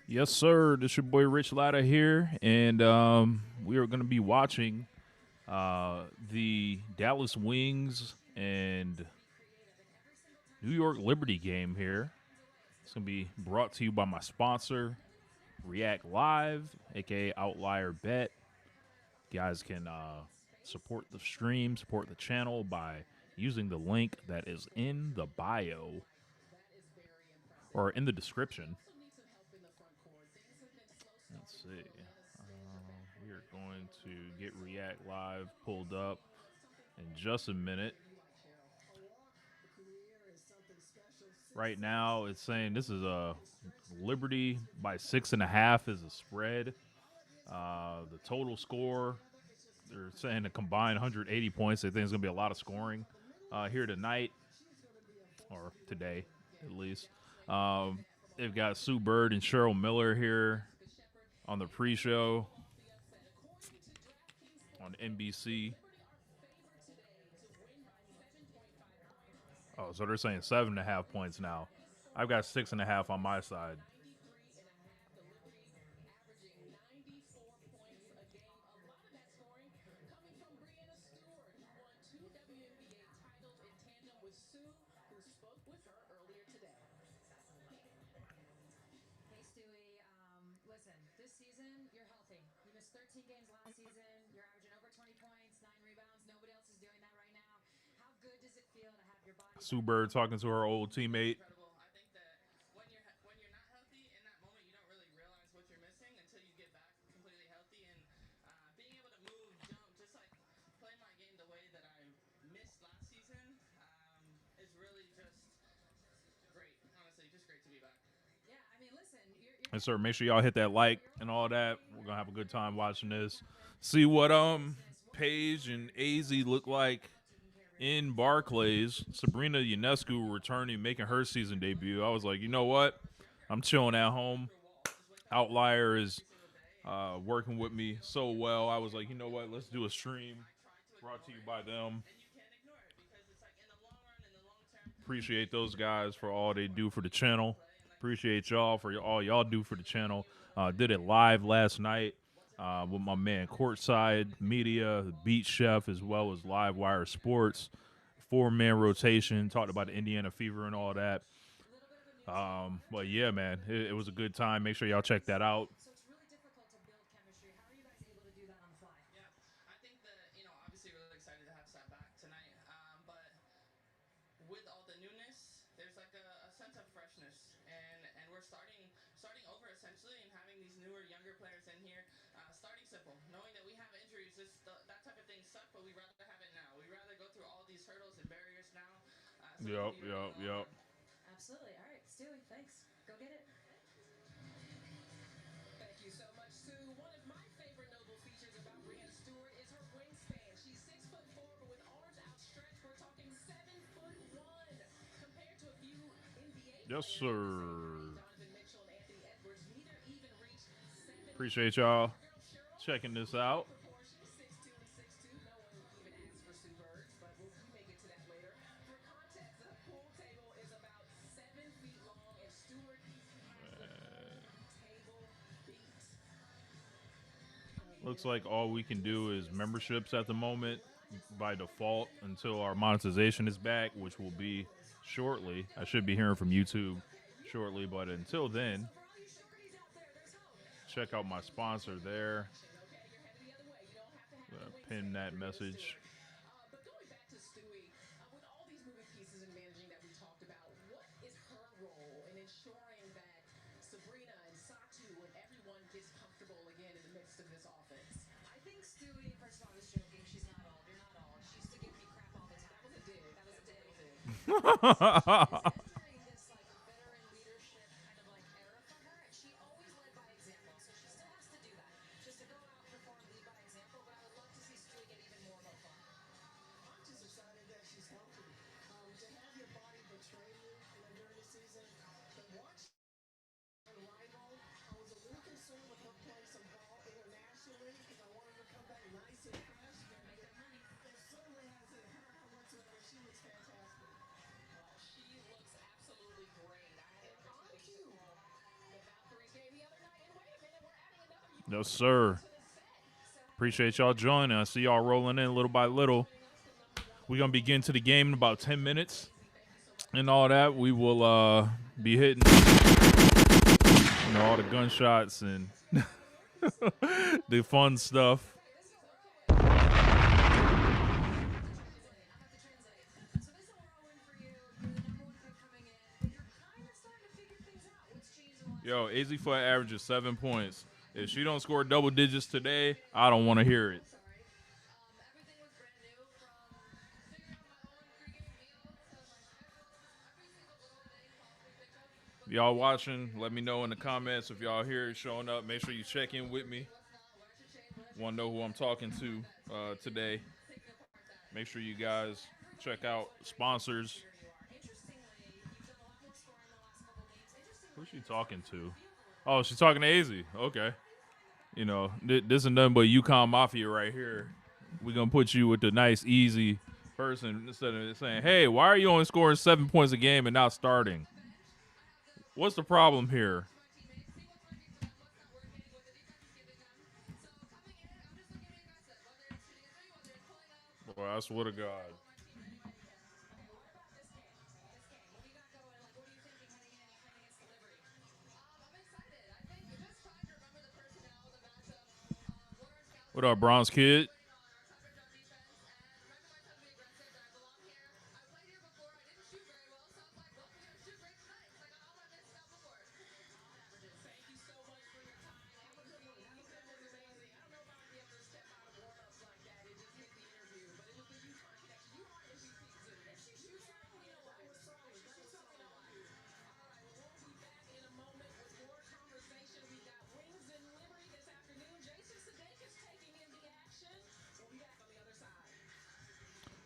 Yes, sir. This your boy Rich Latta here, and we are going to be watching the Dallas Wings and New York Liberty game here. It's going to be brought to you by my sponsor, React Live, aka Outlier.bet. You guys can support the stream, support the channel by using the link that is in the bio or in the description. Let's see. We are going to get React Live pulled up in just a minute. Right now, it's saying this is a Liberty by 6.5 is a spread. The total score, they're saying a combined 180 points. They think it's going to be a lot of scoring here tonight, or today at least. They've got Sue Bird and Cheryl Miller here on the pre-show on NBC. Oh, so they're saying 7.5 points now. I've got 6.5 on my side. Sue Bird talking to her old teammate. And sir, make sure y'all hit that like and all that. We're gonna have a good time watching this. See what Paige and AZ look like in Barclays. Sabrina Ionescu returning, making her season debut. I was like, you know what? I'm chilling at home. Outlier is working with me so well. I was like, you know what? Let's do a stream brought to you by them. Appreciate those guys for all they do for the channel. Appreciate y'all for all y'all do for the channel. Did it live last night with my man Courtside Media, the Beat Chef, as well as Live Wire Sports. 4-man rotation. Talked about the Indiana Fever and all that. But yeah, man, it was a good time. Make sure y'all check that out. Yep. Yes, sir. Appreciate y'all checking this out. Looks like all we can do is memberships at the moment by default until our monetization is back, which will be shortly. I should be hearing from YouTube shortly, but until then, check out my sponsor there. Pin that message. Yes, sir. Appreciate y'all joining. I see y'all rolling in little by little. We're going to be getting to the game in about 10 minutes. And all that, we will be hitting all the gunshots and the fun stuff. Yo, AZ Foot averages 7 points. If she don't score double digits today, I don't want to hear it. Y'all watching, let me know in the comments if y'all here showing up. Make sure you check in with me. Want to know who I'm talking to today. Make sure you guys check out sponsors. Who's she talking to? Oh, she's talking to AZ. Okay. You know, this is nothing but UConn Mafia right here. We're going to put you with the nice, easy person instead of saying, hey, why are you only scoring 7 points a game and not starting? What's the problem here? Boy, I swear to God. What up, Bronze Kid?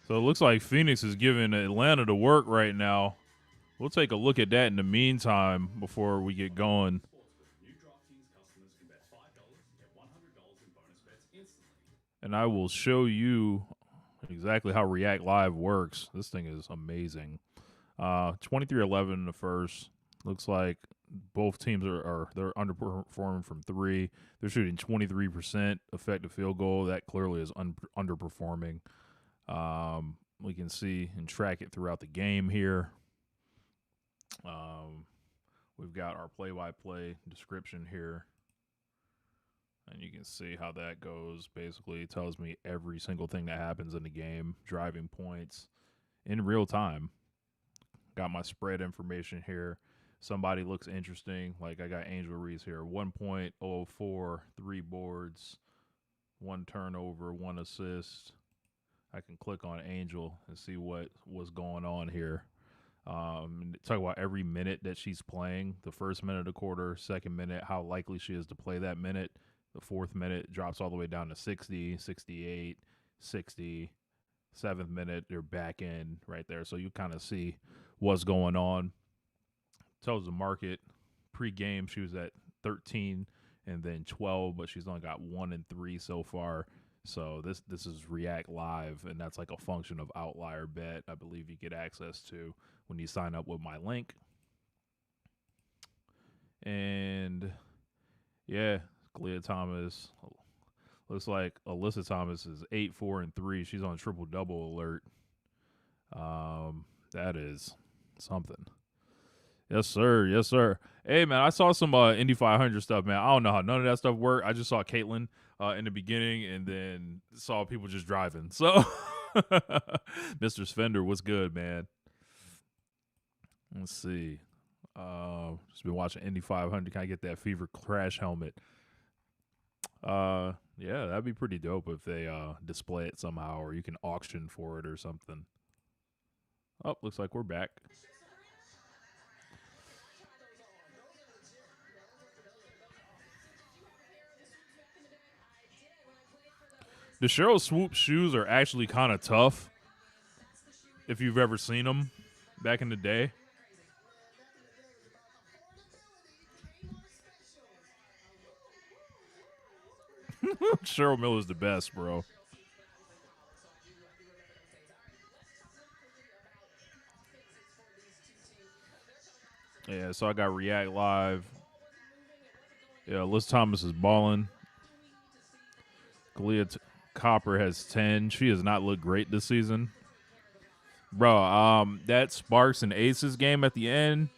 So it looks like Phoenix is giving Atlanta the work right now. We'll take a look at that in the meantime before we get going. And I will show you exactly how React Live works. This thing is amazing. 23-11 in the first. Looks like both teams are they're underperforming from three. They're shooting 23% effective field goal. That clearly is underperforming. We can see and track it throughout the game here. We've got our play-by-play description here. And you can see how that goes. Basically, it tells me every single thing that happens in the game, driving points in real time. Got my spread information here. Somebody looks interesting. Like I got Angel Reese here. 1.04, 3 boards, 1 turnover, 1 assist. I can click on Angel and see what's going on here. Talk about every minute that she's playing. The first minute of the quarter, second minute, how likely she is to play that minute. The fourth minute drops all the way down to 60, 68, 60. Seventh minute, they're back in right there. So you kind of see what's going on. Tells the market pre-game she was at 13 and then 12, but she's only got 1 and 3 so far. So this is React Live, and that's like a function of Outlier.bet. I believe you get access to when you sign up with my link. And yeah, Clea Thomas. Looks like Alyssa Thomas is 8, 4, and 3. She's on triple double alert. That is something. Yes, sir. Yes, sir. Hey, man, I saw some Indy 500 stuff, man. I don't know how none of that stuff worked. I just saw Caitlin in the beginning and then saw people just driving. So, Mr. Fender, what's good, man? Let's see. Just been watching Indy 500. Can I get that Fever Crash helmet? Yeah, that'd be pretty dope if they display it somehow, or you can auction for it or something. Oh, looks like we're back. The Cheryl Swoop shoes are actually kind of tough. If you've ever seen them back in the day. Cheryl Miller's the best, bro. Yeah, so I got React Live. Yeah, Liz Thomas is balling. Scalia Copper has 10. She has not looked great this season. Bro, that Sparks and Aces game at the end,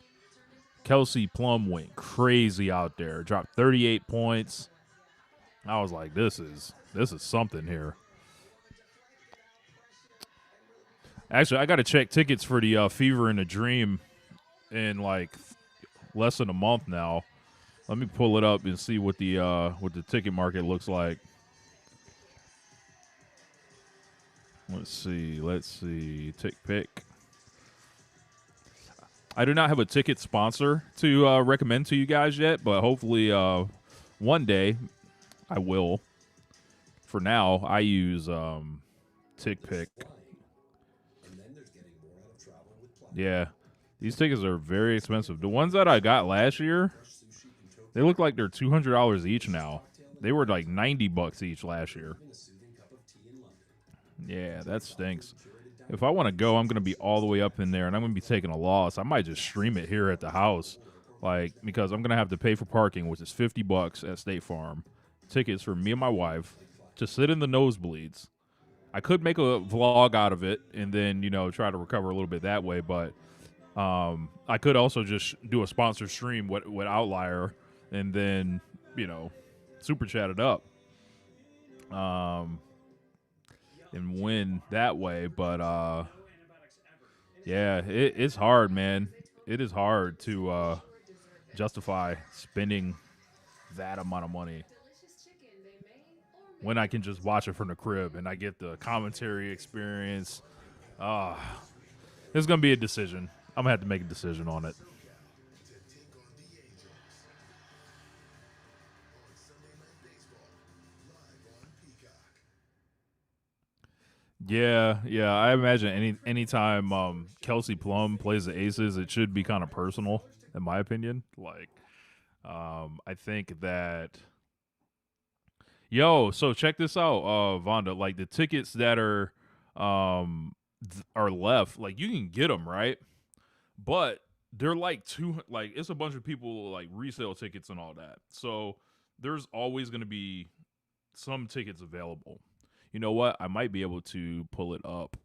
Kelsey Plum went crazy out there. Dropped 38 points. I was like, this is something here. Actually, I got to check tickets for the Fever and the Dream in like less than a month now. Let me pull it up and see what the ticket market looks like. Let's see. Tick pick. I do not have a ticket sponsor to recommend to you guys yet, but hopefully one day I will. For now, I use Tick Pick. Yeah, these tickets are very expensive. The ones that I got last year, they look like they're $200 each now. They were like $90 each last year. Yeah, that stinks. If I want to go, I'm going to be all the way up in there, and I'm going to be taking a loss. I might just stream it here at the house, like because I'm going to have to pay for parking, which is $50 at State Farm. Tickets for me and my wife to sit in the nosebleeds. I could make a vlog out of it and then try to recover a little bit that way, but I could also just do a sponsored stream with Outlier and then super chat it up. And win that way, but yeah, it's hard, man. It is hard to justify spending that amount of money when I can just watch it from the crib and I get the commentary experience. It's gonna be a decision. I'm gonna have to make a decision on it. Yeah. I imagine anytime Kelsey Plum plays the Aces, it should be kind of personal, in my opinion. Like, I think that. So check this out, Vonda. Like the tickets that are left, like you can get them, right? But they're like it's a bunch of people like resale tickets and all that. So there's always going to be some tickets available. You know what? I might be able to pull it up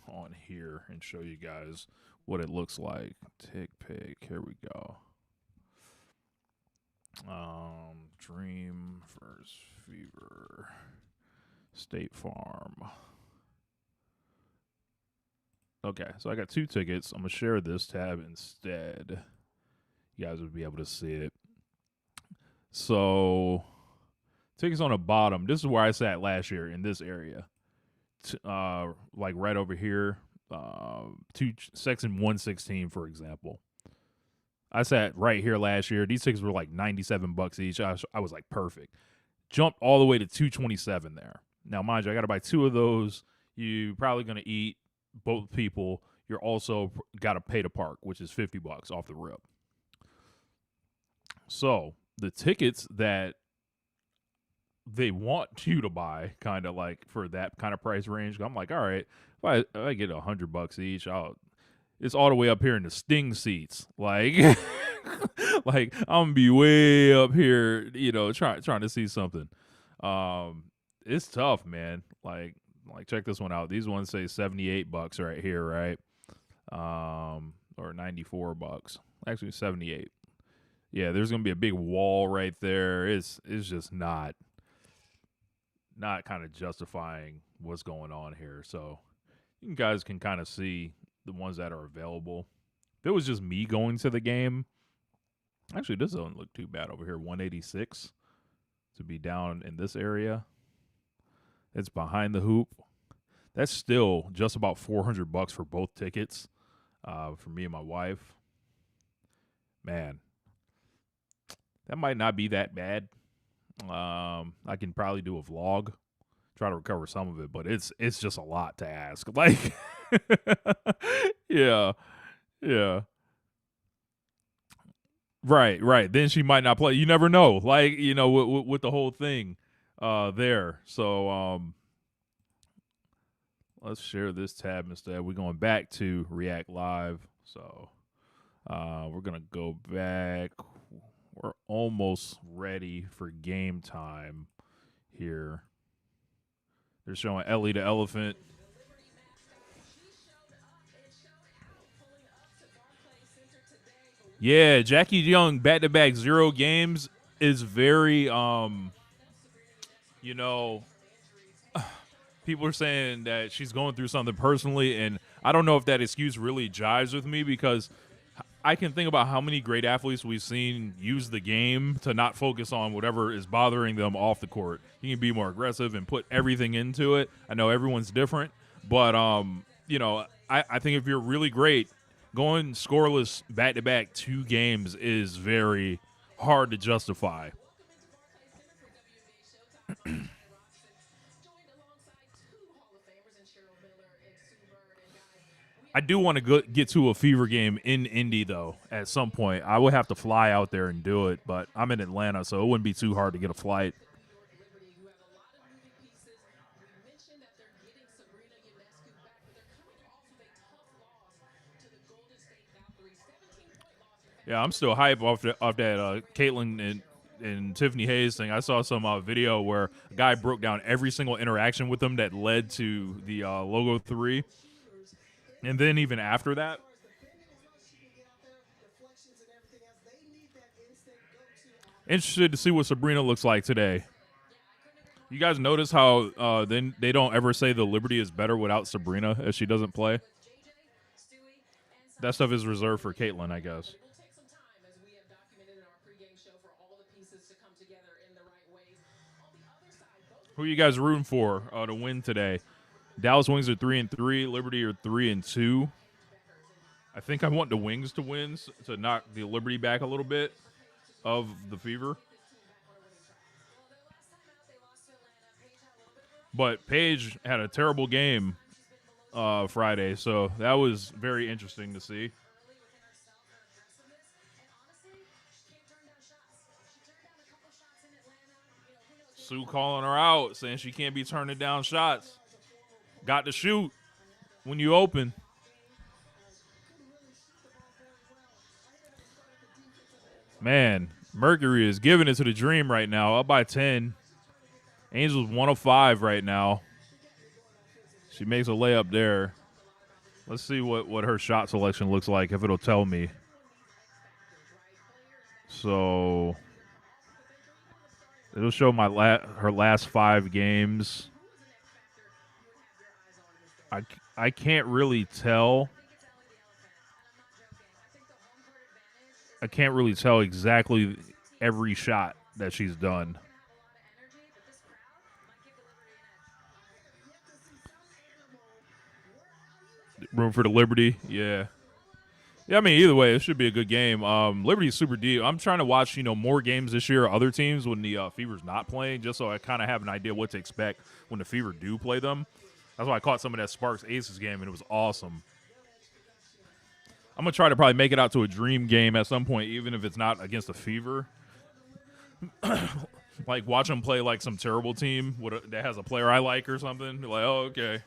on here and show you guys what it looks like. Tick pick. Here we go. Dream versus Fever. State Farm. Okay, so I got 2 tickets. I'm going to share this tab instead. You guys would be able to see it. So, tickets on the bottom. This is where I sat last year in this area. Like right over here. Section 116, for example. I sat right here last year. These tickets were like $97 each. I was like, perfect. Jumped all the way to $227 there. Now, mind you, I got to buy 2 of those. You're probably going to eat both people. You're also got to pay to park, which is $50 off the rip. So the tickets that they want you to buy, kind of like for that kind of price range, I'm like, all right, if I get $100 each, it's all the way up here in the Sting seats. Like, like I'm gonna be way up here, trying to see something. It's tough, man. Like check this one out. These ones say $78 right here, right? Or $94. Actually, 78. Yeah, there's gonna be a big wall right there. It's just not kind of justifying what's going on here. So you guys can kind of see the ones that are available. If it was just me going to the game, actually this doesn't look too bad over here. 186 to be down in this area. It's behind the hoop. That's still just about $400 for both tickets for me and my wife. Man, that might not be that bad. I can probably do a vlog, try to recover some of it, but it's just a lot to ask. Like, yeah. Right. Then she might not play. You never know. Like, with the whole thing there. So let's share this tab instead. We're going back to React Live. So we're going to go back. We're almost ready for game time here. They're showing Ellie the elephant. Yeah, Jackie Young back-to-back 0 games is very you know, people are saying that she's going through something personally, and I don't know if that excuse really jives with me because I can think about how many great athletes we've seen use the game to not focus on whatever is bothering them off the court. You can be more aggressive and put everything into it. I know everyone's different, but I think if you're really great, going scoreless back-to-back 2 games is very hard to justify. I do want to get to a Fever game in Indy, though, at some point. I would have to fly out there and do it, but I'm in Atlanta, so it wouldn't be too hard to get a flight. Yeah, I'm still hype off that Caitlin and Tiffany Hayes thing. I saw some video where a guy broke down every single interaction with them that led to the logo 3. And then even after that, interested to see what Sabrina looks like today. You guys notice how then they don't ever say the Liberty is better without Sabrina if she doesn't play? That stuff is reserved for Caitlin, I guess. Who are you guys rooting for to win today? Dallas Wings are 3-3. Liberty are 3-2. I think I want the Wings to win to knock the Liberty back a little bit of the Fever. But Paige had a terrible game Friday, so that was very interesting to see. Sue calling her out, saying she can't be turning down shots. Got to shoot when you open. Man, Mercury is giving it to the Dream right now, up by 10. Angels 105 right now. She makes a layup there. Let's see what her shot selection looks like, if it'll tell me. So it'll show her last 5 games. I can't really tell. I can't really tell exactly every shot that she's done. Room for the Liberty, yeah. Yeah, I mean, either way, it should be a good game. Liberty's super deep. I'm trying to watch, more games this year, other teams when the Fever's not playing, just so I kind of have an idea what to expect when the Fever do play them. That's why I caught some of that Sparks Aces game, and it was awesome. I'm going to try to probably make it out to a Dream game at some point, even if it's not against the Fever. Like, watch them play, like, some terrible team that has a player I like or something. Like, oh, okay.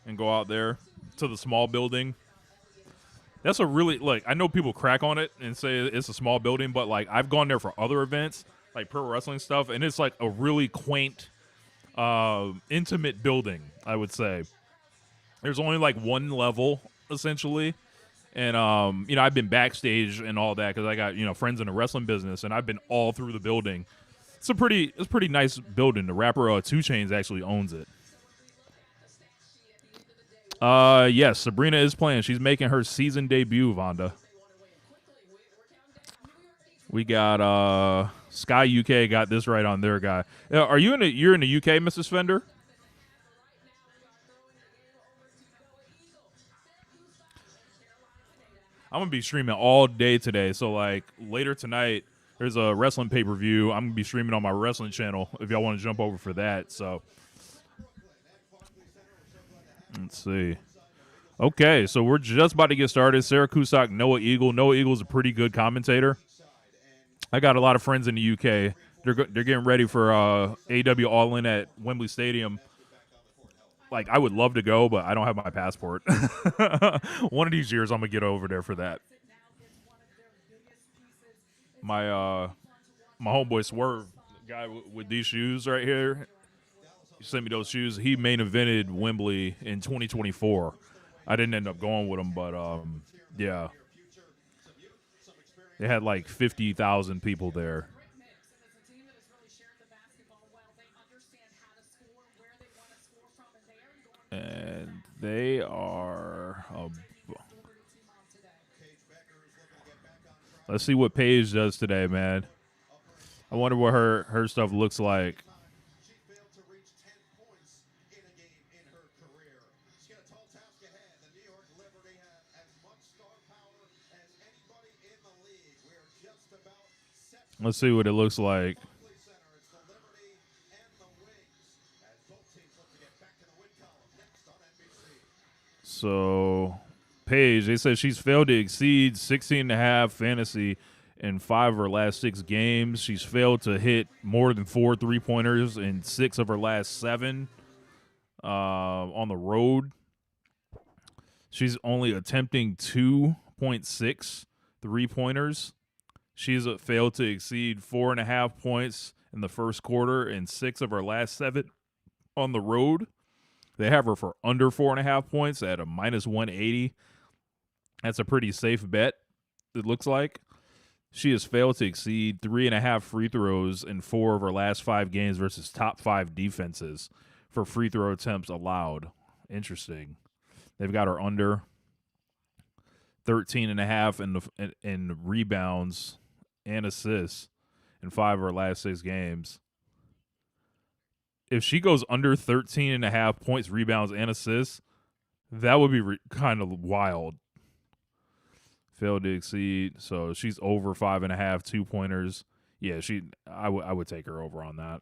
And go out there to the small building. That's a really, I know people crack on it and say it's a small building, but, I've gone there for other events, like pro wrestling stuff, and it's, a really quaint, intimate building, I would say. There's only, one level, essentially. And, I've been backstage and all that because I got, friends in the wrestling business, and I've been all through the building. It's a pretty nice building. The rapper 2 Chainz actually owns it. Yes, Sabrina is playing. She's making her season debut, Vonda. We got Sky UK got this right on their guy. Are you you're in the UK, Mrs. Fender? I'm gonna be streaming all day today. So later tonight, there's a wrestling pay-per-view. I'm gonna be streaming on my wrestling channel if y'all want to jump over for that. So let's see. Okay, so we're just about to get started. Sarah Cusack, Noah Eagle. Noah Eagle's a pretty good commentator. I got a lot of friends in the UK. They're getting ready for AW All In at Wembley Stadium. I would love to go, but I don't have my passport. One of these years, I'm gonna get over there for that. My homeboy Swerve, guy with these shoes right here. sent me those shoes. He main evented Wembley in 2024. I didn't end up going with him, but yeah, they had like 50,000 people there. And they are. Let's see what Paige does today, man. I wonder what her stuff looks like. Let's see what it looks like. So, Paige, they said she's failed to exceed 16.5 fantasy in 5 of her last 6 games. She's failed to hit more than 4 3-pointers in 6 of her last 7 on the road. She's only attempting 2.6 3-pointers. She's failed to exceed 4.5 points in the first quarter in 6 of her last 7 on the road. They have her for under 4.5 points at a minus 180. That's a pretty safe bet, it looks like. She has failed to exceed 3.5 free throws in 4 of her last 5 games versus top 5 defenses for free throw attempts allowed. Interesting. They've got her under 13.5 in rebounds and assists in 5 of her last 6 games. If she goes under 13.5 points, rebounds, and assists, that would be kind of wild. Failed to exceed, so she's over 5.5 2-pointers. Yeah, I would take her over on that.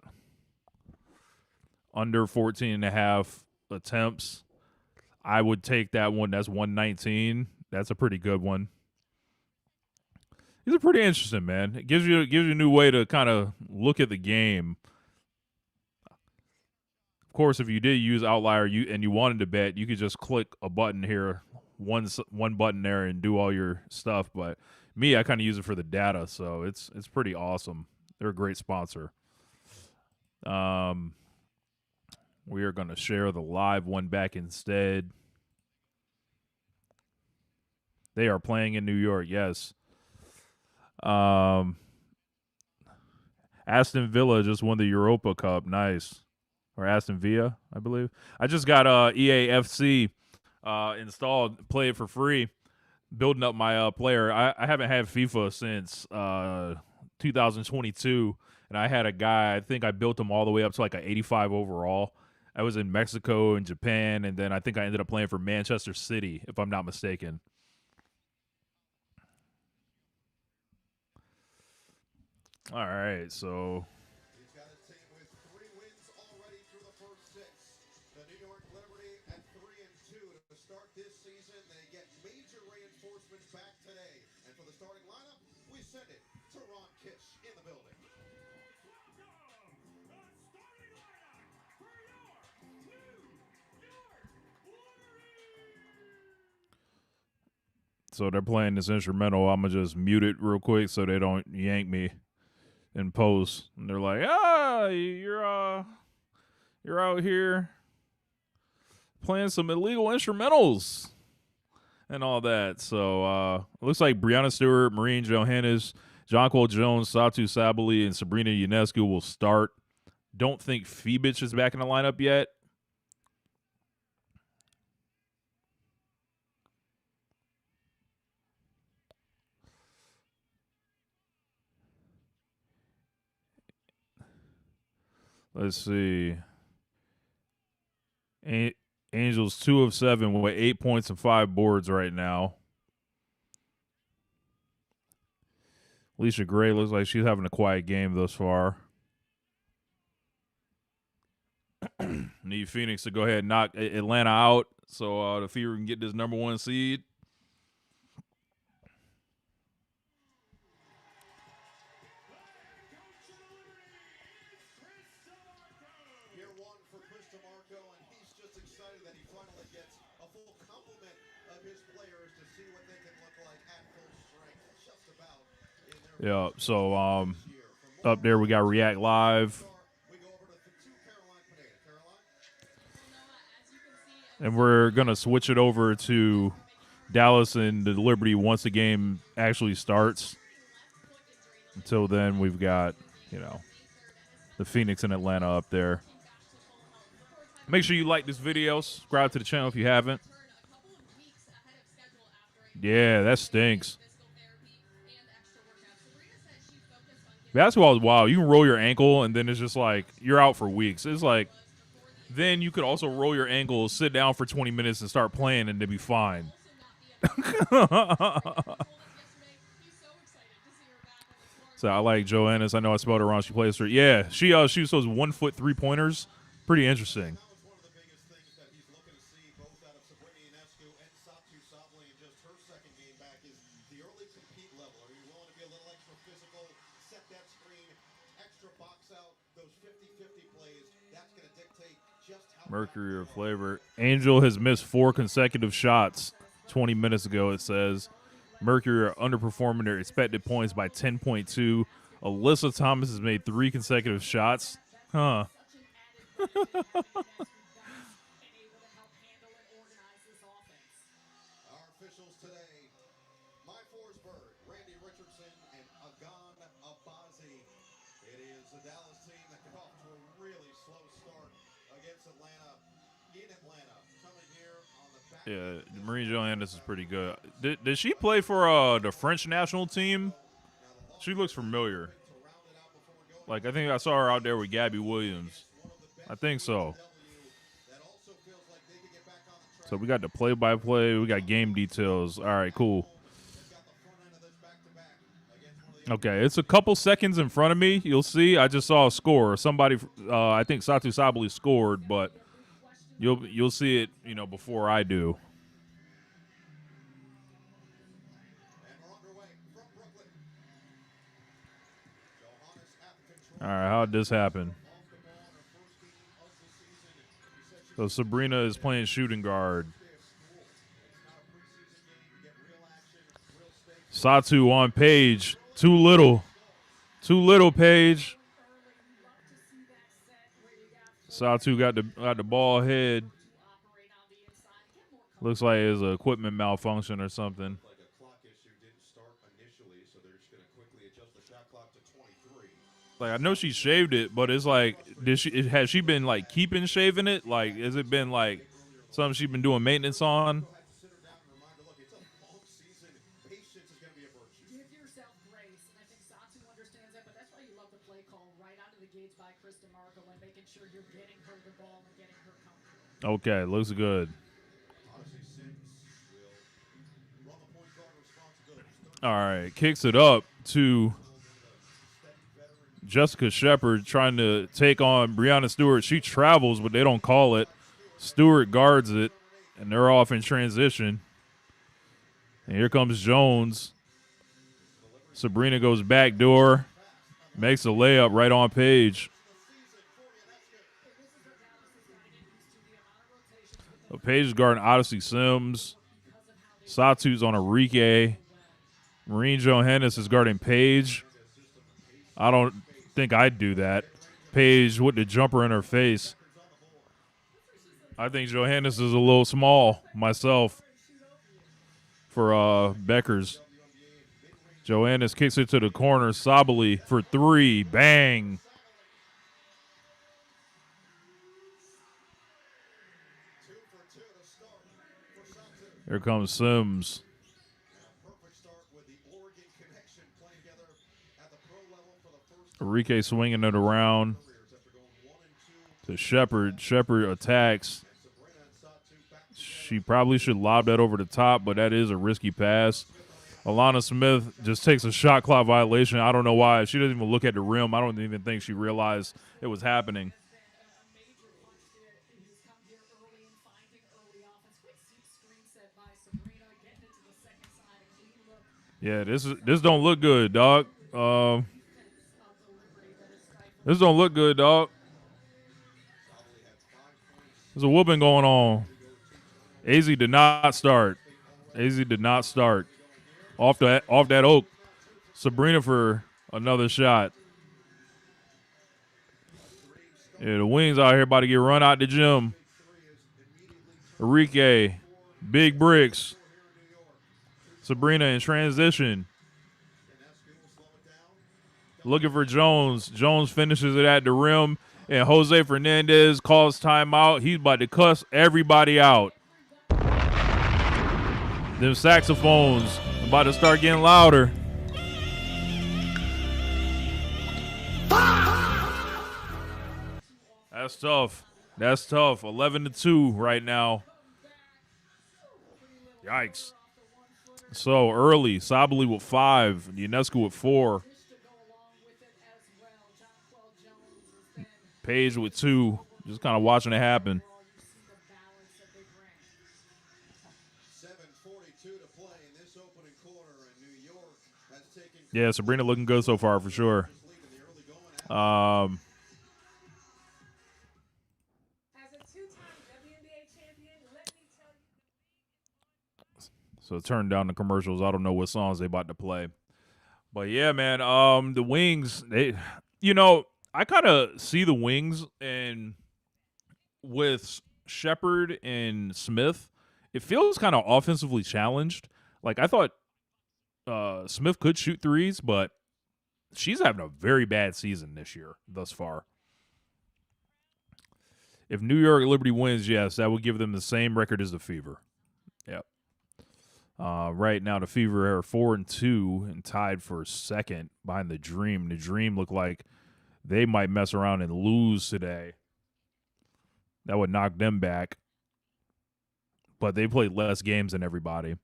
Under 14.5 attempts, I would take that one. That's 119. That's a pretty good one. These are pretty interesting, man. It gives you a new way to kind of look at the game. Of course, if you did use Outlier and you wanted to bet, you could just click a button here, one button there, and do all your stuff. But me, I kind of use it for the data, so it's pretty awesome. They're a great sponsor. We are going to share the live one back instead. They are playing in New York, yes. Aston Villa just won the Europa Cup. Nice. Or Aston Villa, I believe. I just got EAFC installed, play it for free, building up my player. I haven't had FIFA since 2022, and I had a guy, I think I built him all the way up to like an 85 overall. I was in Mexico and Japan, and then I think I ended up playing for Manchester City, if I'm not mistaken. All right, so he's got a team with 3 wins already through the first 6. The New York Liberty at 3-2 to start this season. They get major reinforcements back today, and for the starting lineup, we send it to Ron Kish in the building. So they're playing this instrumental. I'm gonna just mute it real quick so they don't yank me in post. And they're like, you're out here playing some illegal instrumentals and all that. So it looks like Breonna Stewart, Maureen Johannes, Jonquil Jones, Satu Sabali, and Sabrina Ionescu will start. Don't think Febich is back in the lineup yet. Let's see. Angels 2 of 7 with 8 points and 5 boards right now. Alicia Gray looks like she's having a quiet game thus far. Need Phoenix to go ahead and knock Atlanta out so the Fever can get this number 1 seed. Yeah, so up there we got React Live. And we're going to switch it over to Dallas and the Liberty once the game actually starts. Until then, we've got, the Phoenix and Atlanta up there. Make sure you like this video. Subscribe to the channel if you haven't. Yeah, that stinks. Basketball is wild. You can roll your ankle, and then it's just like you're out for weeks. It's like then you could also roll your ankle, sit down for 20 minutes, and start playing, and they'll be fine. So I like Joannis. I know I spelled it wrong. She plays for she shoots those 1 foot 3-pointers. Pretty interesting. Mercury or flavor. Angel has missed 4 consecutive shots 20 minutes ago, it says. Mercury are underperforming their expected points by 10.2. Alyssa Thomas has made 3 consecutive shots. Huh. Yeah, Marie Johannes is pretty good. Did she play for the French national team? She looks familiar. Like, I think I saw her out there with Gabby Williams. I think so. So we got the play-by-play. We got game details. All right, cool. Okay, it's a couple seconds in front of me. You'll see. I just saw a score. Somebody, I think Satu Sabali scored, but you'll see it, before I do. All right, how'd this happen? So Sabrina is playing shooting guard. Satu on Paige. Too little. Too little, Paige. Satu got the ball head. Looks like it's an equipment malfunction or something. Like, I know she shaved it, but it's like, has she been like keeping shaving it? Like, has it been like something she's been doing maintenance on? Okay, looks good. All right, kicks it up to Jessica Shepard trying to take on Breanna Stewart. She travels, but they don't call it. Stewart guards it, and they're off in transition. And here comes Jones. Sabrina goes back door, makes a layup right on Paige. Paige is guarding Odyssey Sims. Satu's on Enrique. Marine Johannes is guarding Paige. I don't think I'd do that. Paige with the jumper in her face. I think Johannes is a little small myself for Bueckers. Johannes kicks it to the corner. Sabali for 3. Bang. Here comes Sims. Enrique swinging it around to Shepard. Shepard attacks. She probably should lob that over the top, but that is a risky pass. Alana Smith just takes a shot clock violation. I don't know why. She doesn't even look at the rim. I don't even think she realized it was happening. Yeah, this don't look good, dog. This don't look good, dog. There's a whooping going on. AZ did not start. AZ did not start. Off that oak. Sabrina for another shot. Yeah, the Wings out here about to get run out the gym. Enrique, big bricks. Sabrina in transition. Looking for Jones. Jones finishes it at the rim. And Jose Fernandez calls timeout. He's about to cuss everybody out. Them saxophones about to start getting louder. That's tough. That's tough. 11-2 right now. Yikes. So early. Sabali with 5. Ionescu with 4. Paige with 2. Just kind of watching it happen. Yeah, Sabrina looking good so far for sure. So turn down the commercials. I don't know what songs they about to play. But yeah, man, the Wings, I kind of see the Wings and with Shepard and Smith, it feels kind of offensively challenged. Like I thought Smith could shoot threes, but she's having a very bad season this year thus far. If New York Liberty wins, yes, that would give them the same record as the Fever. Yep. Right now, the Fever are 4-2 and tied for second behind the Dream. The Dream look like they might mess around and lose today. That would knock them back. But they played less games than everybody.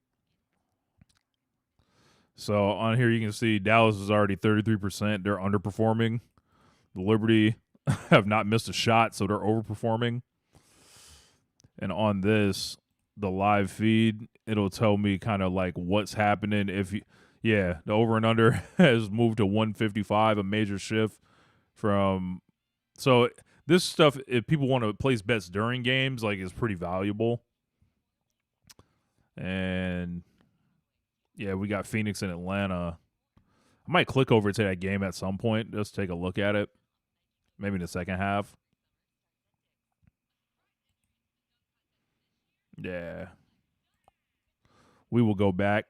So on here you can see Dallas is already 33%. They're underperforming. The Liberty have not missed a shot, so they're overperforming. And on this, the live feed, it'll tell me kind of like what's happening. The over and under has moved to 155, a major shift from. So this stuff, if people want to place bets during games, like is pretty valuable. And yeah, we got Phoenix and Atlanta. I might click over to that game at some point, just take a look at it. Maybe in the second half. Yeah. We will go back.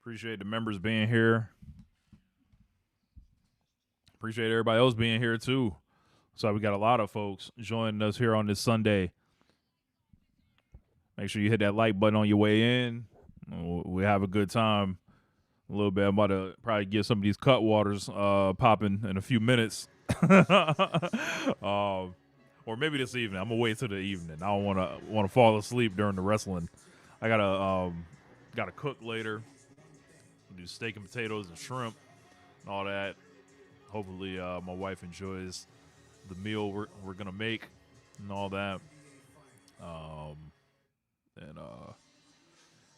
Appreciate the members being here. Appreciate everybody else being here too. So we got a lot of folks joining us here on this Sunday. Make sure you hit that like button on your way in. We have a good time. A little bit. I'm about to probably get some of these cut waters popping in a few minutes. Or maybe this evening. I'm gonna wait till the evening. I don't want to fall asleep during the wrestling. I gotta cook later. Do steak and potatoes and shrimp and all that. Hopefully, my wife enjoys the meal we're gonna make and all that. And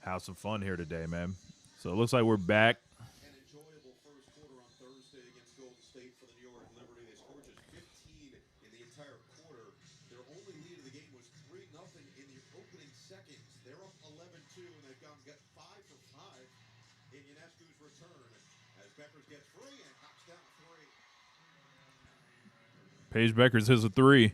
have some fun here today, man. So it looks like we're back. Paige Bueckers hits a 3.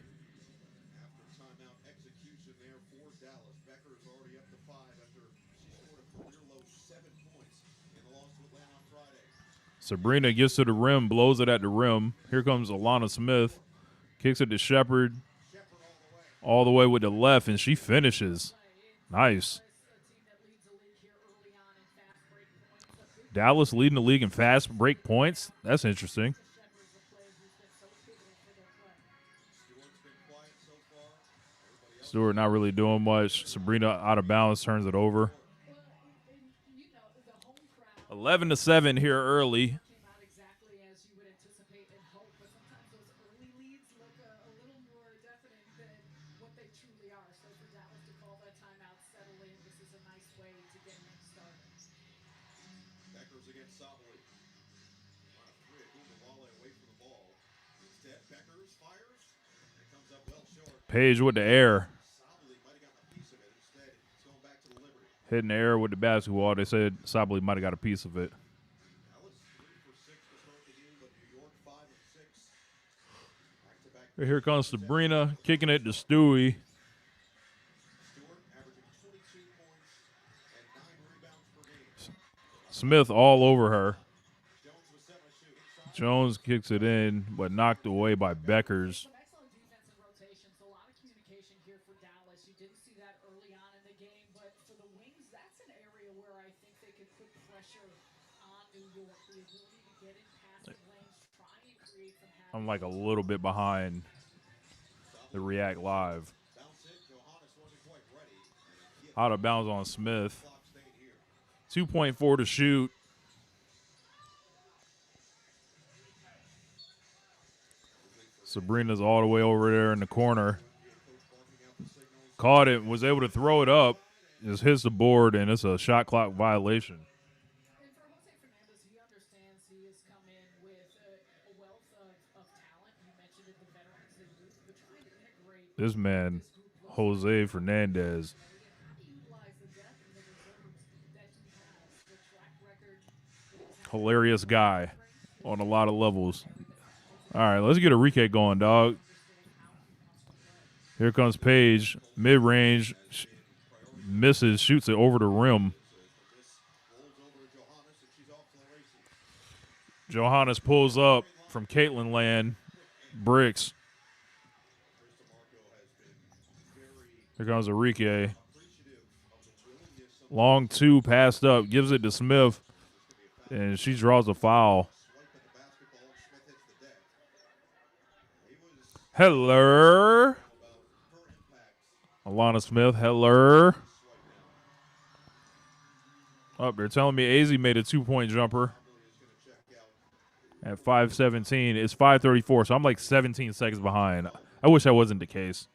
Sabrina gets to the rim, blows it at the rim. Here comes Alana Smith. Kicks it to Shepard. All the way with the left, and she finishes. Nice. Dallas leading the league in fast break points. That's interesting. Stewart not really doing much. Sabrina out of bounds, turns it over. 11-7 here early. Paige with the air. Hitting the air with the basketball. They said Sabali might have got a piece of it. Here comes Sabrina, kicking it to Stewie. Smith all over her. Jones kicks it in, but knocked away by Bueckers. Some excellent defense and rotations. A lot of communication here for Dallas. You didn't see that early on in the game, but for the Wings, that's an area where I think they could put pressure on New York. The ability to get in passing lanes, try and create some havoc. I'm like a little bit behind the React Live. Out of bounds on Smith. 2.4 to shoot. Sabrina's all the way over there in the corner. Caught it, was able to throw it up. Just hits the board, and it's a shot clock violation. And for Jose Fernandez, he understands he has come in with a wealth of talent. You mentioned it, the veterans, the youth, but trying to integrate This man, Jose Fernandez, and how to utilize the depth and the reserves that he has, the track record that he's had. hilarious guy on a lot of levels. All right, let's get Enrique going, dog. Here comes Paige, mid-range, misses, shoots it over the rim. Johannes pulls up from Caitlin land, bricks. Here comes Enrique. Long two, passed up, gives it to Smith, and she draws a foul. Hello. Alana Smith, hello. Oh, they're telling me AZ made a 2-point jumper at 5:17. It's 5:34, so I'm like 17 seconds behind. I wish that wasn't the case.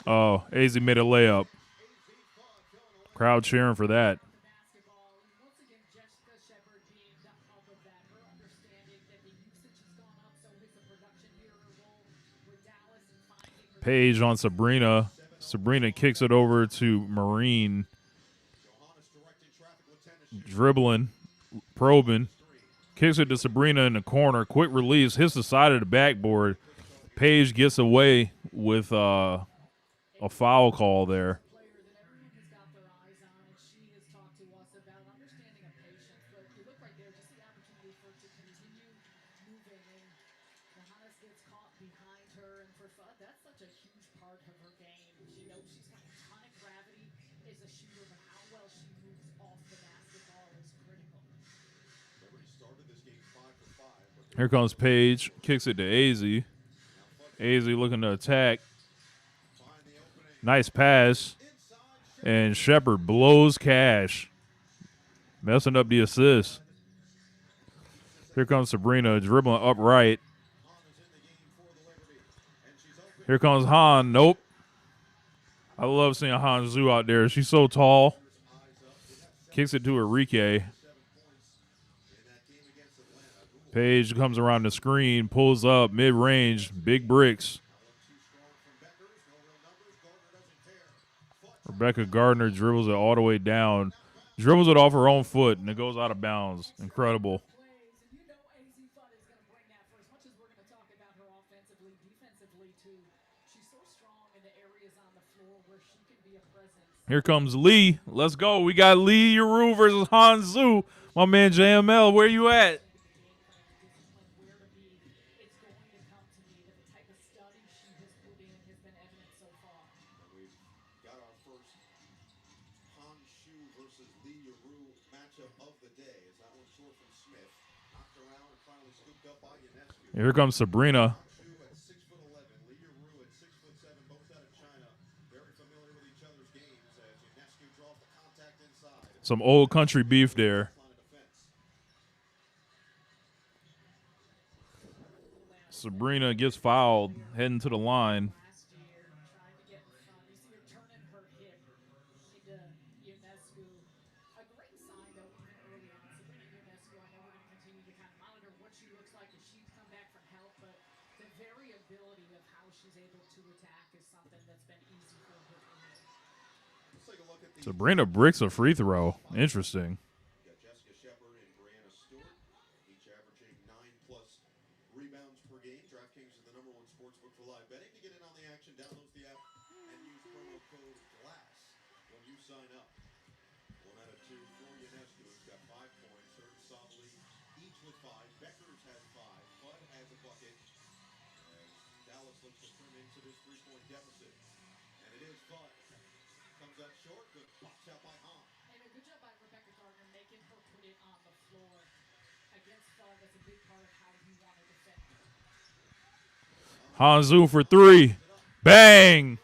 Oh, AZ made a layup. Crowd cheering for that. Once again, Jessica Shepard being the hub of that. Her understanding that the usage has gone up, so has the production here. Her role with Dallas and finding her. Paige on Sabrina. Sabrina kicks it over to Marine. Dribbling, probing. Kicks it to Sabrina in the corner. Quick release. Hits the side of the backboard. Paige gets away with a foul call there. Player that everyone has got their eyes on, and she has talked to us about understanding of patience. But you look right there, just the opportunity for it to continue moving, and Johannes gets caught behind her. And for Fudd, that's such a huge part of her game. She knows she's got a ton of gravity as a shooter, but how well she moves off the basketball is critical. Here comes Paige. Kicks it to AZ. AZ looking to attack. Nice pass. And Shepard blows Cash. Messing up the assist. Here comes Sabrina dribbling upright. Here comes Han. Nope. I love seeing Han Zhu out there. She's so tall. Kicks it to Enrique. Paige comes around the screen, pulls up, mid-range, big bricks. Rebecca Gardner dribbles it all the way down. Dribbles it off her own foot, and it goes out of bounds. Incredible. And you know AZ Fudd is going to bring that for as much as we're going to talk about her offensively, defensively too. She's so strong in the areas on the floor where she can be a presence. Here comes Lee. Let's go. We got Lee Yaru versus Han Zhu. My man JML, where you at? Where to be, it's going to come to me. That the type of study she has put in has been evident so far. Got our first Han Shu versus Lee Yaru matchup of the day. Is that one short from Smith? Knocked around and finally scooped up by Ionescu. Here comes Sabrina. Shu at 6'11", Lee Yaru at 6'7", both out of China. Very familiar with each other's games as Ionescu draws the contact inside. Some old country beef there. Sabrina gets fouled, heading to the line. variability of how she's able to attack is something that's been easy for her to hit. Let's take a look at the Sabrina bricks a free throw. Interesting. We got Jessica Shepard and Brianna Stewart, each averaging 9+ rebounds per game. DraftKings is the #1 sportsbook for live betting. To get in on the action, download the app and use promo code GLASS when you sign up. 1 out of 2 for Ionescu, who's got 5 points. Her and Sabali each with 5. Bueckers has 5. Fudd has a bucket as Dallas looks to trim into this 3-point deficit. And it is Fudd. Comes up short. Good box out by Hahn. And a good job by Rebecca Gardner making her put it on the floor against Fudd. That's a big part of how he want to defend her. Hanzu for 3. Bang!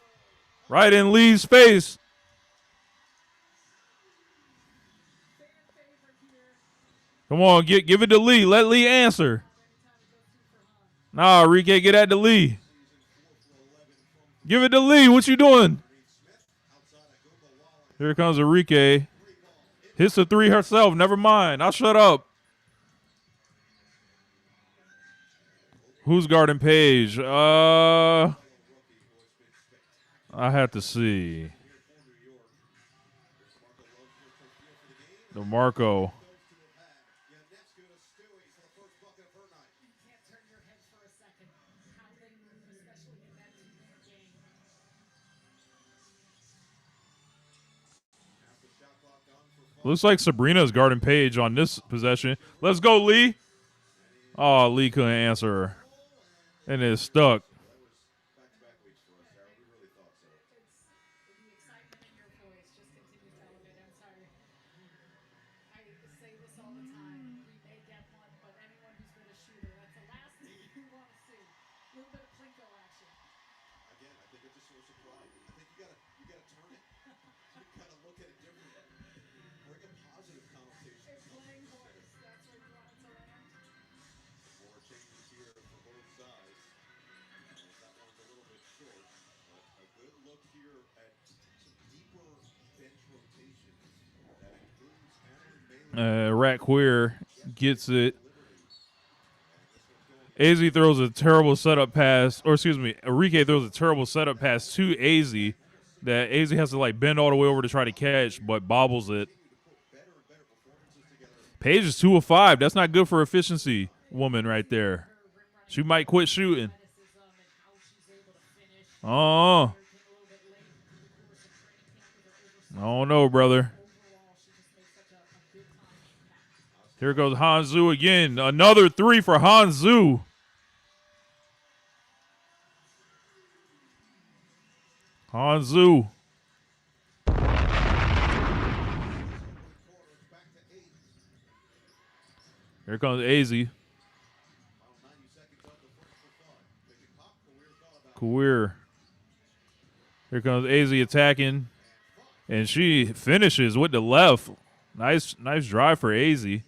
Right in Lee's face. Fan favorite here. Come on, give it to Lee. Let Lee answer. Anytime it goes through for Hahn. Nah, Enrique, get that to Lee. Give it to Lee. What you doing? Here comes Enrique. Hits the 3 herself. Never mind. I'll shut up. Who's guarding Paige? I have to see. DeMarco. You can't turn your head for a second. How they move, especially in that two-man game. Looks like Sabrina's guarding Paige on this possession. Let's go, Lee. Oh, Lee couldn't answer her. And it's stuck. The excitement in your voice just continues to elevate. I'm sorry. I say this all the time. We may get one, but anyone who's been a shooter, that's the last thing you want to see. A little bit of Plinko action. Again, I think it's a source of pride. I think you gotta turn it. You gotta look at it differently. Bring a positive connotation. A playing horse. That's where you want it to land. More changes here for both sides. As that one's a little bit short, but a good look here at some deeper bench rotations that includes Madeline Bailey. Rat Queer gets it. AZ throws a terrible setup pass, or excuse me, Enrique throws a terrible setup pass to AZ that AZ has to like bend all the way over to try to catch, but bobbles it. Paige is 2 of 5. That's not good for efficiency, woman right there. She might quit shooting. Oh, I don't know, brother. Here goes Hanzu again. Another 3 for Hanzu. Hanzu. Here comes AZ. Queer. Here comes AZ attacking. And she finishes with the left. Nice drive for AZ. Here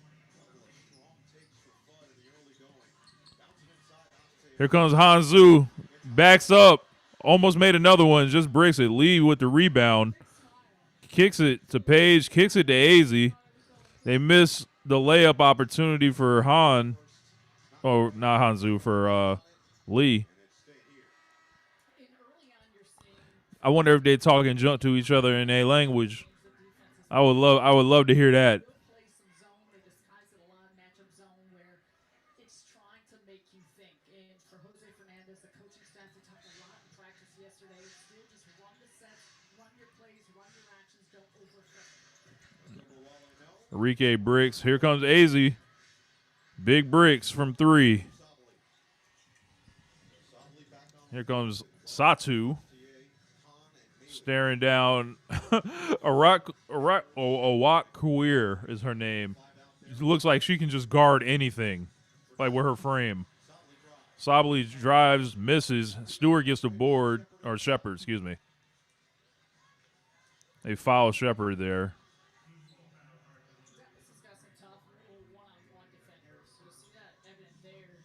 comes Hanzu. Backs up. Almost made another one. Just breaks it. Lee with the rebound. Kicks it to Paige. Kicks it to AZ. They miss the layup opportunity for Han. Oh, not Hanzu, for Lee. I wonder if they talk and jump to each other in a language. I would love to hear that. It's trying to make you think. And for Jose Fernandez, the coaching staff, they talked a lot in practice yesterday. Still just run the sets, run your plays, run your actions, don't overthink. Enrique bricks. Here comes AZ. Big bricks from 3. Here comes Satu. Staring down. Awak Queer is her name. It looks like she can just guard anything, like with her frame. Sabali drives, misses. Stewart gets the board, or Shepard, excuse me. They foul Shepard there. This has got some tough one-on-one defenders. You'll see that evident there.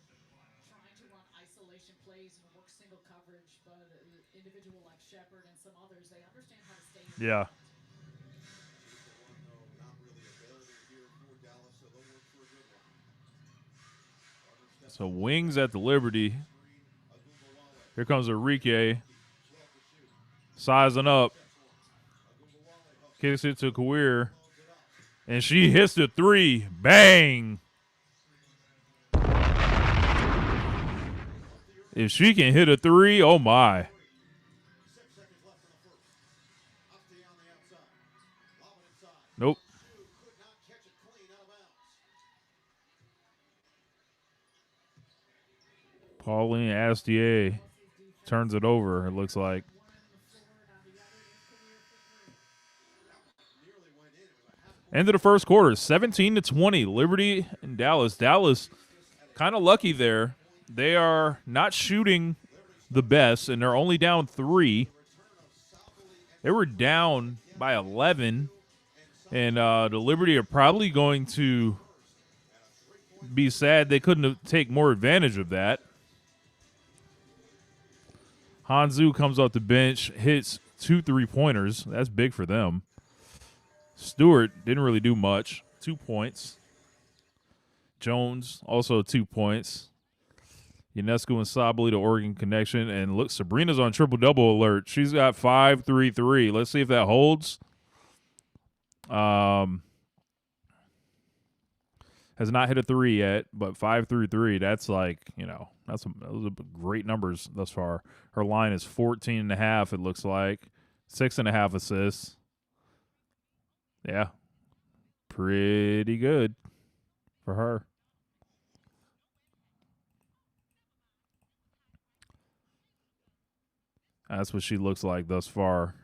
Trying to run isolation plays and work single coverage, but an individual like Shepard and some others, they understand how to stay in Yeah. So Wings at the Liberty. Here comes Enrique. Sizing up. Kicks it to Kawir. And she hits the three. Bang. If she can hit a three, oh my. Nope. Pauline Astier turns it over, it looks like. End of the first quarter, 17-20. Liberty and Dallas. Dallas kind of lucky there. They are not shooting the best, and they're only down 3. They were down by 11, and the Liberty are probably going to be sad they couldn't take more advantage of that. Hanzu comes off the bench, hits 2 3-pointers. That's big for them. Stewart didn't really do much. 2 points. Jones also 2 points. Ionescu and Sabali to Oregon connection. And look, Sabrina's on triple-double alert. She's got 5 3 3. Let's see if that holds. Has not hit a 3 yet, but 5 3 3. That's like, those are great numbers thus far. Her line is 14.5, it looks like. 6.5 assists. Yeah. Pretty good for her. That's what she looks like thus far.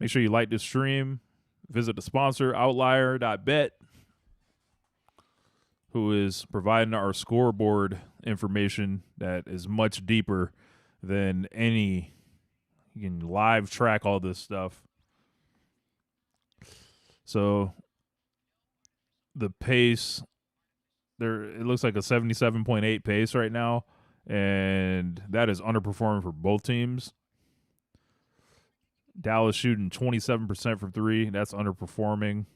Make sure you like this stream. Visit the sponsor, Outlier.bet, who is providing our scoreboard information that is much deeper than any. You can live track all this stuff. So the pace, it looks like a 77.8 pace right now, and that is underperforming for both teams. Dallas shooting 27% from 3. That's underperforming.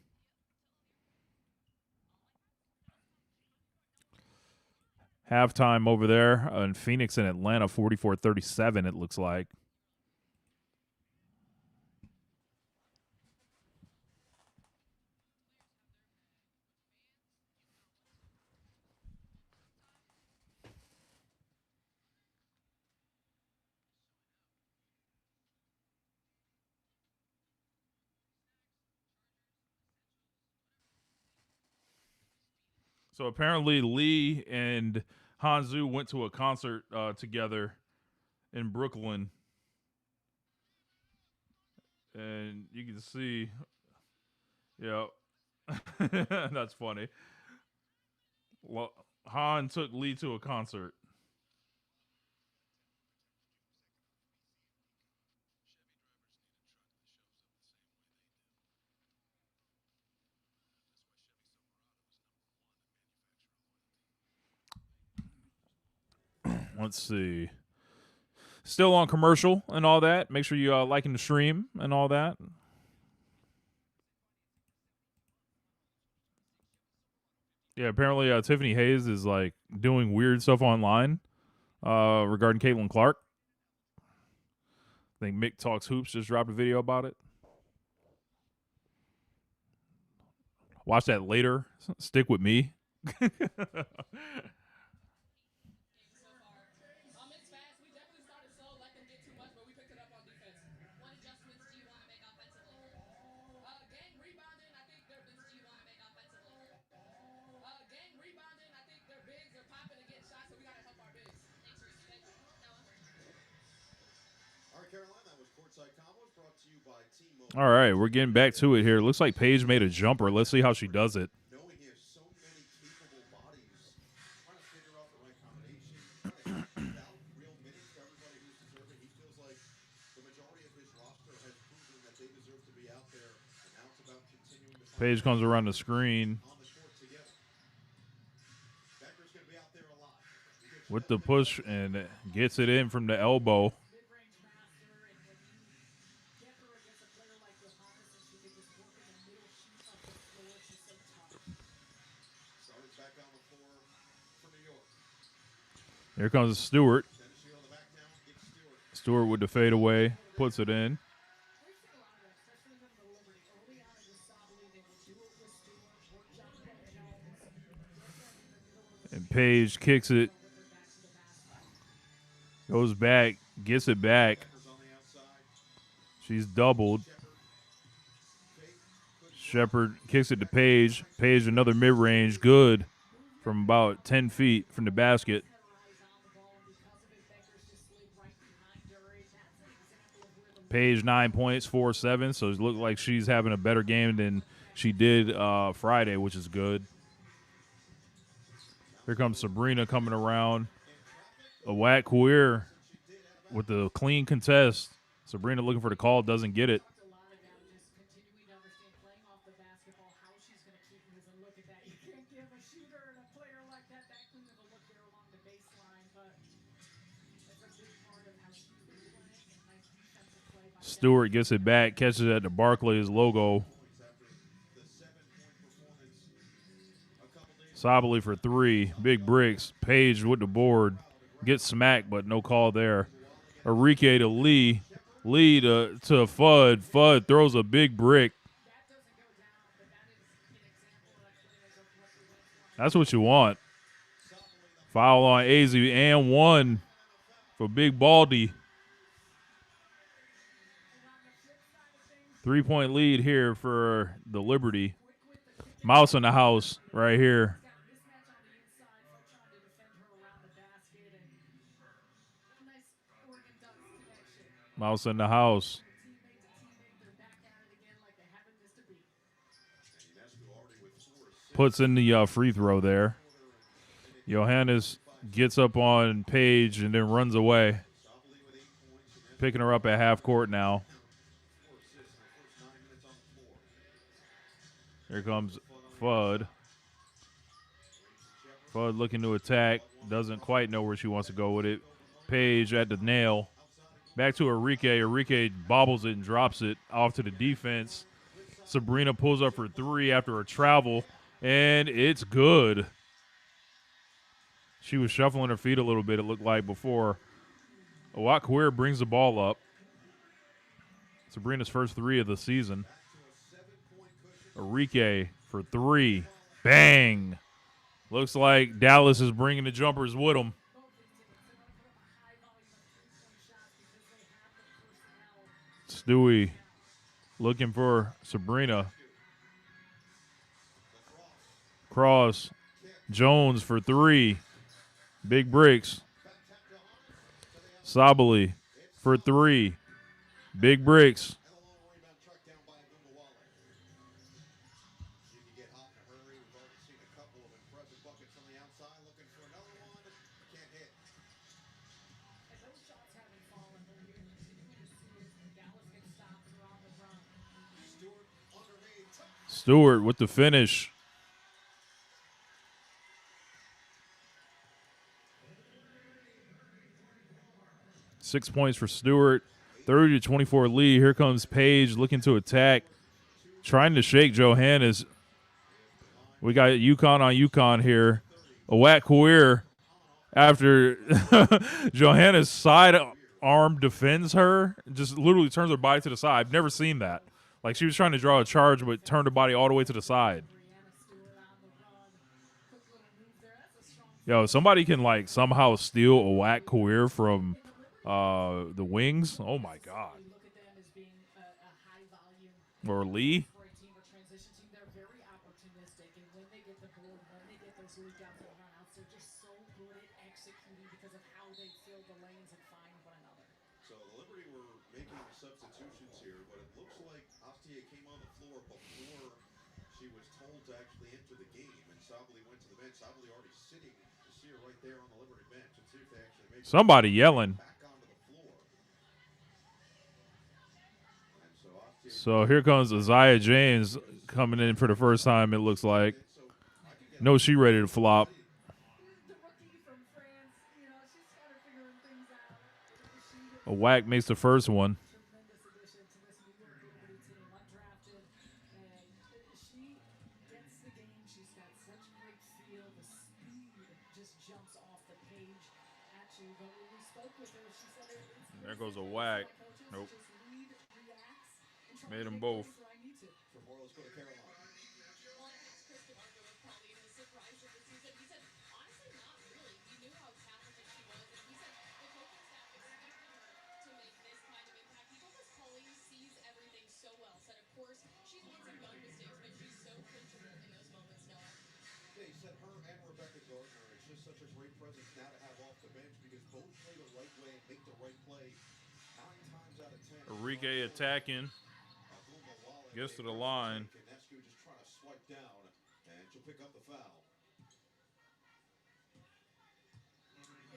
Halftime over there in Phoenix and Atlanta, 44-37, it looks like. So apparently Lee and Hanzu went to a concert together in Brooklyn. And you can see, that's funny. Well, Han took Lee to a concert. Let's see. Still on commercial and all that. Make sure you liking the stream and all that. Yeah, apparently Tiffany Hayes is like doing weird stuff online regarding Caitlin Clark. I think Mick Talks Hoops just dropped a video about it. Watch that later. Stick with me. All right, we're getting back to it here. Looks like Paige made a jumper. Let's see how she does it. Knowing he has so many capable bodies, trying to figure out the right combination, trying to give out real minutes to everybody who's deserving. He feels like the majority of his roster has proven that they deserve to be out there, and now it's about continuing to find Paige comes around the screen on the court together. Bueckers going to be out there a lot. with the push and gets it in from the elbow. Mid-range master, and when you get her against a player like Johannes and she can just work in the middle, she's up the floor, she's so tough. Started back on the floor for New York. Here comes Stewart. Tennis shoot on the back now. It's Stewart. Stewart with the fadeaway. Puts it in. We've seen a lot of that, especially from the Liberty. Early on it was Sabali. They would do it with Stewart, work jump by Jones, get them in the middle of the And screen, Paige kicks it. with their back to the basket. Goes back. Gets it back. Bueckers on the outside. She's doubled. Shepard. Fake. Couldn't drop. Shepard kicks it to Paige. Paige another mid-range. Good. From about 10 feet from the basket. Had her eyes on the ball, and because of it, Bueckers just slid right behind her. And that's an example of where the Paige 9 points, 4-7. So it looks like she's having a better game than she did Friday, which is good. Here comes Sabrina coming around. A whack queer with the clean contest. Sabrina looking for the call, doesn't get it. talked a lot about just continuing to understand playing off the basketball, how she's going to keep moving. Look at that. You can't give a shooter and a player like that clean of a look there along the baseline, but it's a big part of how she's been playing and nice defensive play by Stewart gets it back, catches it at the Barclays logo. Points after the 7-point performance a couple days Sabali for 3. Big bricks. Paige with the board. Gets smacked, but no call there. Enrique to Lee. Lee to Fudd. Fudd throws a big brick. that doesn't go down, but that is an example that I put it as of what the West That's what you want. Foul on AZ and 1 for Big Baldy. and on the flip side of things, 3-point lead here for the Liberty. quick with the kick. Mouse in the house right here. Got a mismatch on the inside, Fud trying to defend her around the basket, and a nice Oregon Ducks connection. Mouse in the house. Teammate to teammate, they're back at it again like they haven't missed a beat. and Ionescu already with 4 assists. Puts in the free throw there. Johannes gets up on Paige and then runs away. Sabali with 8 points. Ionescu Picking her up at half court now. 4 assists in the first 9 minutes on the floor. Here comes Fudd. Fudd looking to attack. Doesn't quite know where she wants to go with it. Paige at the nail. Back to Enrique. Enrique bobbles it and drops it off to the defense. Sabrina pulls up for 3 after a travel, and it's good. She was shuffling her feet a little bit, it looked like, before. Awakweir brings the ball up. Sabrina's first 3 of the season. Enrique for 3. Bang. Looks like Dallas is bringing the jumpers with them. Both these teams, they want to put up a high volume of three-point shots because they have the personnel. Stewie looking for Sabrina. Cross. Jones for 3. Big bricks. Sabali for 3. Big bricks. And a long rebound tracked down by Agumbawale. She can get hot in a hurry. We've already seen a couple of impressive buckets from the outside. Looking for another one. Can't hit. And those shots haven't fallen, but what you're continuing to see is Dallas gets stops are on the run. Stewart underneath. Stewart with the finish. Six points for Stewart. 30-24 lead. Here comes Paige looking to attack. Trying to shake Johannes. We got UConn on UConn here. A whack queer after Johannes side arm defends her. Just literally turns her body to the side. I've never seen that. Like she was trying to draw a charge but turned her body all the way to the side. Brianna Stewart on the run. Quick little move there. That's a strong Yo, somebody can like somehow steal a whack queer from the wings. Oh my god. we look at them as being a high volume Or Lee. for a team or transition team. They're very opportunistic, and when they get the board, when they get those leak outs and runouts, they're just so good at executing because of how they fill the lanes and find one another. So the Liberty were making substitutions here, but it looks like Astier came on the floor before she was told to actually enter the game, and Sabali went to the bench. Sabali already sitting. You see her right there on the Liberty bench. Let's see if they actually make Somebody yelling. back onto the floor. And so Astier So here comes Isaiah James coming in for the first time, it looks like. No, she ready to flop. The rookie from France, she's kind of figuring things out. She A whack makes the first one. tremendous addition to this New York Liberty team, undrafted, and she gets the game. She's got such great feel. The speed just jumps off the page. you, but when we spoke with her, she said it's There very goes a simple. I feel whack. like coaches Nope. just lead, reacts, and try Made to them make both. plays where I need to. For more, let's go to Caroline. Well, I asked Chris DeMarco if Colleen has surprised him this season. He said, honestly, not really. He knew how talented she was, and he said the coaching staff expected her to make this kind of impact. He told us Colleen sees everything so well. Said, of course, she's made some young mistakes, but she's so coachable in those moments, Noah. Yeah, he said her and Rebecca Gardner. It's just such a great presence now to have off the bench because both play the right way and make the right play 9 times out of 10. Enrique attacking. Gets to the line. Ionescu just trying to swipe down, and she'll pick up the foul.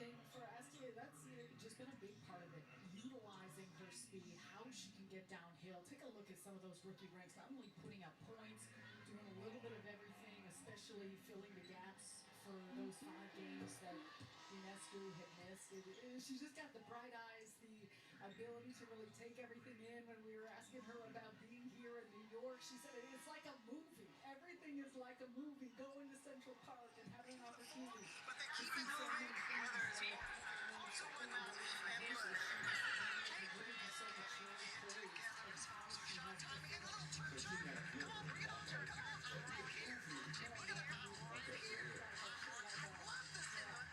And for Astia, that's just been a big part of it. Utilizing her speed, how she can get downhill. Take a look at some of those rookie ranks. Not only putting up points, doing a little bit of everything, especially filling the gaps for those 5 games that Ionescu had missed. She's just got the bright eyes, the ability to really take everything in. When we were asking her about being here in New York, she said it's like a movie. Everything is like a movie. Going to Central Park and having an opportunity to see so many things that are so unbelievable from her. So she's able to really be so maturely poised and how she has performed. So she had a feel for it. Well, yeah, we want to do it like a show, like a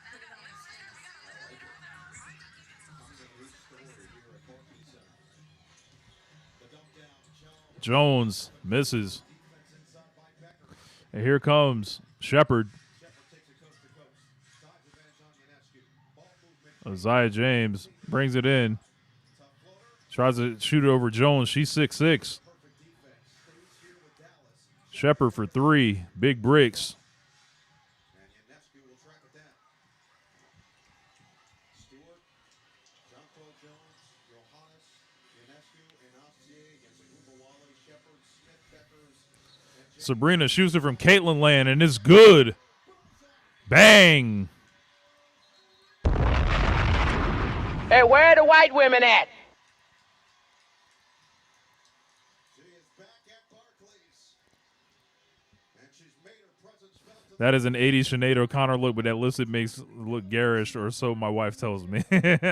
put it on his face. I like it. Coming of age story here at Barclays Center. The dump down, Jones misses. defense inside by Bueckers. And here comes Shepard. Shepard takes it coast to coast. Size advantage on Ionescu. Ball movement. Isaiah James brings it in. Tough floater. Tries to shoot it over Jones. She's 6'6". Perfect defense. Stays here with Dallas. Shepard for 3. Big bricks. And Ionescu will track it down. Stewart, Jonquel Jones, Johannes, Ionescu, and Astier against Agumbawale, Shepard, Smith, Bueckers, and James. Sabrina shoots it from Caitlin Land, and it's good. Bang! Hey, where are the white women at? She is back at Barclays. And she's made her presence felt to That is an 80s Sinead O'Connor look, but that lipstick makes it look garish, or so my wife tells me. Don't want to give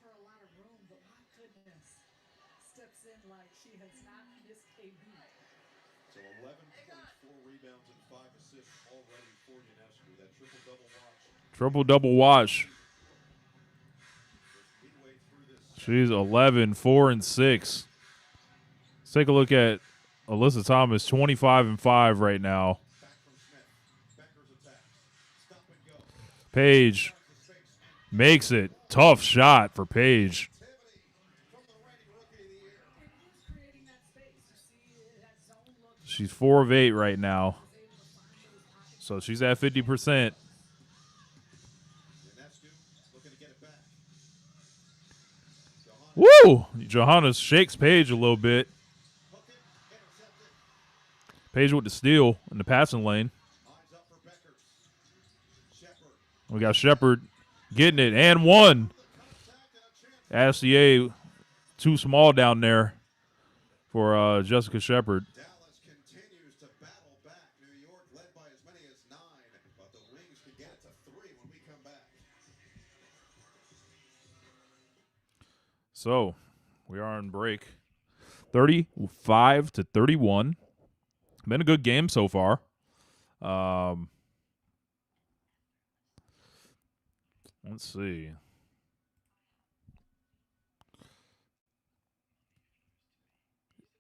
her a lot of room, but my goodness, steps in like she has not missed a beat. So 11 points, 4 rebounds, and 5 assists already for Ionescu. That triple-double watch Triple-double watch. is midway through this set. She's 11, 4, and 6. Let's take a look at Alyssa Thomas, 25 and 5 right now. Back from Smith. Bueckers attacks. Stop and go. Paige Finds the space and makes it. Tough shot for Paige. activity from the reigning rookie of the year. And who's creating that space? You see that zone look. She's 4 of 8 right now. Was able to find those pockets. So she's at 50%. Ionescu looking to get it back. Johannes Woo! Johannes shakes Paige a little bit. hook it, intercepted. Paige with the steal in the passing lane. Eyes up for Bueckers. Shepard. We got Shepard getting it and one. The contact and a chance. SCA too small down there for Jessica Shepard. Dallas continues to battle back. New York led by as many as 9, but the Wings can get it to 3 when we come back. So we are on break. 35-31. Been a good game so far. Let's see.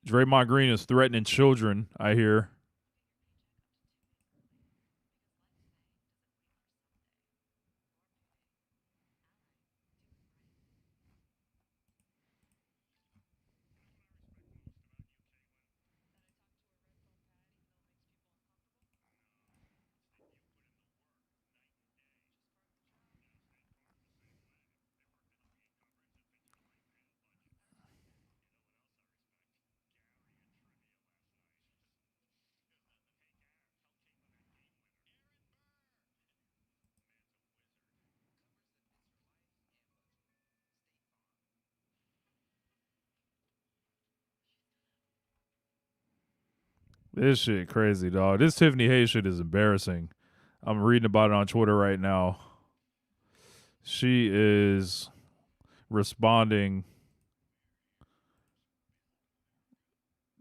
Draymond Green is threatening children, I hear. This shit crazy, dog. This Tiffany Hayes shit is embarrassing. I'm reading about it on Twitter right now. She is responding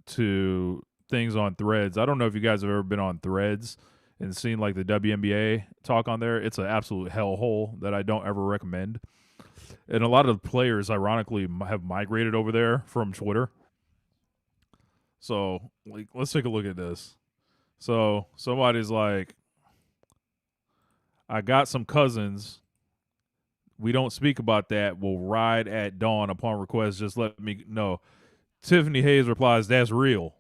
to things on Threads. I don't know if you guys have ever been on Threads and seen like the WNBA talk on there. It's an absolute hellhole that I don't ever recommend. And a lot of players, ironically, have migrated over there from Twitter. So, like, let's take a look at this. So, somebody's like, I got some cousins. We don't speak about that. We'll ride at dawn upon request. Just let me know. Tiffany Hayes replies, that's real.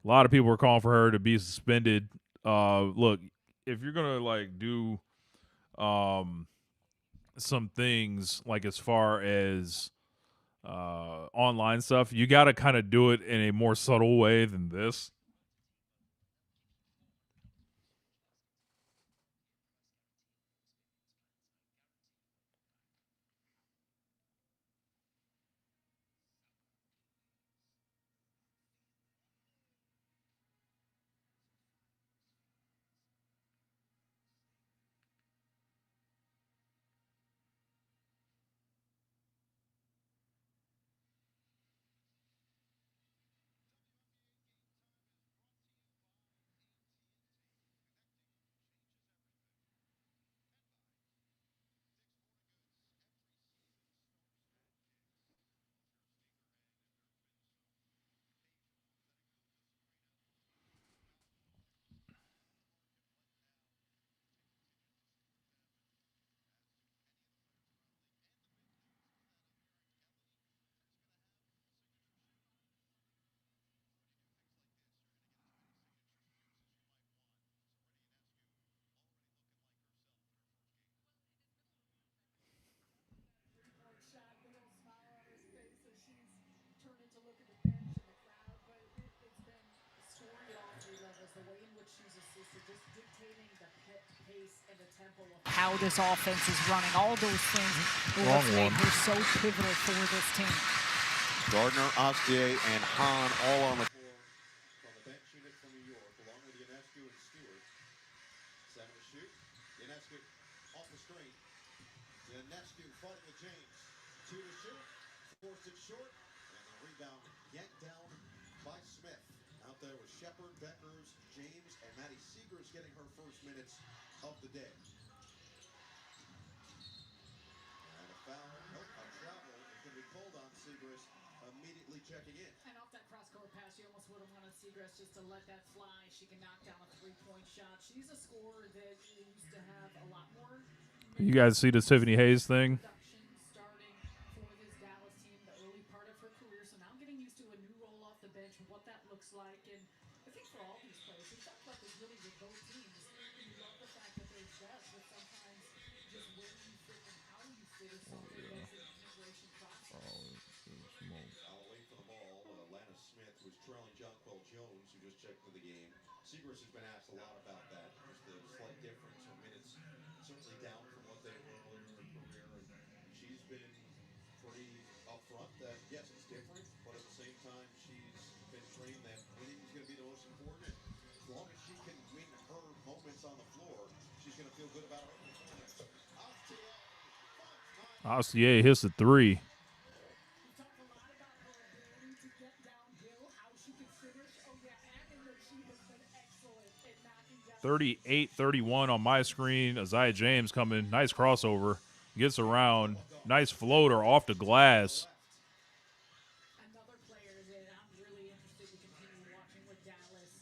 A lot of people are calling for her to be suspended. Look, if you're gonna like do some things like as far as online stuff, you got to kind of do it in a more subtle way than this. Three-point shot, big old smile on his face as she's turning to look at the bench and the crowd. But it's been scoring at all three levels. The way in which she's assisted, just dictating the pace and the tempo of how this offense is running. All those things are what's made her so pivotal for this team. Gardner, Ostier, and Hahn all on the floor from the bench unit from New York, along with Ionescu and Stewart. 7 to shoot. Ionescu off the screen. Ionescu fighting with James. 2 to shoot. Forced it short. And the rebound yanked down by Smith. Out there with Shepard, Bueckers, James, and Maddie Seegers getting her first minutes of the day. And a foul, a travel is going to be called on Seegers, immediately checking in. And off that cross-court pass, you almost would have wanted Seagrass just to let that fly. She can knock down a three-point shot. She's a scorer that used to have a lot more. You guys see the Tiffany Hayes thing? Production starting for this Dallas team, the early part of her career. So now getting used to a new role off the bench, what that looks like. And I think for all these players, we've talked about this really with both teams. You love the fact that there's depth, but sometimes just where you fit and how you fit is something that's an integration process. Away for the ball, Lana Smith was trailing Jonquel Jones, who just checked into the game. Seegers has been asked a lot about that, just the slight difference. Her minutes certainly down from what they were earlier in her career, and she's been pretty upfront that, yes, it's different, but at the same time, she's been trained that winning is going to be the most important, and as long as she can win her moments on the floor, she's going to feel good about her performance. Ostier hits the three. We've talked a lot about her ability to get downhill, how she can finish. Oh, yeah, and that she has been excellent at knocking down 38-31 on my screen. Isaiah James coming. Nice crossover. Gets around. Nice floater off the glass. another player that I'm really interested to continue watching with Dallas.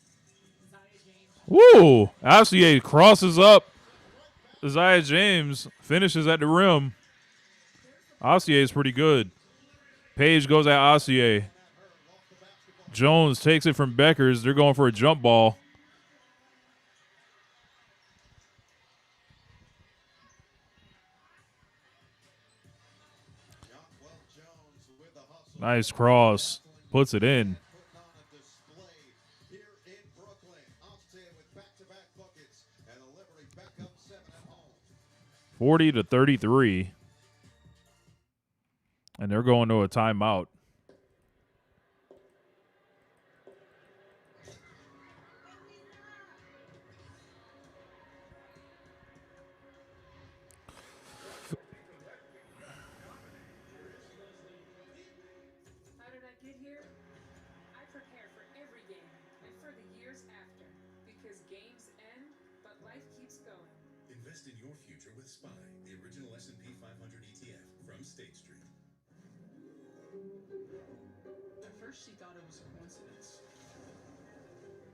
Isaiah James. Woo! Ostier crosses up. Isaiah James finishes at the rim. Ostier is pretty good. Paige goes at Ostier. Jones takes it from Bueckers. They're going for a jump ball. Nice cross. Puts it in. 40-33. And they're going to a timeout. Invest in your future with SPY, the original S&P 500 ETF from State Street. At first, she thought it was a coincidence.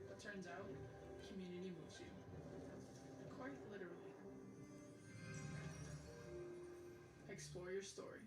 But turns out, community moves you. Quite literally. Explore your story.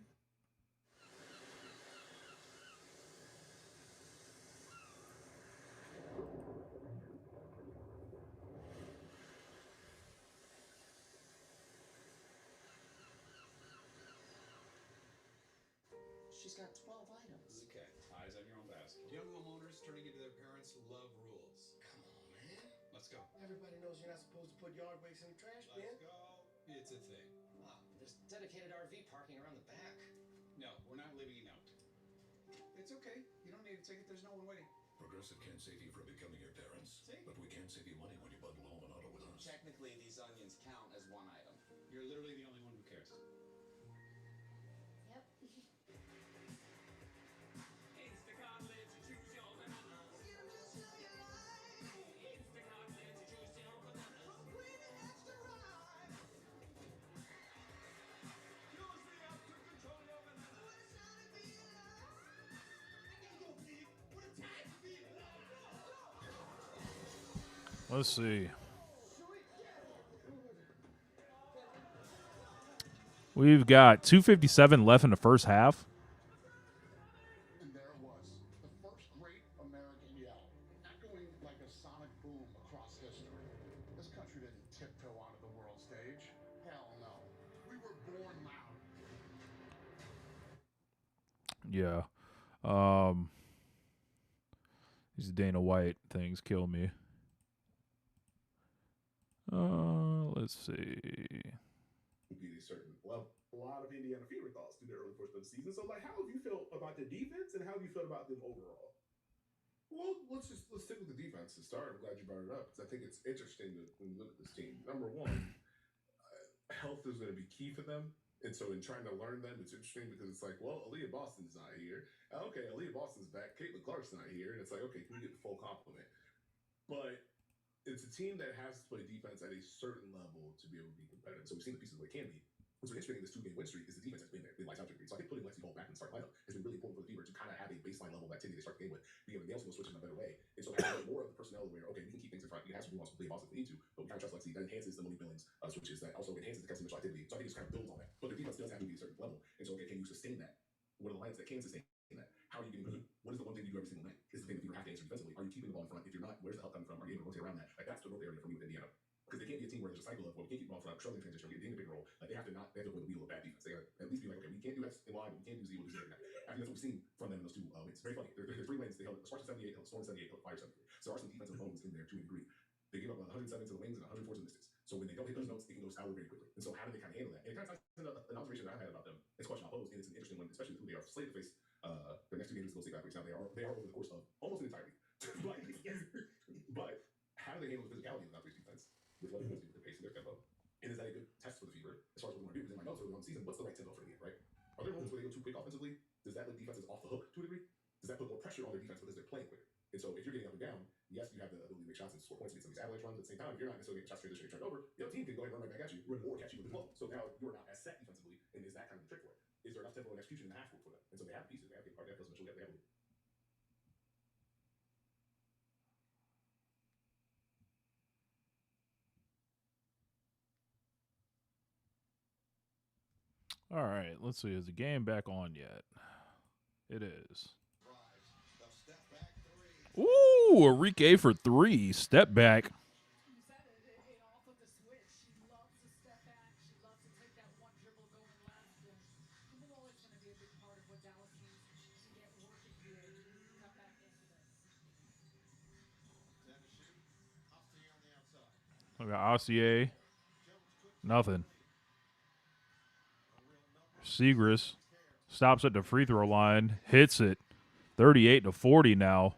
She's got 12 items. Okay, eyes on your own basket. Young homeowners turning into their parents love rules. Come on, man. Let's go. Everybody knows you're not supposed to put yard waste in the trash bin. Let's go. It's a thing. Ah, there's dedicated RV parking around the back. No, we're not leaving a note. It's okay. You don't need a ticket. There's no one waiting. Progressive can't save you from becoming your parents, See? but we can save you money when you bundle home and auto with us. Technically, these onions count as one item. You're literally the only one who cares. Yep. Instacart lets you choose your bananas. Instacart lets you choose your bananas. Use the app to control your bananas. Let's see. We've got 2:57 left in the first half. And there it was, the first great American yell, echoing like a sonic boom across history. This country didn't tiptoe onto the world stage. Hell no. We were born loud. Yeah. These Dana White things kill me. Let's see. Be a certain level. A lot of Indiana Fever thoughts through the early portion of the season. So, like, how have you felt about the defense, and how have you felt about them overall? Well, let's stick with the defense to start. I'm glad you brought it up because I think it's interesting when you look at this team. Number one, health is going to be key for them. And so in trying to learn them, it's interesting because it's like, well, Aaliyah Boston's not here. Okay, Aaliyah Boston's back. Caitlin Clark's not here. And it's like, okay, can we get the full complement? But it's a team that has to play defense at a certain level to be able to be competitive. So we've seen the pieces where it can be. What's really interesting in this 2-game win streak is the defense has been there. They lights out to a degree. So I think putting Lexi Hall back in the starting lineup has been really important for the Fever to kind of have a baseline level of activity they start the game with, being able to nail some switches in a better way. And so having more of the personnel where, okay, we can keep things in front. We can have some nuance to play Boston if we need to, but we kind of trust Lexi. That enhances the Monique Billings switches. That also enhances the Kelsey Mitchell activity. So I think it just kind of builds on that. But their defense does have to be at a certain level. And so, okay, can you sustain that? What are the lines that can sustain that? How are you getting good? What is the one thing you do every single night? Is the thing that you have to answer defensively. Are you keeping the ball in front? If you're not, where's the help coming from? Are you able to rotate around that? Like, that's the growth area for me with Indiana. Because they can't be a team where there's a cycle of, well, we can't keep the ball in front, struggling in transition, getting a big roll. Like, they have to avoid the wheel of bad defense. They got to at least be like, okay, we can't do X in line, but we can do Z, we'll do Z. I think that's what we've seen from them in those two wins. Very funny. Their 3 wins, they held Sparks 78, held Storm 78, held Fire 73. So there are some defensive bones in there to a degree. They gave up 107 to the Wings and 104 to the Mystics. So when they don't hit those notes, it can go sour very quickly. And so how do they kind of handle that? And it kind of ties into an observation that I've had about them. It's a question I'll pose, and it's an interesting one, especially with who they are slated to face their next 2 games with Golden State Valkyries. Now they are over the course of almost an entirety. but how do they handle the physicality of the Valkyries defense with letting those do their pace and their tempo? And is that a good test for the Fever as far as what we want to do? Because in my notes early on the season, what's the right tempo for the game, right? Are there moments where they go too quick offensively? Does that let defenses off the hook to a degree? Does that put more pressure on their defense because they're playing quicker? And so if you're getting up and down, yes, you have the ability to make shots and score points against some of these avalanche runs. At the same time, if you're not necessarily getting shots transition and turned over, the other team can go ahead and run right back at you or catch you with the flow. So now you're not as set defensively, and is that kind of the trick for it? Is there enough tempo and execution in the half court for them? And so they have pieces. They have Kate Clark, they have Kelsey Mitchell, they have Lee. All right, let's see. Is the game back on yet? It is. Ooh, Enrique for 3. Step back. You said it off of the switch. She loves to step back. She loves to take that one dribble going left. And we're always going to be a big part of what Dallas needs to get working here. Cut back into this. We got Ossier. Nothing. Segris stops at the free throw line, hits it. 38-40 now.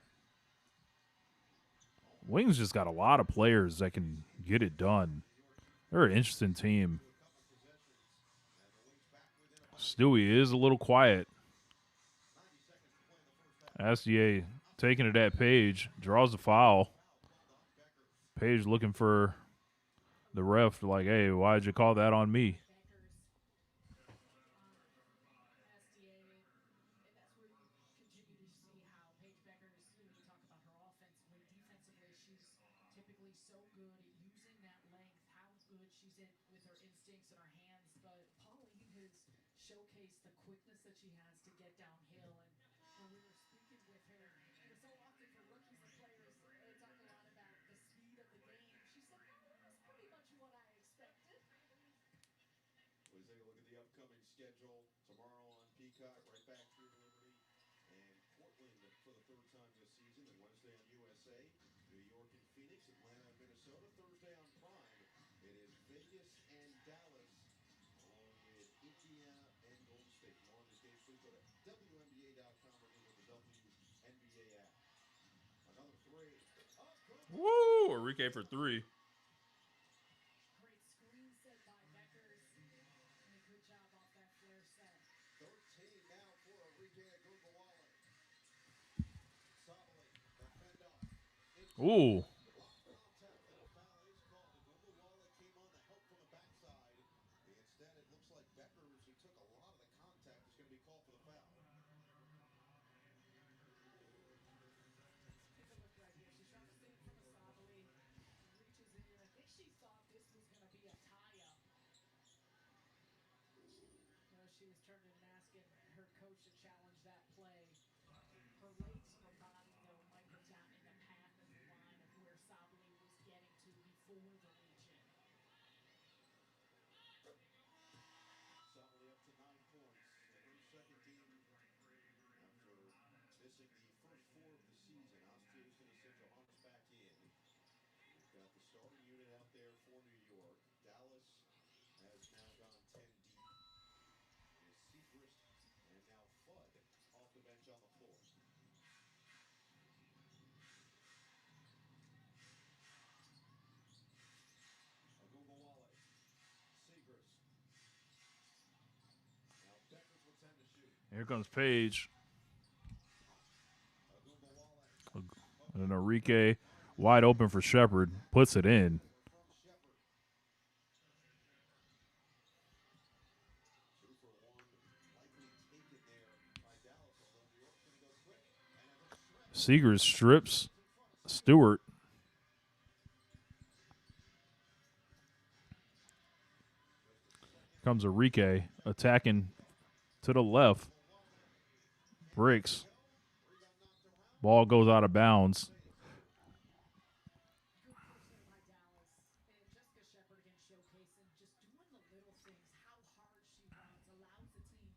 Wings just got a lot of players that can get it done. They're an interesting team. Stewie is a little quiet. Astier taking it at Paige, draws the foul. Paige looking for the ref like, hey, why'd you call that on me? Bueckers on SDA, and that's where you continue to see how Paige Bueckers, we talk about her offensively, defensively, she's typically so good at using that length, how good she's in with her instincts and her hands. But Pauline has showcased the quickness that she has to get downhill. And when we were speaking with her, so often for rookies and players, they talk a lot about the speed of the game. She said, that's pretty much what I expected. We take a look at the upcoming schedule. Tomorrow on Peacock, right back here to Liberty and Portland for the third time this season. Then Wednesday on USA, New York and Phoenix, Atlanta and Minnesota. Thursday on Prime, it is Vegas and Dallas, along with Indiana and Golden State. For more on these games, please go to WNBA.com or Google the WNBA app. Another three. Woo! Enrique for 3. Great screen set by Bueckers, and a good job off that flare set. 13 now for Enrique Agunbowale. Sabali, the fend off. Ooh. Lost contact, and a foul is called. Agunbowale came on the help from the backside. Instead, it looks like Bueckers, who took a lot of the contact, is going to be called for the foul. Take a look right here. She's trying to stay in front of Sabali. Reaches in. I think she thought this was going to be a tie-up. She was turning and asking her coach to challenge that play. Her legs and her body, though, might have gotten in the path of the line of where Sabali was getting to before the reach-in. Sabali up to 9 points in her second game after missing the first 4 of the season. Astia is going to send Johannes back in. We've got the starting unit out there for New York. Dallas has now gone 10 deep. It is Segrist and now Fudd off the bench on the floor. Agunbowale, Segrist. Now Bueckers with 10 to shoot. Here comes Paige. Agunbowale. And then Enrique, wide open for Shepard, puts it in. From Shepard. 2 for 1, likely taken there by Dallas, although New York's going to go quick. And a stretch. Seegers strips Stewart. Comes Enrique attacking to the left. Breaks. Ball goes out of bounds. Good push there by Dallas. And Jessica Shepard again showcasing just doing the little things, how hard she runs, allows the team.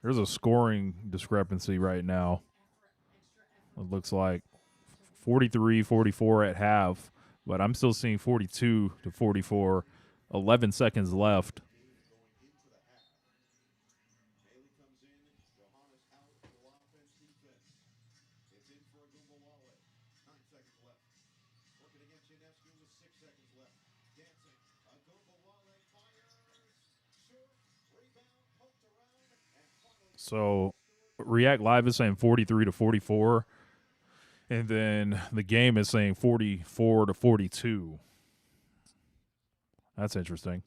There's a scoring discrepancy right now. It looks like 43-44 at half, but I'm still seeing 42-44. 11 seconds left. Haley comes in, Johannes out, little offense, defense. It's in for Agunbowale. 9 seconds left. Working against Ionescu with 6 seconds left. Dancing. Agunbowale fires. Short. Rebound. Poked around. And finally. So React Live is saying 43-44. And then the game is saying 44-42. That's interesting.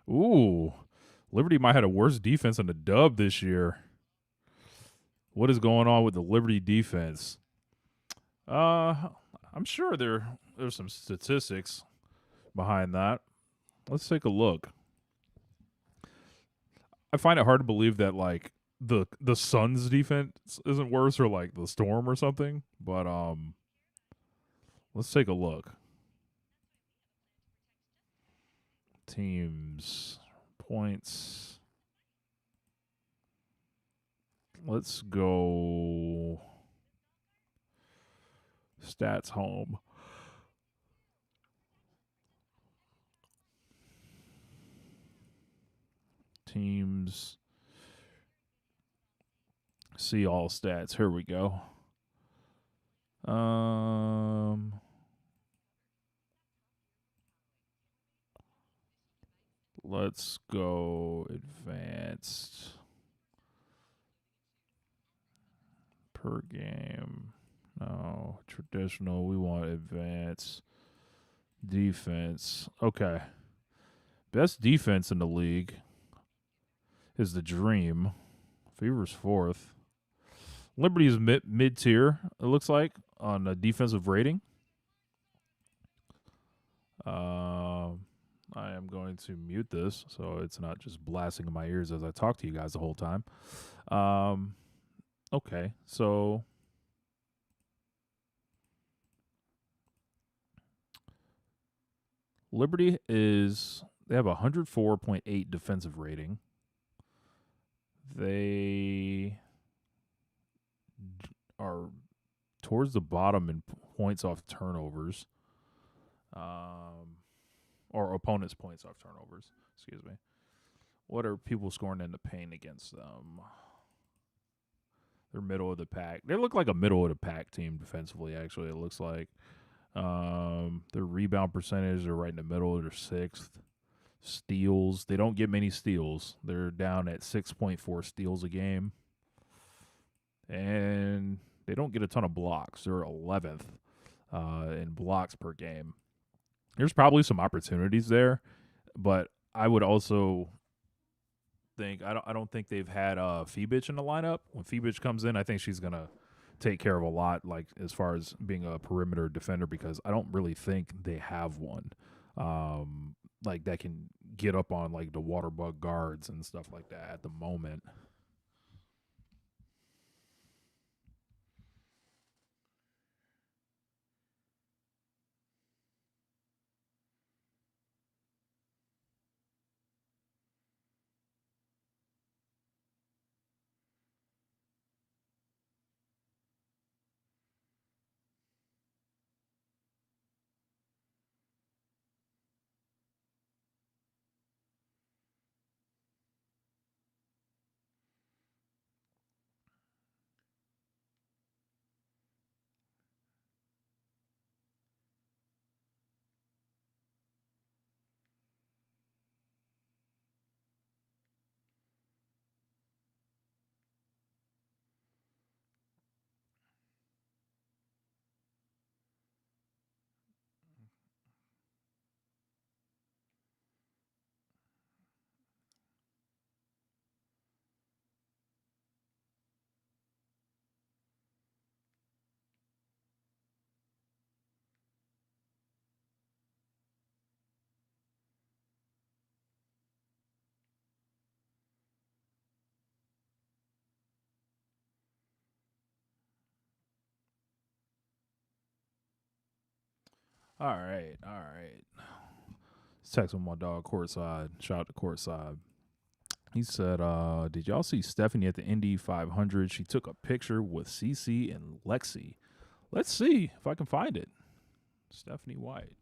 Ooh, Liberty might have a worse defense in the dub this year. What is going on with the Liberty defense? I'm sure there's some statistics behind that. Let's take a look. I find it hard to believe that like the Suns defense isn't worse, or like the Storm or something, but let's take a look. Teams, points. Let's go stats home. Teams. See all stats. Here we go. Let's go advanced per game. No, traditional. We want advanced defense. Okay. Best defense in the league is the Dream. Fever's fourth. Liberty is mid-tier, it looks like, on a defensive rating. I am going to mute this so it's not just blasting in my ears as I talk to you guys the whole time. Okay, so Liberty they have a 104.8 defensive rating. They are towards the bottom in points off turnovers. Or opponents' points off turnovers. Excuse me. What are people scoring in the paint against them? They're middle of the pack. They look like a middle of the pack team defensively, actually, it looks like. Their rebound percentage, they're right in the middle. They're sixth. Steals, they don't get many steals. They're down at 6.4 steals a game. And they don't get a ton of blocks. They're 11th in blocks per game. There's probably some opportunities there, but I would also think I don't think they've had Feebich in the lineup. When Feebich comes in, I think she's gonna take care of a lot, like as far as being a perimeter defender, because I don't really think they have one like that can get up on like the water bug guards and stuff like that at the moment. All right. Text with my dog Courtside. Shout out to Courtside. He said, did y'all see Stephanie at the Indy 500? She took a picture with CC and Lexi. Let's see if I can find it. Stephanie White.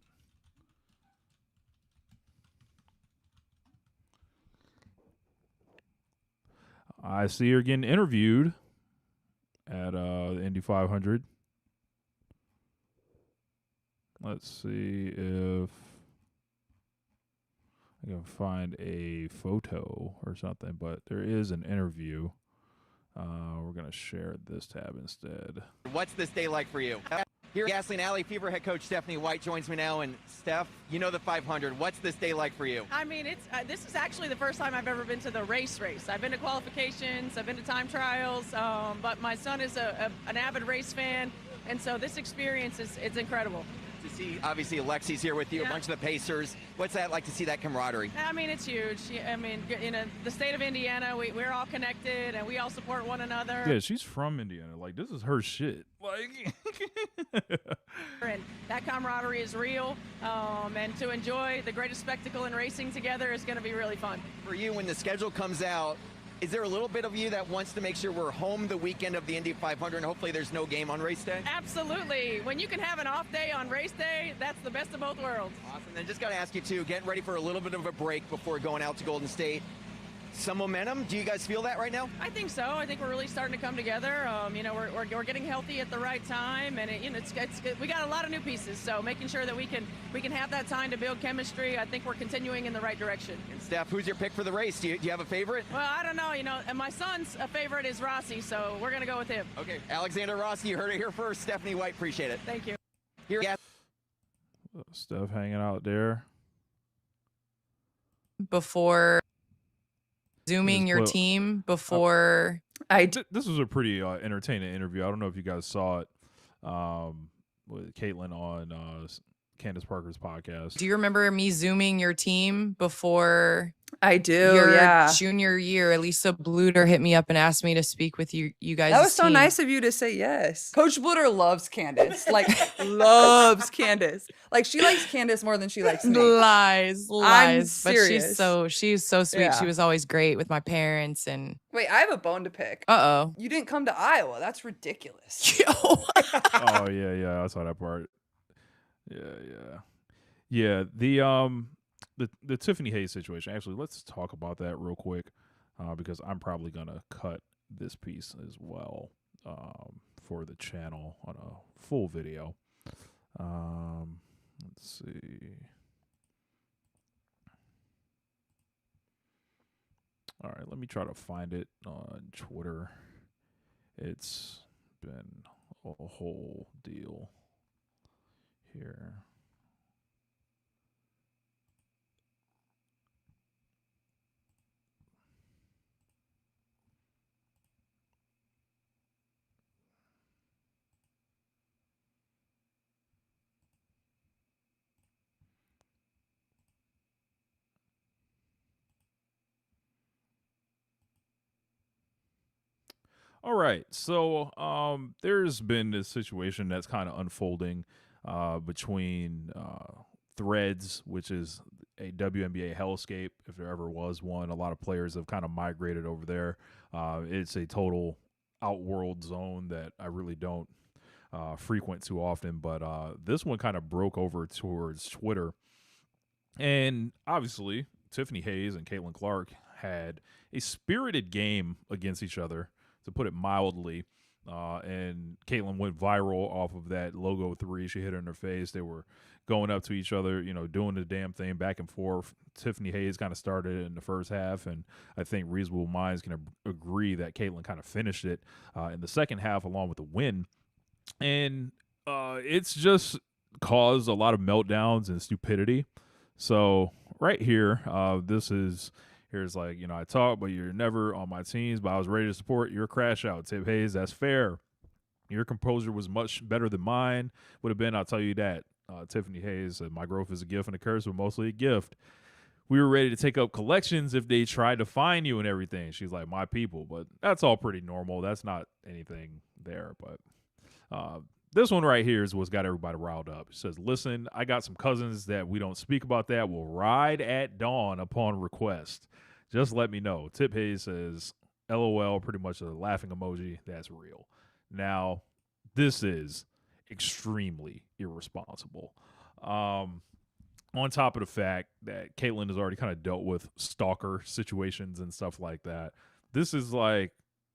I see her getting interviewed at the Indy 500. Let's see if I can find a photo or something, but there is an interview. We're going to share this tab instead. What's this day like for you? Here, Gasoline Alley Fever head coach Stephanie White joins me now. And Steph, you know the 500. What's this day like for you? I mean, this is actually the first time I've ever been to the race. I've been to qualifications, I've been to time trials, but my son is an avid race fan, and so this experience it's incredible. To see, obviously, Alexi's here with you, a bunch of the Pacers. What's that like to see that camaraderie? I mean, it's huge. I mean, the state of Indiana, we're all connected, and we all support one another. Yeah, she's from Indiana. Like, this is her shit. Like, and that camaraderie is real, and to enjoy the greatest spectacle in racing together is going to be really fun. For you, when the schedule comes out, Is there a little bit of you that wants to make sure we're home the weekend of the Indy 500 and hopefully there's no game on race day? Absolutely. When you can have an off day on race day, that's the best of both worlds. Awesome. And just got to ask you, too, getting ready for a little bit of a break before going out to Golden State. Some momentum? Do you guys feel that right now? I think so. I think we're really starting to come together. We're getting healthy at the right time, and it's good. We got a lot of new pieces, so making sure that we can have that time to build chemistry. I think we're continuing in the right direction. And Steph, who's your pick for the race? Do you have a favorite? Well, I don't know. And my son's favorite is Rossi, so we're gonna go with him. Okay, Alexander Rossi, you heard it here first. Stephanie White, appreciate it. Thank you. Here, Steph hanging out there. Before zooming your team before this was a pretty entertaining interview. I don't know if you guys saw it with Caitlin on Candace Parker's podcast. Do you remember me zooming your team before I do, your junior year? Elisa Bluter hit me up and asked me to speak with you guys. That was so nice of you to say yes. Coach Bluter loves Candace. Like, loves Candace. Like, she likes Candace more than she likes me. Lies. I'm But serious. she's so sweet. Yeah. She was always great with my parents and Wait, I have a bone to pick. Uh-oh. You didn't come to Iowa. That's ridiculous. Oh yeah, I saw that part. Yeah. The Tiffany Hayes situation. Actually, let's talk about that real quick because I'm probably gonna cut this piece as well for the channel on a full video. Let's see. All right, let me try to find it on Twitter. It's been a whole deal here. All right, so there's been this situation that's kind of unfolding between Threads, which is a WNBA hellscape, if there ever was one. A lot of players have kind of migrated over there. It's a total outworld zone that I really don't frequent too often, but this one kind of broke over towards Twitter. And obviously, Tiffany Hayes and Caitlin Clark had a spirited game against each other, to put it mildly, and Caitlin went viral off of that logo 3. She hit her in her face. They were going up to each other, doing the damn thing back and forth. Tiffany Hayes kind of started it in the first half, and I think reasonable minds can agree that Caitlin kind of finished it in the second half along with the win. And it's just caused a lot of meltdowns and stupidity. So right here, here's like, I talk, but you're never on my teams, but I was ready to support your crash out. Tip Hayes, that's fair. Your composure was much better than mine would have been, I'll tell you that. Tiffany Hayes said, my growth is a gift and a curse, but mostly a gift. We were ready to take up collections if they tried to find you and everything. She's like, my people, but that's all pretty normal. That's not anything there, but this one right here is what's got everybody riled up. It says, listen, I got some cousins that we don't speak about that will ride at dawn upon request. Just let me know. Tip Hayes says, LOL, pretty much a laughing emoji. That's real. Now, this is extremely irresponsible. On top of the fact that Caitlin has already kind of dealt with stalker situations and stuff like that. This is like,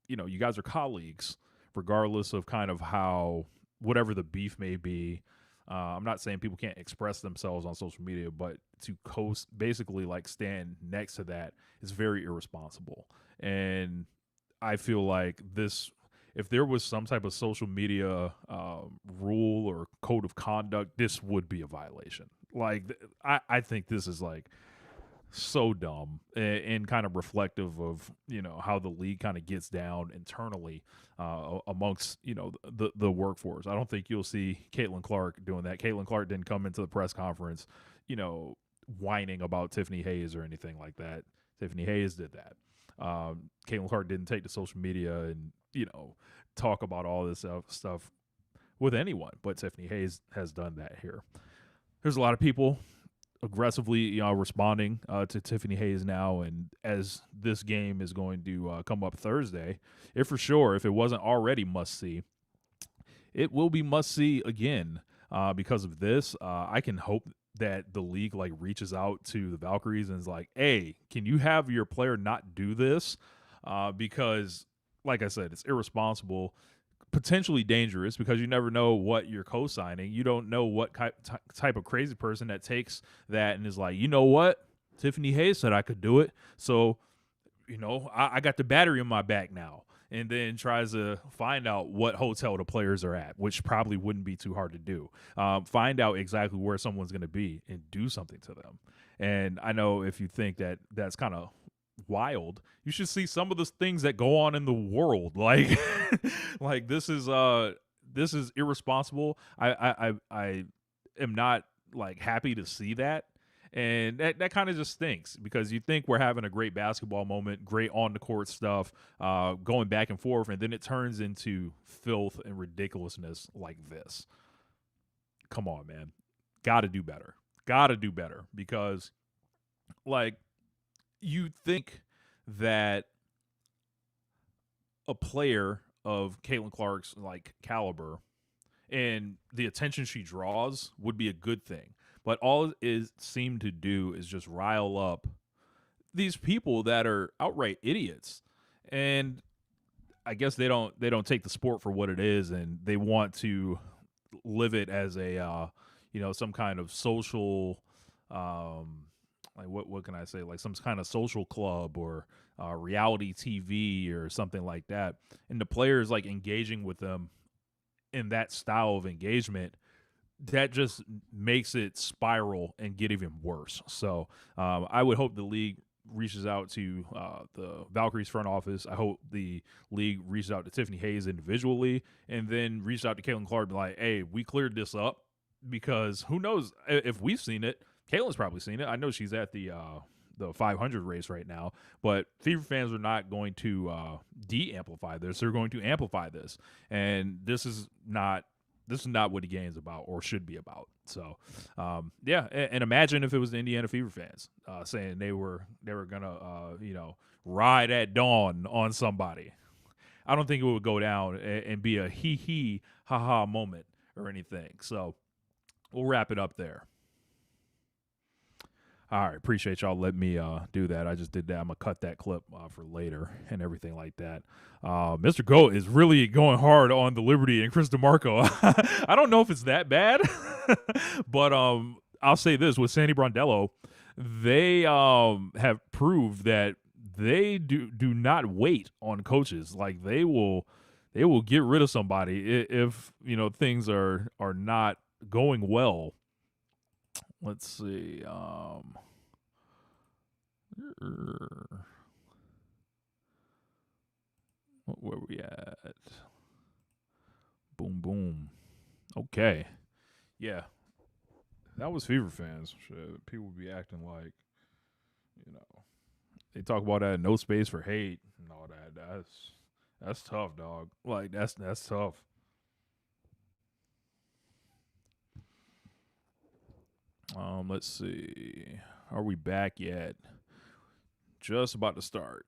you guys are colleagues, regardless of kind of how, whatever the beef may be. I'm not saying people can't express themselves on social media, but to basically like stand next to that is very irresponsible. And I feel like this, if there was some type of social media rule or code of conduct, this would be a violation. Like, I think this is like so dumb and kind of reflective of, how the league kind of gets down internally amongst, the workforce. I don't think you'll see Caitlin Clark doing that. Caitlin Clark didn't come into the press conference, whining about Tiffany Hayes or anything like that. Tiffany Hayes did that. Caitlin Clark didn't take to social media and, talk about all this stuff with anyone, but Tiffany Hayes has done that here. There's a lot of people aggressively, responding to Tiffany Hayes now, and as this game is going to come up Thursday, if it wasn't already must see, it will be must see again because of this. I can hope that the league like reaches out to the Valkyries and is like, "Hey, can you have your player not do this?" Because, like I said, it's irresponsible, potentially dangerous because you never know what you're co-signing. You don't know what type of crazy person that takes that and is like, you know what? Tiffany Hayes said I could do it, so I got the battery in my back now. And then tries to find out what hotel the players are at, which probably wouldn't be too hard to do. Find out exactly where someone's going to be and do something to them. And I know if you think that that's kind of wild, you should see some of the things that go on in the world. Like, like this is irresponsible. I am not like happy to see that. And that kind of just stinks because you think we're having a great basketball moment, great on the court stuff, going back and forth, and then it turns into filth and ridiculousness like this. Come on, man. Got to do better. Got to do better because, like, you think that a player of Caitlin Clark's like caliber and the attention she draws would be a good thing. But all it seemed to do is just rile up these people that are outright idiots. And I guess they don't take the sport for what it is, and they want to live it as a some kind of social like what can I say, like some kind of social club or reality TV or something like that. And the players like engaging with them in that style of engagement, that just makes it spiral and get even worse. So I would hope the league reaches out to the Valkyries front office. I hope the league reaches out to Tiffany Hayes individually and then reaches out to Caitlin Clark and be like, hey, we cleared this up, because who knows if we've seen it. Caitlin's probably seen it. I know she's at the 500 race right now, but Fever fans are not going to de-amplify this. They're going to amplify this. And this is not what the game's about or should be about. So, yeah, and imagine if it was the Indiana Fever fans saying they were gonna ride at dawn on somebody. I don't think it would go down and be a hee hee ha ha moment or anything. So we'll wrap it up there. All right, appreciate y'all letting me do that. I just did that. I'm going to cut that clip for later and everything like that. Mr. Goat is really going hard on the Liberty and Chris DeMarco. I don't know if it's that bad, but I'll say this. With Sandy Brondello, they have proved that they do not wait on coaches. Like, they will get rid of somebody if things are not going well. Let's see. Where we at? Boom, boom. Okay. Yeah. That was Fever fans. Shit. People would be acting like, they talk about that no space for hate and all that. That's tough, dog. Like, that's tough. Let's see. Are we back yet? Just about to start.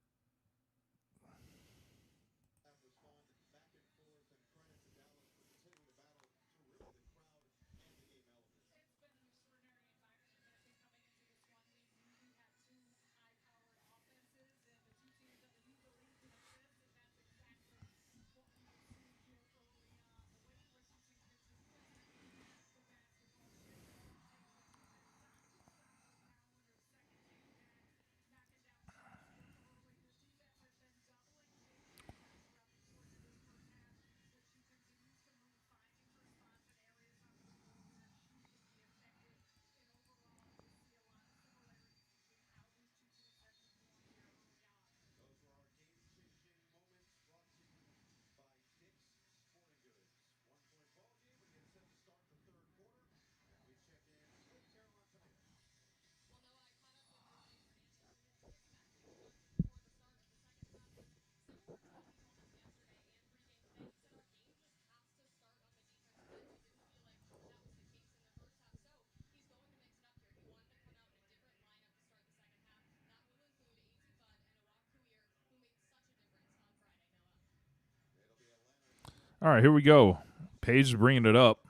All right, here we go. Paige is bringing it up.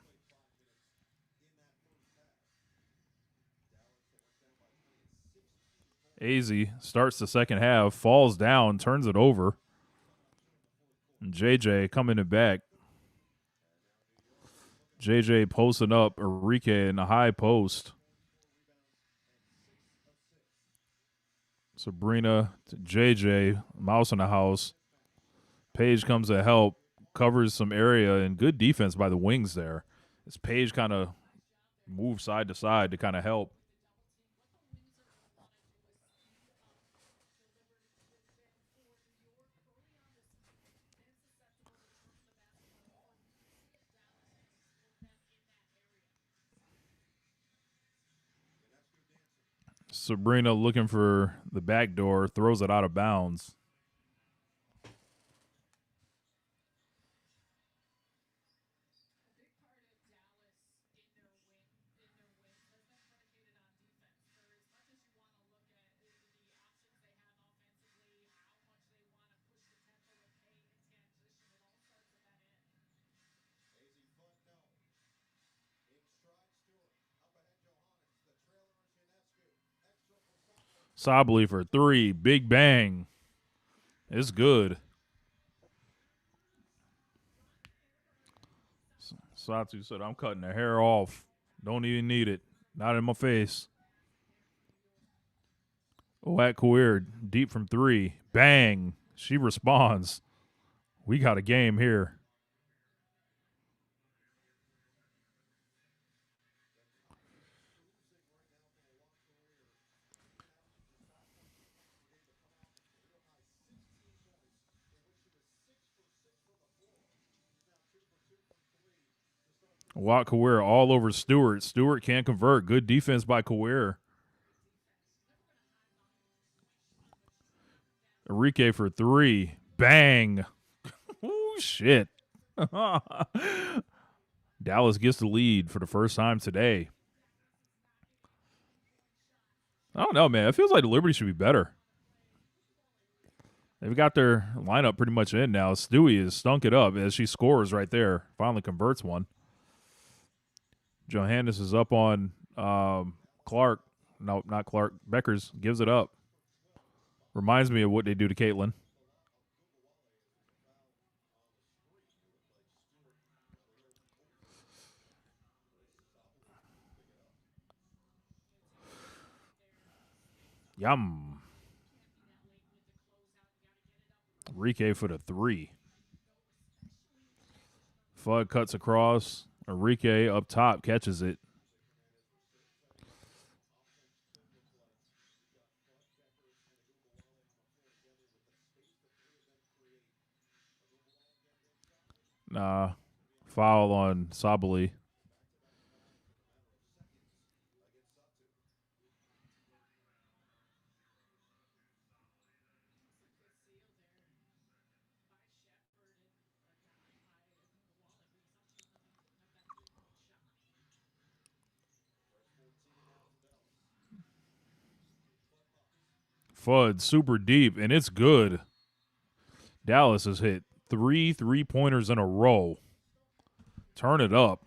AZ starts the second half, falls down, turns it over. And JJ coming it back. JJ posting up Enrique in the high post. Sabrina to JJ, mouse in the house. Paige comes to help, covers some area, and good defense by the wings there. As Paige kind of moves side to side to kind of help. Sabrina looking for the back door, throws it out of bounds. Sobley for three. Big bang. It's good. Satu said, I'm cutting the hair off. Don't even need it. Not in my face. At Queer, deep from three. Bang. She responds. We got a game here. Watt Kawir all over Stewart. Stewart can't convert. Good defense by Kawir. Enrique for three. Bang. Ooh, shit. Dallas gets the lead for the first time today. I don't know, man. It feels like the Liberty should be better. They've got their lineup pretty much in now. Stewie has stunk it up as she scores right there. Finally converts one. Johannes is up on Clark. No, not Clark. Bueckers gives it up. Reminds me of what they do to Caitlin. Yum. Enrique for the three. Fudd cuts across. Enrique up top catches it. Nah. Foul on Sabali. Fudd super deep, and it's good. Dallas has hit 3 3-pointers in a row. Turn it up.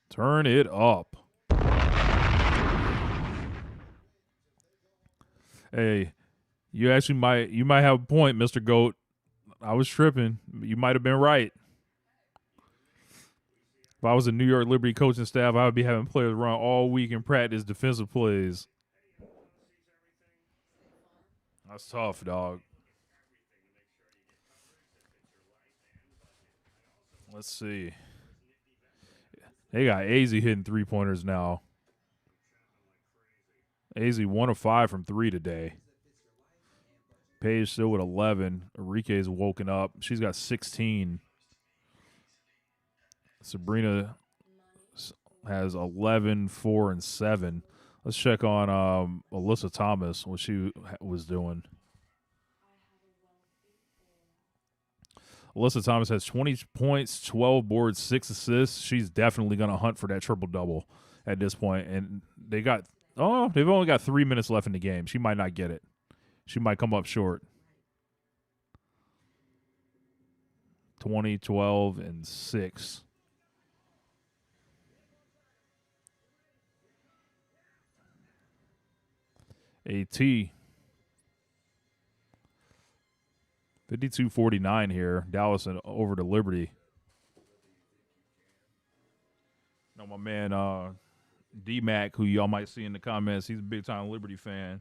Turn it up. Hey, you might have a point, Mr. Goat. I was tripping. You might have been right. If I was a New York Liberty coaching staff, I would be having players run all week and practice defensive plays. That's tough, dog. Let's see. They got AZ hitting 3-pointers now. AZ 1 of 5 from 3 today. Paige still with 11. Enrique's woken up. She's got 16. Sabrina has 11, 4, and 7. Let's check on Alyssa Thomas, what she was doing. Alyssa Thomas has 20 points, 12 boards, 6 assists. She's definitely going to hunt for that triple-double at this point. And they've only got 3 minutes left in the game. She might not get it. She might come up short. 20, 12, and 6. AT 52-49 here. Dallas and over to Liberty. Now my man D-Mac, who y'all might see in the comments, he's a big time Liberty fan.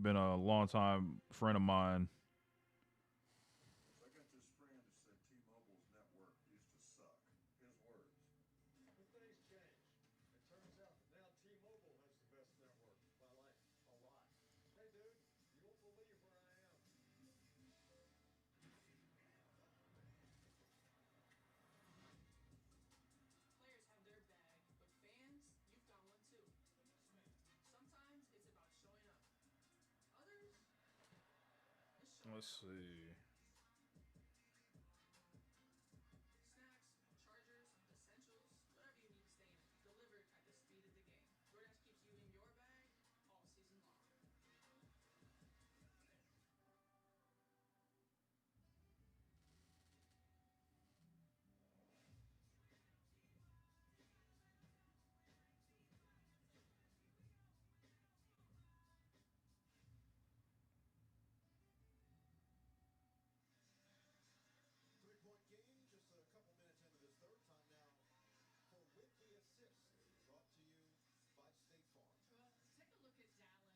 Been a long time friend of mine. I got this friend that said T-Mobile's network used to suck. His words. But things change. It turns out that now T-Mobile has the best network by like a lot. Hey dude, you won't believe where I am. Players have their bag, but fans, you've got one too. Sometimes it's about showing up. Others, it's showing Let's out. see. Snacks, chargers, essentials, whatever you need to stay in it. Delivered at the speed of the game. DoorDash keeps you in your bag all season long. Three-point game, just a couple minutes into this third. Time now for With the Assist, brought to you by State Farm. Well, take a look at Dallas making the extra pass, the spacing they present with everyone on the floor being able to knock down three-point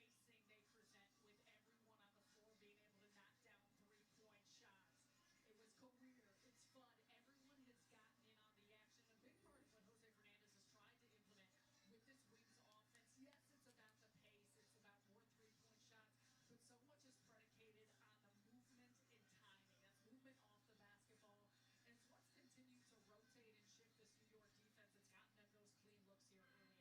shots. It was career. It's fun. Everyone has gotten in on the action. A big part of what Jose Fernandez has tried to implement with this Wings offense. Yes, it's about the pace. It's about more three-point shots, but so much is predicated on the movement and timing. That's movement off the basketball, and it's what's continued to rotate and shift this New York defense that's gotten them those clean looks here early on.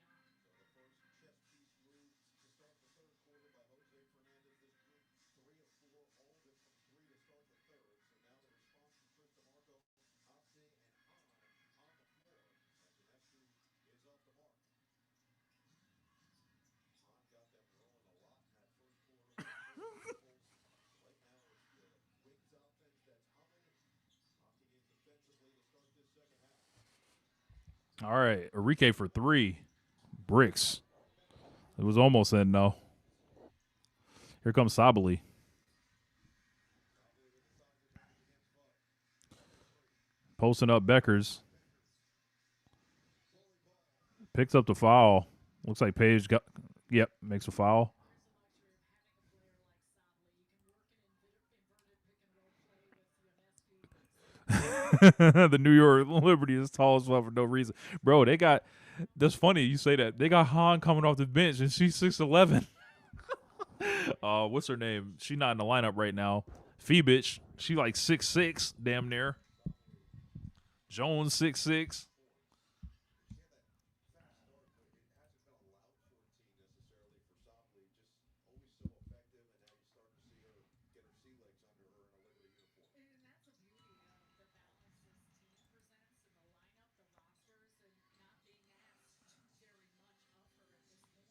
So the first chess piece moved to start the third quarter by Jose Fernandez. This group 3 of 4, all of it from 3 to start the third. So now the response from Chris DeMarco, Otsi, and Hahn on the floor as Ionescu is off the mark. Hahn got them rolling a lot in that first quarter with 4 triples. Right now it's the Wings offense that's humming, locking in defensively to start this second half. All right, Enrique for 3. Bricks. It was almost in, though. Here comes Sabali. Posting up Bueckers. Picks up the foul. Looks like Paige got, makes a foul. The New York Liberty is tall as well for no reason. Bro, they got, that's funny you say that. They got Hahn coming off the bench and she's 6'11". What's her name? She not in the lineup right now. Fee-bitch. She like 6'6", damn near. Jones 6'6". And that's the beauty of the balance this team presents in the lineup, the rosters, and not being asked to do very much of her at this point. Let's go to Caroline. Well, Talker Sabali said, look, this is the best league in the world,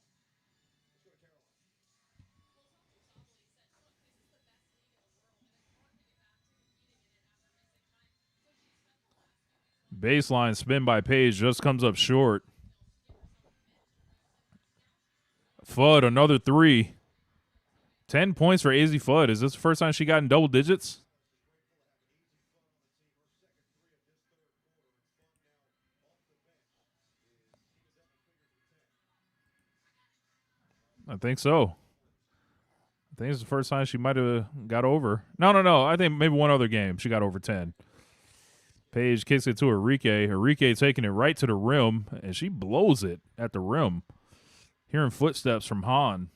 and it's hard to get back to competing in it after missing time. So she spent the last few weeks watching Baseline spin by Paige just comes up short. Fudd, another 3. 10 points for AZ Fudd. Is this the first time she got in double digits? I think so. I think it's the first time she might have got over. No. I think maybe one other game she got over 10. Paige kicks it to Enrique. Enrique taking it right to the rim, and she blows it at the rim. Hearing footsteps from Hahn.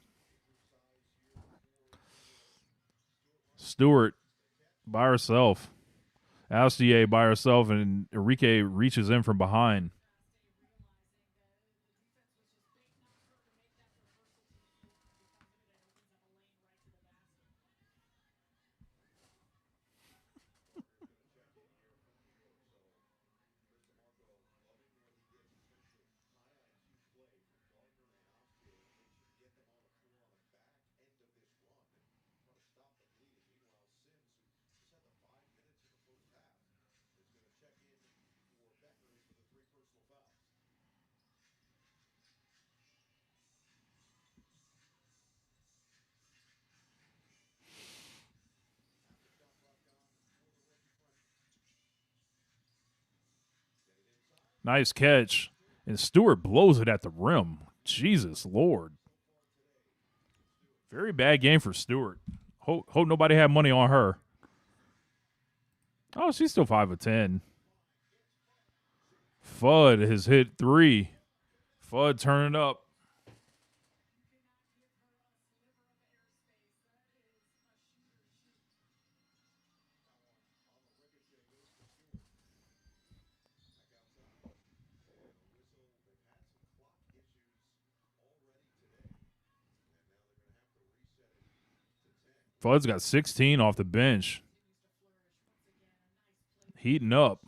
Stewart by herself. Alcier by herself, and Enrique reaches in from behind. Nice catch. And Stewart blows it at the rim. Jesus Lord. Very bad game for Stewart. Hope nobody had money on her. Oh, she's still 5 of 10. Fudd has hit 3. Fudd turning up. Fudd's got 16 off the bench. Heating up.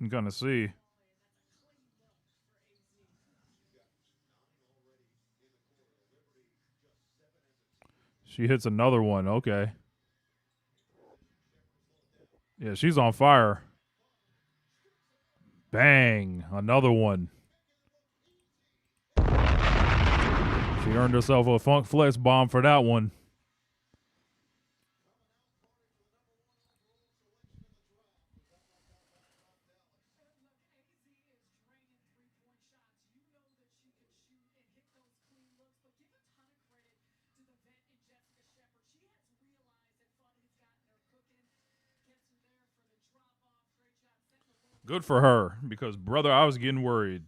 I'm going to see. She hits another one. Okay. Yeah, she's on fire. Bang. Another one. She earned herself a Funk Flex bomb for that one. Good for her, because, brother, I was getting worried.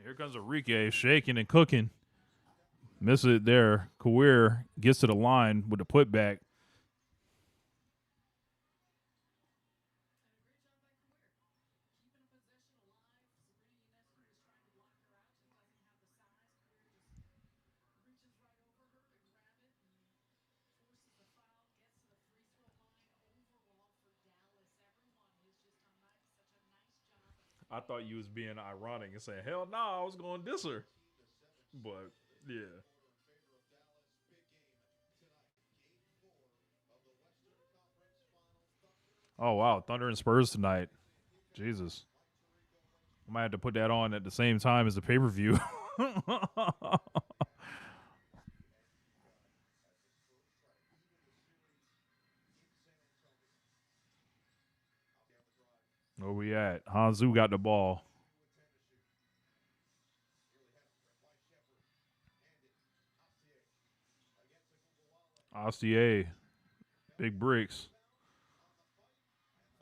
Here comes Enrique, shaking and cooking. Miss it there. Kawir gets to the line with the putback. I thought you was being ironic and saying, hell no, I was going to diss her. But, yeah. Oh, wow. Thunder and Spurs tonight. Jesus. I might have to put that on at the same time as the pay-per-view. Where we at? Hanzu got the ball. Ostier. Big bricks.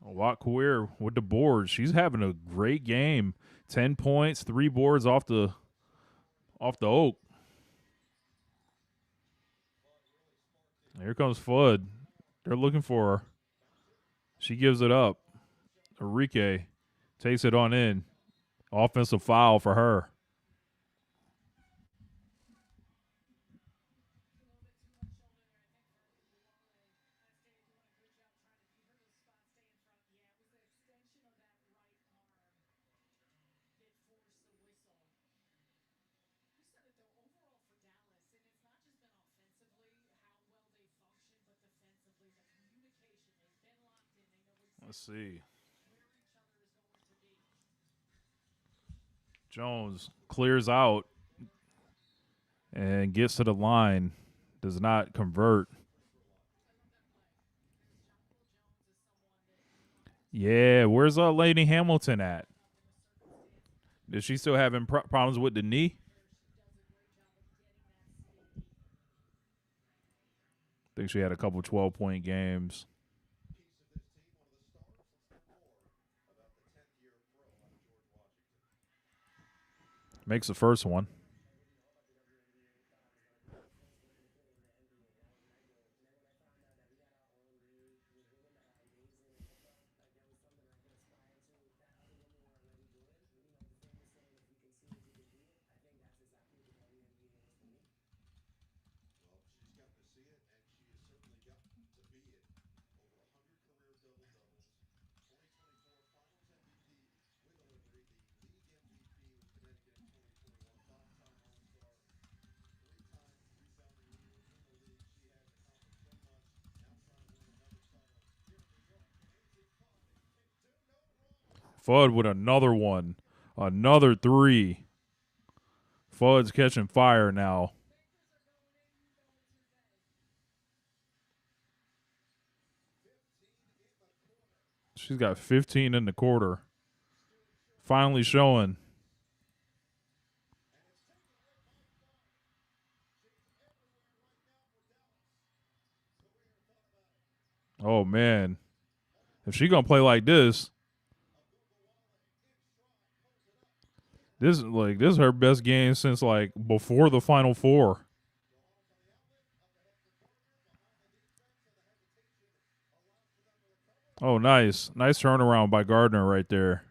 Watt Kawir with the boards. She's having a great game. 10 points, 3 boards off the oak. Here comes Fudd. They're looking for her. She gives it up. Enrique takes it on in. Offensive foul for her. Let's see. Jones clears out and gets to the line. Does not convert. Yeah, where's Lady Hamilton at? Is she still having problems with the knee? I think she had a couple 12-point games. Makes the first one. Fudd with another one. Another three. Fudd's catching fire now. She's got 15 in the quarter. Finally showing. Oh, man. If she going to play like this is her best game since like before the Final Four. Oh, nice. Nice turnaround by Gardner right there.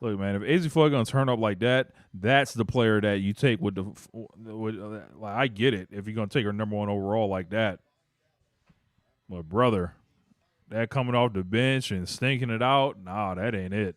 Look, man, if AZ Floyd going to turn up like that, that's the player that you take with the like, I get it if you're going to take her number one overall like that. But, brother, that coming off the bench and stinking it out, nah, that ain't it.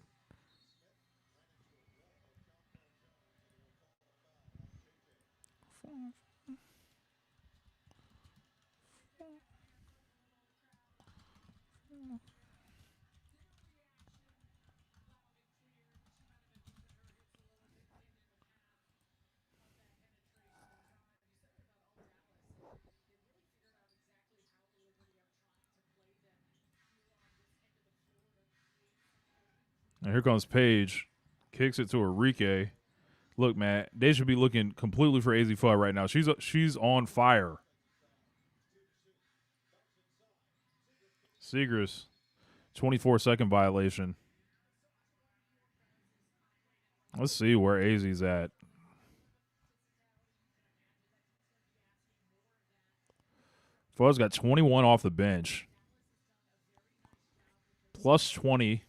And here comes Paige. Kicks it to Enrique. Look, man, they should be looking completely for AZ Floyd right now. She's on fire. Segras, 24-second violation. Let's see where AZ's at. Fudd's got 21 off the bench. Plus 20.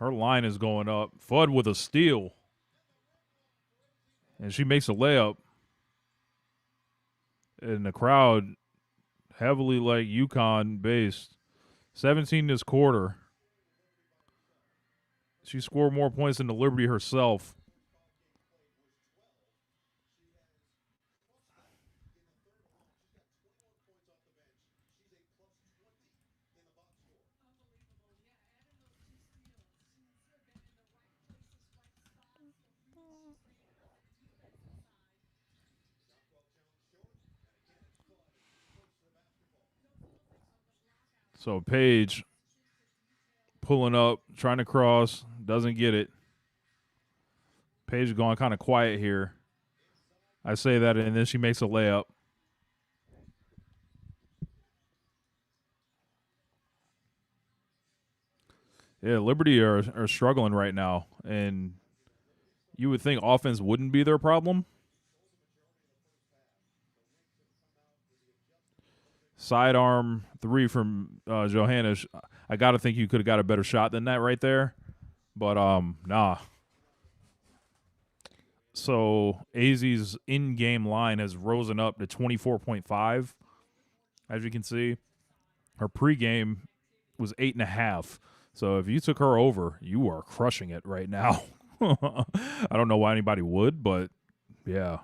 Her line is going up. Fudd with a steal. And she makes a layup. And the crowd, heavily like UConn based. 17 this quarter. She scored more points than the Liberty herself. So Paige pulling up, trying to cross, doesn't get it. Paige going kind of quiet here. I say that, and then she makes a layup. Yeah, Liberty are struggling right now, and you would think offense wouldn't be their problem. Sidearm three from Johanna. I got to think you could have got a better shot than that right there. But, nah. So AZ's in-game line has risen up to 24.5, as you can see. Her pregame was 8.5. So if you took her over, you are crushing it right now. I don't know why anybody would, but yeah.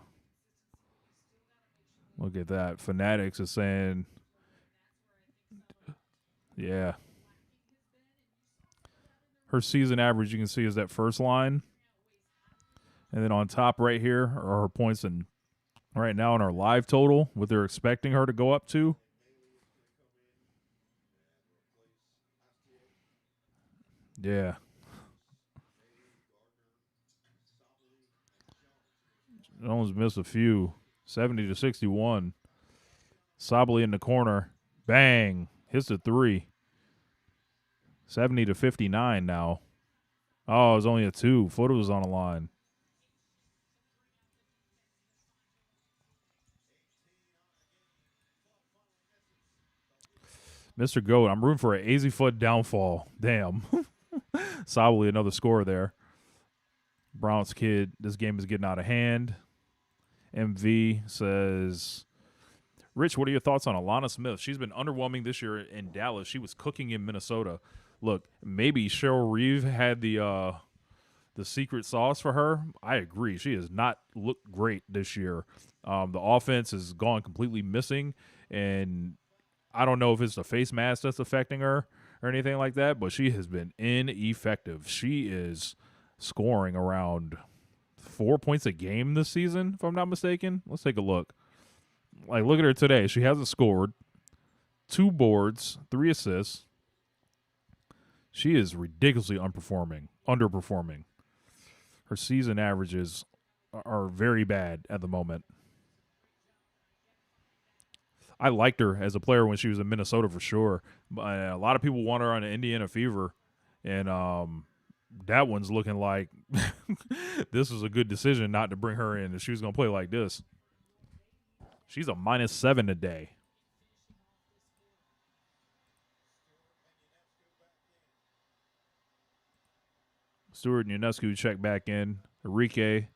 Look at that. Fanatics is saying, yeah. Her season average, you can see, is that first line. And then on top right here are her points in right now in our live total, what they're expecting her to go up to. Yeah. Almost missed a few. 70-61. Sably in the corner. Bang. Hits a three. 70-59 now. Oh, it was only a two. Fudd was on the line. Mr. Goat, I'm rooting for an AZ Floyd downfall. Damn. Sably, another score there. Browns kid, this game is getting out of hand. MV says, Rich, what are your thoughts on Alana Smith? She's been underwhelming this year in Dallas. She was cooking in Minnesota. Look, maybe Cheryl Reeve had the secret sauce for her. I agree. She has not looked great this year. The offense has gone completely missing, and I don't know if it's the face mask that's affecting her or anything like that, but she has been ineffective. She is scoring around 4 points a game this season, if I'm not mistaken. Let's take a look. Like, look at her today. She hasn't scored. 2 boards, 3 assists. She is ridiculously underperforming. Her season averages are very bad at the moment. I liked her as a player when she was in Minnesota for sure. But a lot of people want her on the Indiana Fever, and that one's looking like this was a good decision not to bring her in if she was going to play like this. She's a -7 today. Stewart and Ionescu check back in. Enrique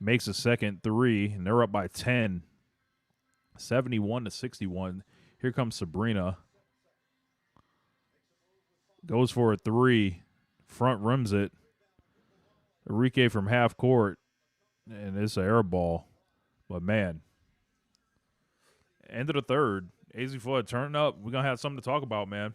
makes a second 3, and they're up by 10. 71-61. Here comes Sabrina. Goes for a 3. Front rims it. Enrique from half court. And it's an air ball. But, man. End of the third. AZ Flood turning up. We're going to have something to talk about, man.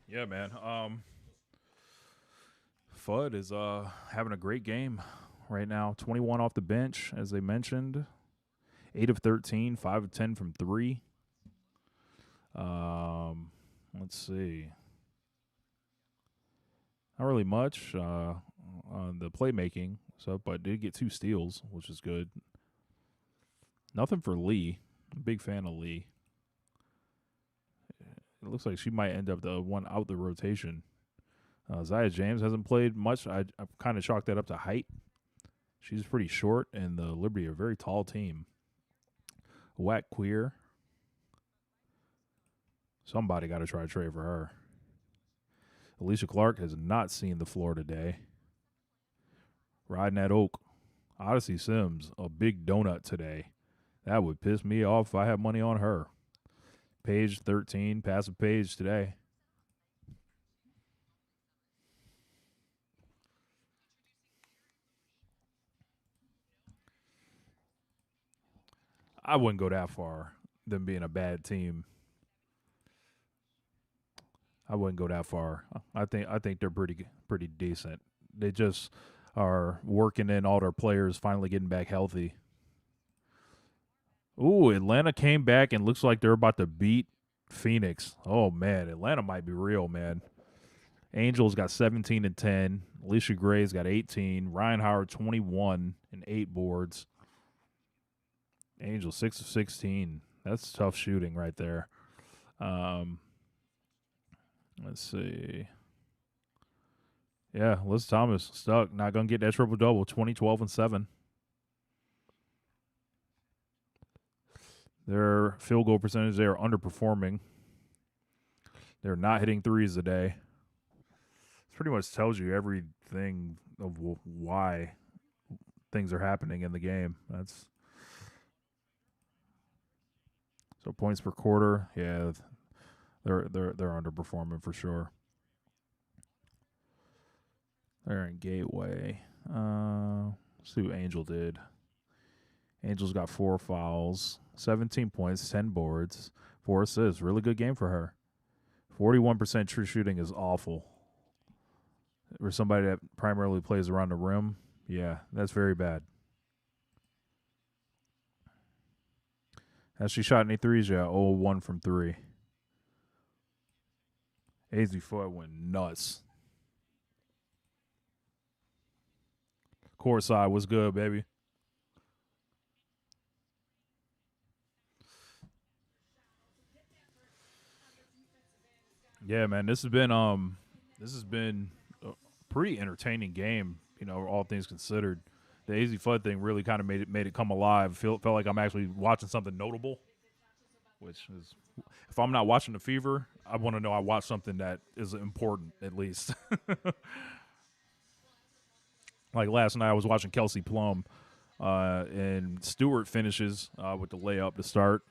Yeah, man. Fudd is having a great game right now. 21 off the bench, as they mentioned. 8 of 13, 5 of 10 from 3. Let's see. Not really much on the playmaking, but did get 2 steals, which is good. Nothing for Lee. Big fan of Lee. It looks like she might end up the one out the rotation. Zaya James hasn't played much. I've kind of chalked that up to height. She's pretty short, and the Liberty are a very tall team. Whack Queer. Somebody got to try to trade for her. Alicia Clark has not seen the floor today. Riding that oak. Odyssey Sims, a big donut today. That would piss me off if I had money on her. Paige 13, passive Paige today. I wouldn't go that far, them being a bad team. I wouldn't go that far. I think they're pretty decent. They just are working in all their players finally getting back healthy. Ooh, Atlanta came back and looks like they're about to beat Phoenix. Oh, man, Atlanta might be real, man. Angels got 17 and 10. Alicia Gray's got 18. Ryan Howard 21 and 8 boards. Angels 6 of 16. That's tough shooting right there. Let's see. Yeah, Liz Thomas stuck. Not going to get that triple-double. 20, 12, and 7. Their field goal percentage, they are underperforming. They're not hitting threes today. It pretty much tells you everything of why things are happening in the game. That's so points per quarter. Yeah, they're underperforming for sure. They're in Gateway. Let's see what Angel did. Angel's got 4 fouls, 17 points, 10 boards, 4 assists. Really good game for her. 41% true shooting is awful. For somebody that primarily plays around the rim, yeah, that's very bad. Has she shot any threes? Yeah, 0-1 from 3. AZ Foot went nuts. Courtside was good, baby. Yeah, man, this has been a pretty entertaining game. You know, all things considered, the AZ Flood thing really kind of made it come alive. Felt like I'm actually watching something notable. Which is, if I'm not watching the Fever, I want to know I watched something that is important at least. Like last night, I was watching Kelsey Plum, and Stewart finishes with the layup to start.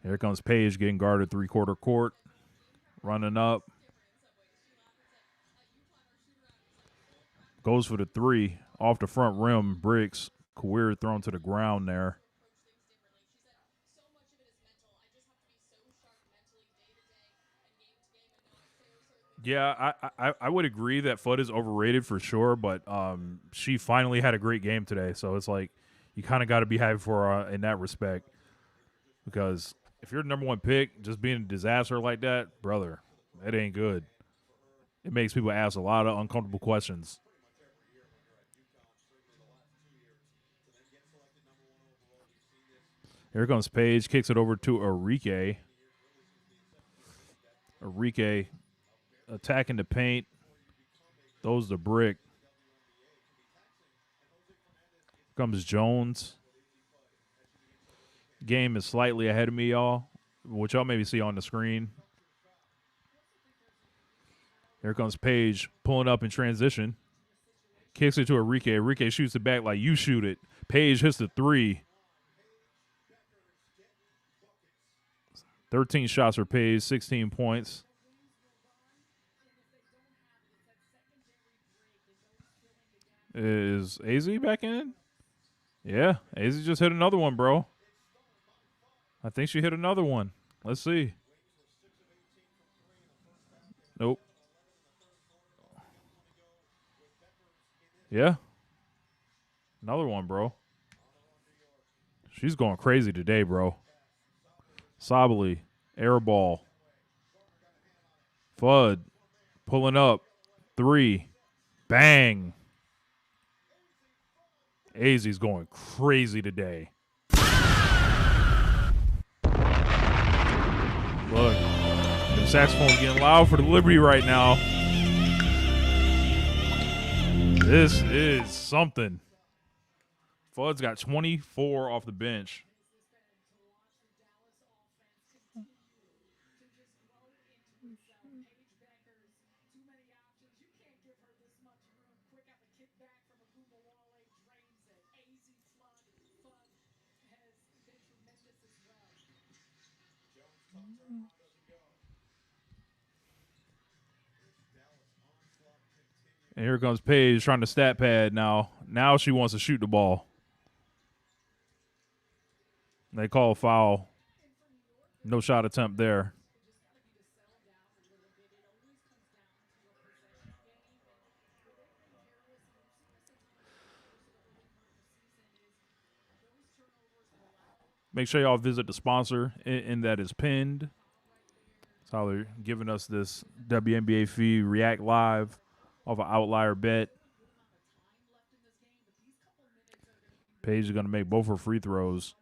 Here comes Paige getting guarded 3/4 court, running up. Goes for the three off the front rim, bricks. Kawir thrown to the ground there. Yeah, I would agree that Fudd is overrated for sure, but she finally had a great game today, so it's like you kind of got to be happy for her in that respect. Because if you're the number one pick, just being a disaster like that, brother, that ain't good. It makes people ask a lot of uncomfortable questions. Here comes Paige, kicks it over to Enrique. Enrique attacking the paint, throws the brick. Comes Jones. Game is slightly ahead of me, y'all, which y'all maybe see on the screen. Here comes Paige pulling up in transition. Kicks it to Enrique. Enrique shoots it back like you shoot it. Paige hits the three. 13 shots for Paige, 16 points. Is AZ back in? Yeah, AZ just hit another one, bro. I think she hit another one. Let's see. Nope. Yeah. Another one, bro. She's going crazy today, bro. Sabali, air ball. Fudd, pulling up. Three. Bang. AZ's going crazy today. Look, the saxophone's getting loud for the Liberty right now. This is something. Fudd's got 24 off the bench. And here comes Paige trying to stat pad now. Now she wants to shoot the ball. They call a foul. No shot attempt there. Make sure y'all visit the sponsor, and that is pinned. That's how they're giving us this WNBA feed, React Live off of Outlier.bet. Paige is going to make both her free throws.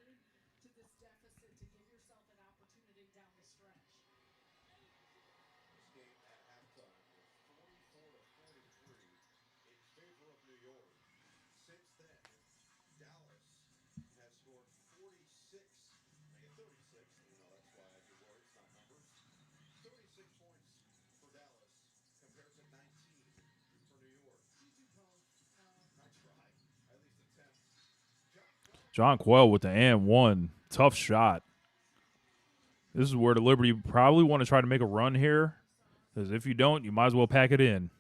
John Quell with the and one. Tough shot. This is where the Liberty probably want to try to make a run here. Because if you don't, you might as well pack it in.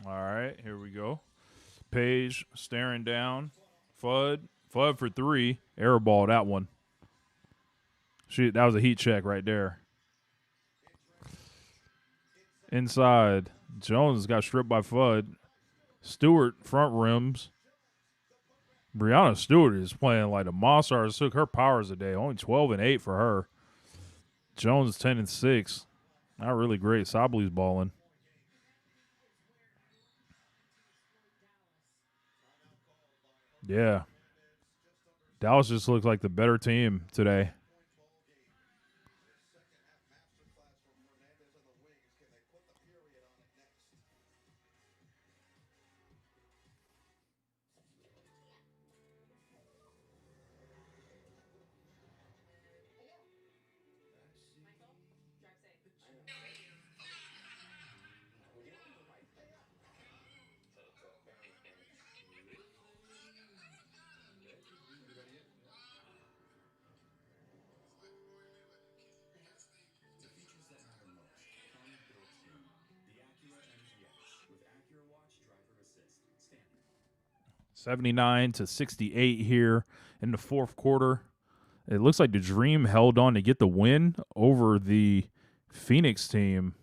All right, here we go. Paige staring down. Fudd for three. Air ball, that one. That was a heat check right there. Inside. Jones got stripped by Fudd. Stewart front rims. Brianna Stewart is playing like a monster. Took her powers a day. Only 12 and 8 for her. Jones 10 and 6. Not really great. Sabli's balling. Yeah. Dallas just looks like the better team today. The features that matter most come built in. The Acura MDX with Acura Watch Driver Assist standard. 79-68 here in the fourth quarter. It looks like the Dream held on to get the win over the Phoenix team.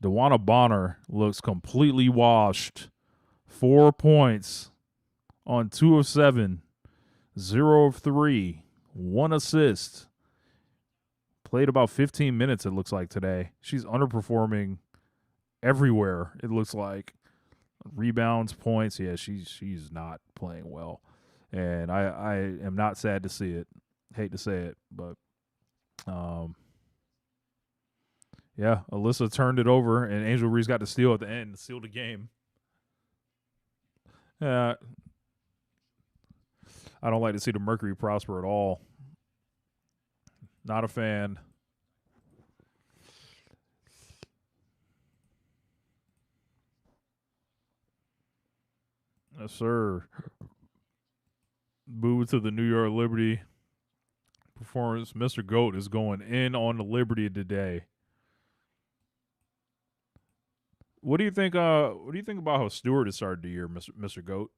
DeWanna Bonner looks completely washed. 4 points on 2 of 7, 0 of 3, 1 assist. Played about 15 minutes, it looks like, today. She's underperforming everywhere, it looks like. Rebounds, points, yeah, she's not playing well. And I am not sad to see it. Hate to say it, but yeah, Alyssa turned it over, and Angel Reese got the steal at the end, sealed the game. I don't like to see the Mercury prosper at all. Not a fan. Yes, sir. Move to the New York Liberty performance. Mr. Goat is going in on the Liberty today. What do you think? What do you think about how Stewart has started the year, Mr. Goat?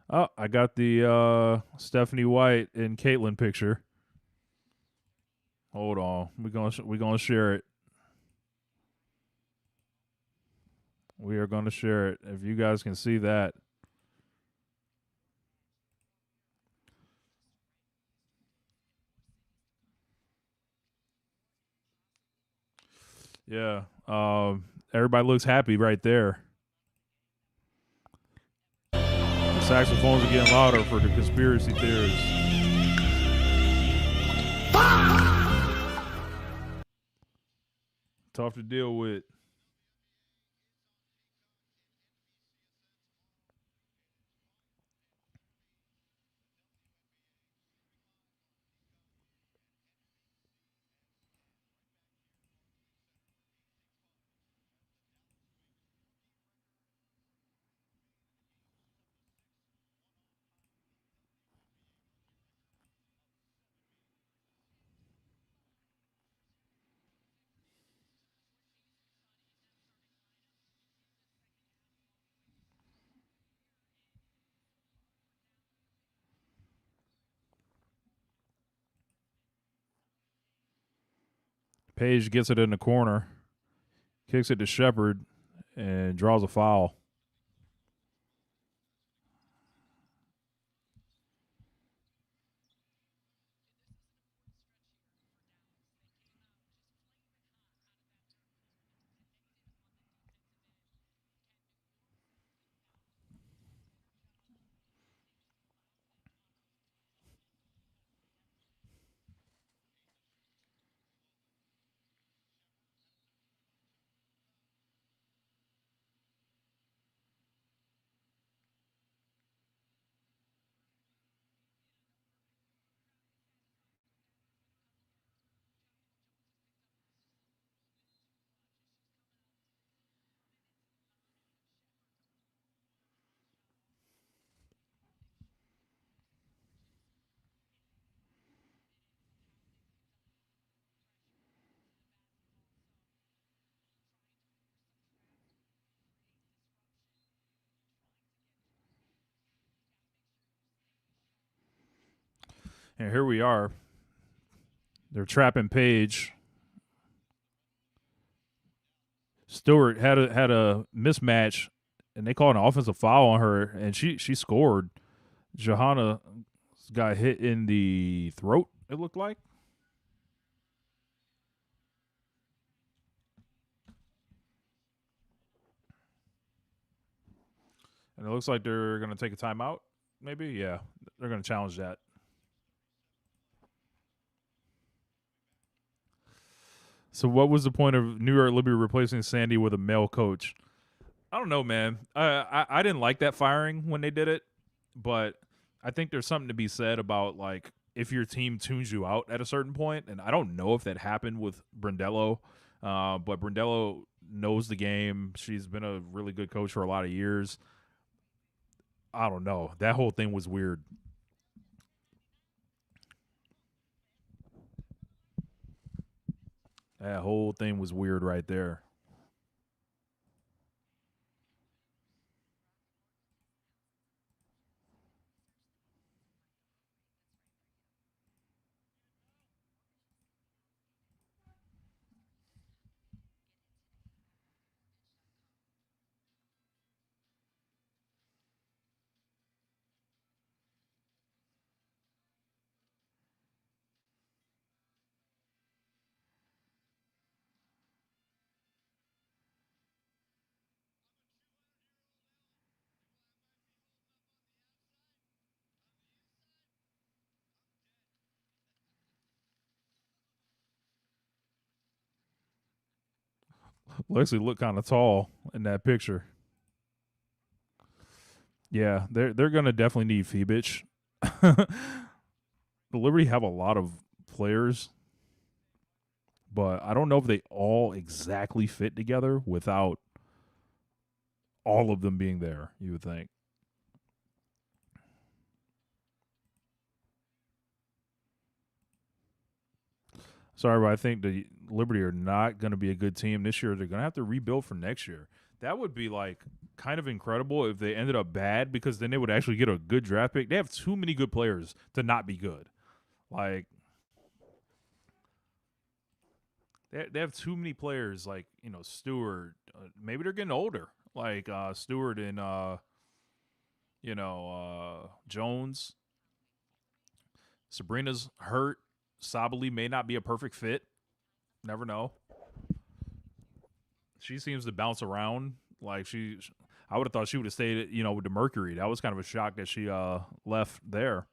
Oh, I got the Stephanie White and Caitlin picture. Hold on, we're gonna share it. We are gonna share it. If you guys can see that. Yeah. Everybody looks happy right there. The saxophones are getting louder for the conspiracy theorists. Tough to deal with. Paige gets it in the corner, kicks it to Shepard, and draws a foul. And here we are. They're trapping Paige. Stewart had a mismatch, and they called an offensive foul on her, and she scored. Johanna got hit in the throat, it looked like. And it looks like they're going to take a timeout, maybe? Yeah, they're going to challenge that. So what was the point of New York Liberty replacing Sandy with a male coach? I don't know, man. I didn't like that firing when they did it, but I think there's something to be said about, like, if your team tunes you out at a certain point, and I don't know if that happened with Brindello, but Brindello knows the game. She's been a really good coach for a lot of years. I don't know. That whole thing was weird. That whole thing was weird right there. Lexi looked kind of tall in that picture. Yeah, they're gonna definitely need Fibich. The Liberty have a lot of players, but I don't know if they all exactly fit together without all of them being there, you would think. Sorry, but I think the Liberty are not going to be a good team this year. They're going to have to rebuild for next year. That would be, like, kind of incredible if they ended up bad, because then they would actually get a good draft pick. They have too many good players to not be good. Like, they have too many players, like, Stewart. Maybe they're getting older, like Stewart and Jones. Sabrina's hurt. Sabali may not be a perfect fit. Never know. She seems to bounce around. Like, I would have thought she would have stayed, with the Mercury. That was kind of a shock that she left there.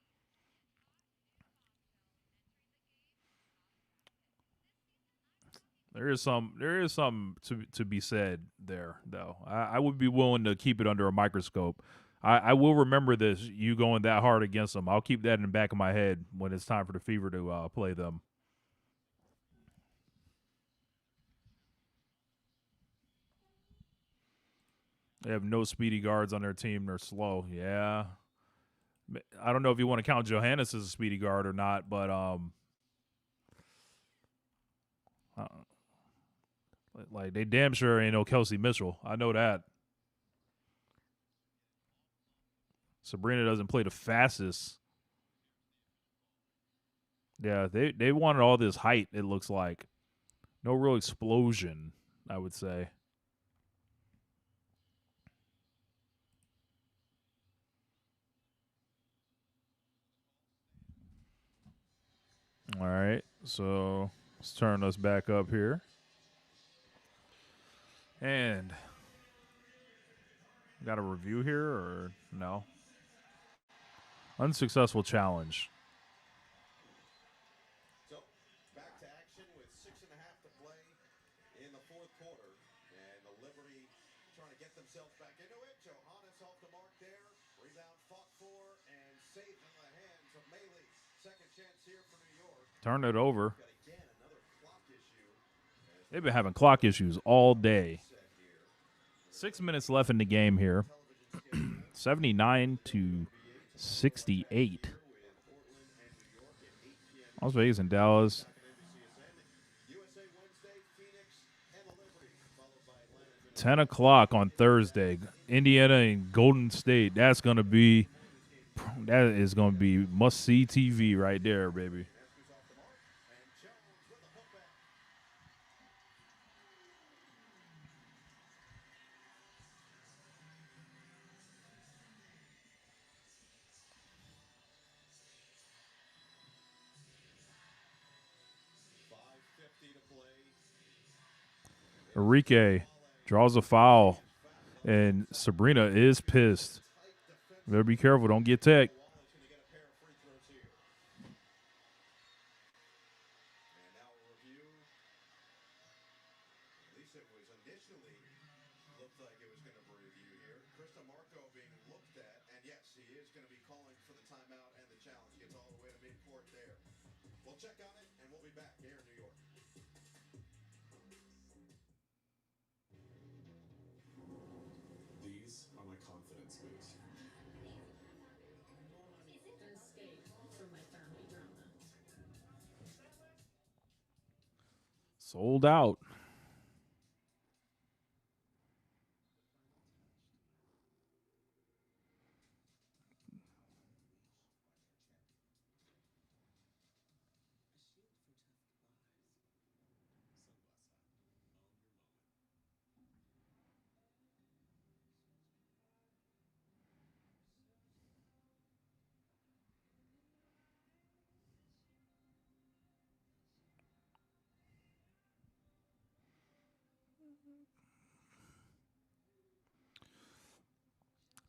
There is some to be said there, though. I would be willing to keep it under a microscope. I will remember this, you going that hard against them. I'll keep that in the back of my head when it's time for the Fever to play them. They have no speedy guards on their team. They're slow. Yeah. I don't know if you want to count Johannes as a speedy guard or not, but like, they damn sure ain't no Kelsey Mitchell. I know that. Sabrina doesn't play the fastest. Yeah, they wanted all this height, it looks like. No real explosion, I would say. All right, so let's turn us back up here. And got a review here, or no? Unsuccessful challenge. So, back to action with 6.5 to play in the fourth quarter. And the Liberty trying to get themselves back into it. Johannes off the mark there. Rebound fought for and safe in the hands of Maley. Second chance here for New York. Turn it over. They've been having clock issues all day. 6 minutes left in the game here. 79 to 68. Las Vegas and Dallas. 10 o'clock on Thursday. Indiana and Golden State. That is going to be must-see TV right there, baby. Enrique draws a foul, and Sabrina is pissed. Better be careful. Don't get tech. Looked like it was going to be review here. Krista Marco being looked at, and yes, he is going to be calling for the timeout and the challenge. Gets all the way to midcourt there. We'll check on it, and we'll be back here in New York. These are my confidence boosts. Escape from my family drama. Sold out.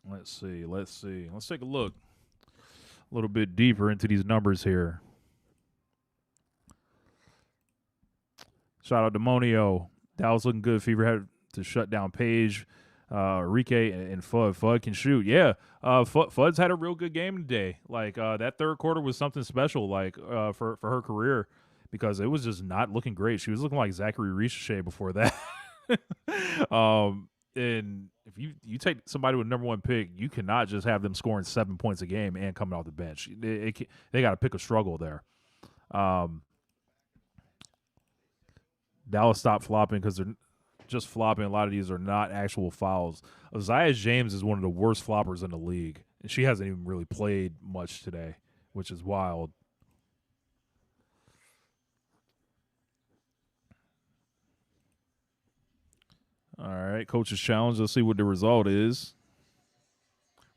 Let's see. Let's take a look a little bit deeper into these numbers here. Shout out to Monio. That was looking good. Fever had to shut down Paige, Enrique, and Fudd. Fudd can shoot. Yeah, Fudd's had a real good game today. Like that third quarter was something special. Like for her career, because it was just not looking great. She was looking like Zachary Ricochet before that. And if you take somebody with number one pick, you cannot just have them scoring 7 points a game and coming off the bench. They got to pick a struggle there. Dallas stopped flopping because they're just flopping. A lot of these are not actual fouls. Isaiah James is one of the worst floppers in the league, and she hasn't even really played much today, which is wild. All right, coach's challenge. Let's see what the result is.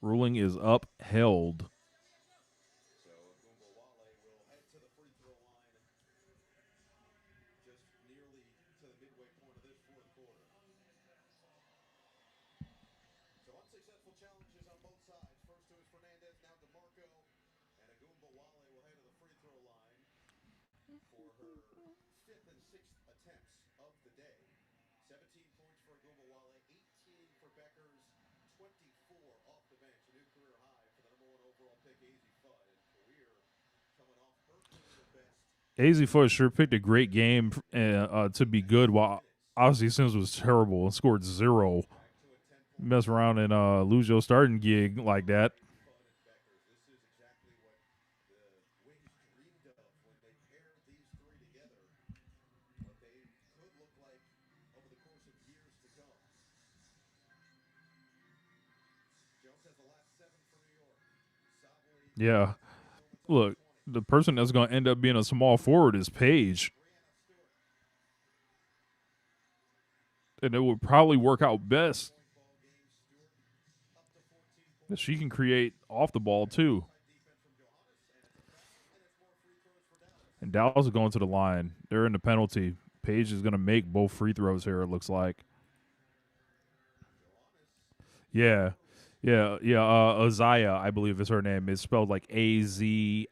Ruling is upheld. Unsuccessful challenges on both sides. First to his Fernandez, now DeMarco, and Agumba Wale will head to the free throw line for her fifth and sixth attempts of the day. 17 points for Agumba Wale, 18 for Bueckers, 24 off the bench. A new career high for the number one overall pick, AZ Fudd, and career coming off her career best. AZ Fudd sure picked a great game to be good, while obviously Sims was terrible and scored 0. Mess around and lose your starting gig like that. This is exactly what the Wings dreamed of when they paired these three together. What they could look like over the course of years to come. Jones has the last 7 for New York. Yeah. Look, the person that's going to end up being a small forward is Paige. And it would probably work out best that she can create off the ball too. And Dallas is going to the line. They're in the penalty. Paige is going to make both free throws here, it looks like. Yeah. Azia, I believe is her name. It's spelled like A-Z-I-H.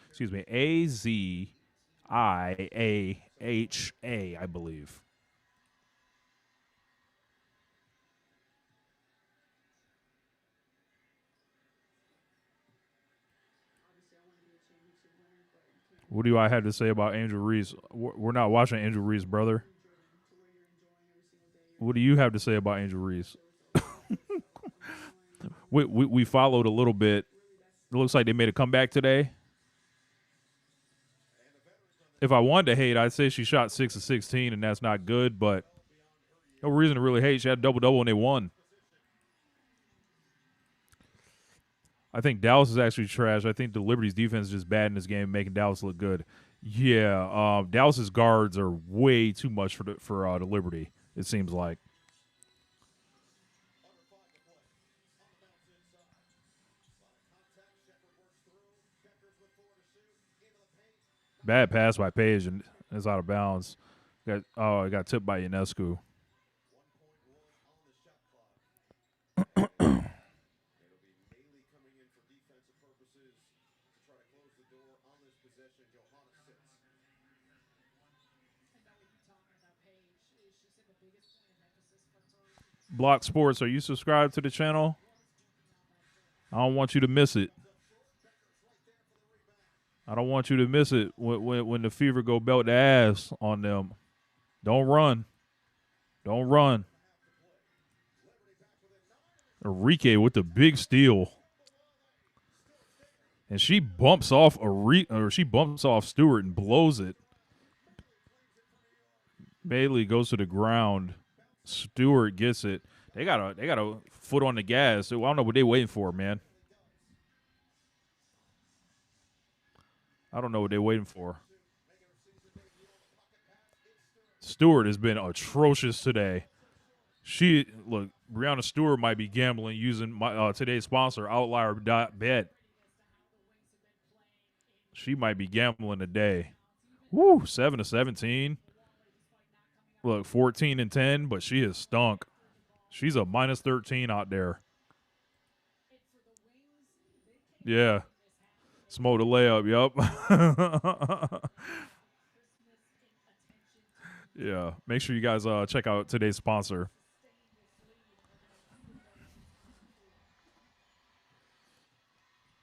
Excuse me, A-Z-I-A-H-A, I believe. What do I have to say about Angel Reese? We're not watching Angel Reese, brother. What do you have to say about Angel Reese? we followed a little bit. It looks like they made a comeback today. If I wanted to hate, I'd say she shot 6 of 16, and that's not good, but no reason to really hate. She had a double-double, and they won. I think Dallas is actually trash. I think the Liberty's defense is just bad in this game, making Dallas look good. Yeah, Dallas's guards are way too much for the Liberty, it seems like. Bad pass by Paige, and it's out of bounds. I got tipped by Ionescu. Block Sports, are you subscribed to the channel? I don't want you to miss it. I don't want you to miss it when the Fever go belt the ass on them. Don't run. Don't run. Enrique with the big steal. And she bumps off Stewart and blows it. Bailey goes to the ground. Stewart gets it. They got a foot on the gas. So I don't know what they waiting for, man. I don't know what they're waiting for. Stewart has been atrocious today. Brianna Stewart might be gambling using today's sponsor, Outlier.bet. She might be gambling today. Woo, 7-17. Look, 14-10, but she has stunk. She's a minus 13 out there. Yeah. Smoke the layup, yup. Yeah. Make sure you guys check out today's sponsor.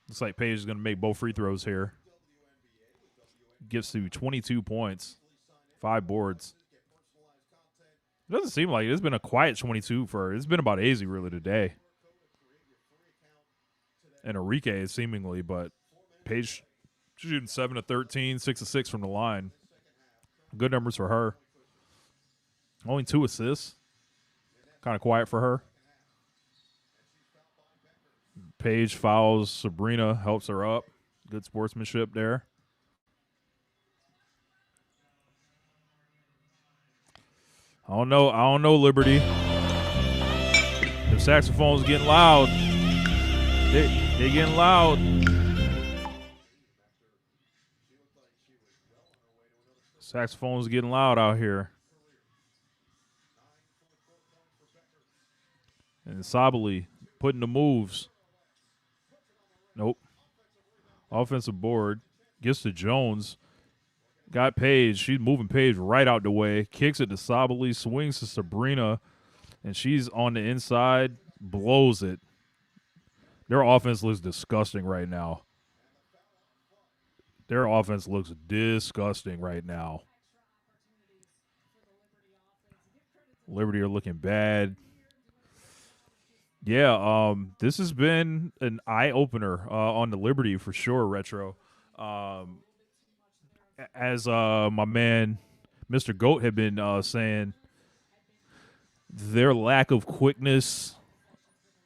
Looks like Paige is going to make both free throws here. Gets to 22 points, 5 boards. It doesn't seem like it. It's been a quiet 22 for her. It's been about Azzi really today. And Enrique seemingly, but Paige shooting 7 of 13, 6 of 6 from the line. Good numbers for her. Only 2 assists. Kind of quiet for her. Paige fouls Sabrina, helps her up. Good sportsmanship there. I don't know, Liberty. The saxophone's getting loud. They getting loud. Saxophone's getting loud out here. And Sabali putting the moves. Nope. Offensive board. Gets to Jones. Got Paige. She's moving Paige right out the way. Kicks it to Sabali. Swings to Sabrina. And she's on the inside. Blows it. Their offense looks disgusting right now. Liberty are looking bad. Yeah, this has been an eye-opener on the Liberty for sure, Retro. As my man Mr. Goat had been saying, their lack of quickness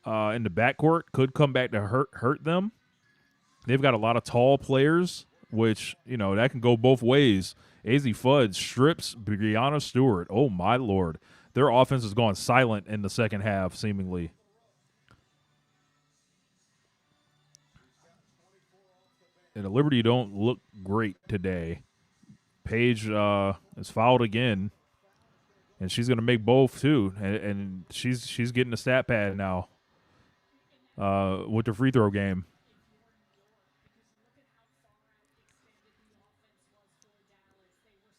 in the backcourt could come back to hurt them. They've got a lot of tall players, which, that can go both ways. AZ Fudd strips Brianna Stewart. Oh, my Lord. Their offense has gone silent in the second half, seemingly. And the Liberty don't look great today. Paige is fouled again, and she's going to make both too. And she's getting a stat pad now with the free throw game.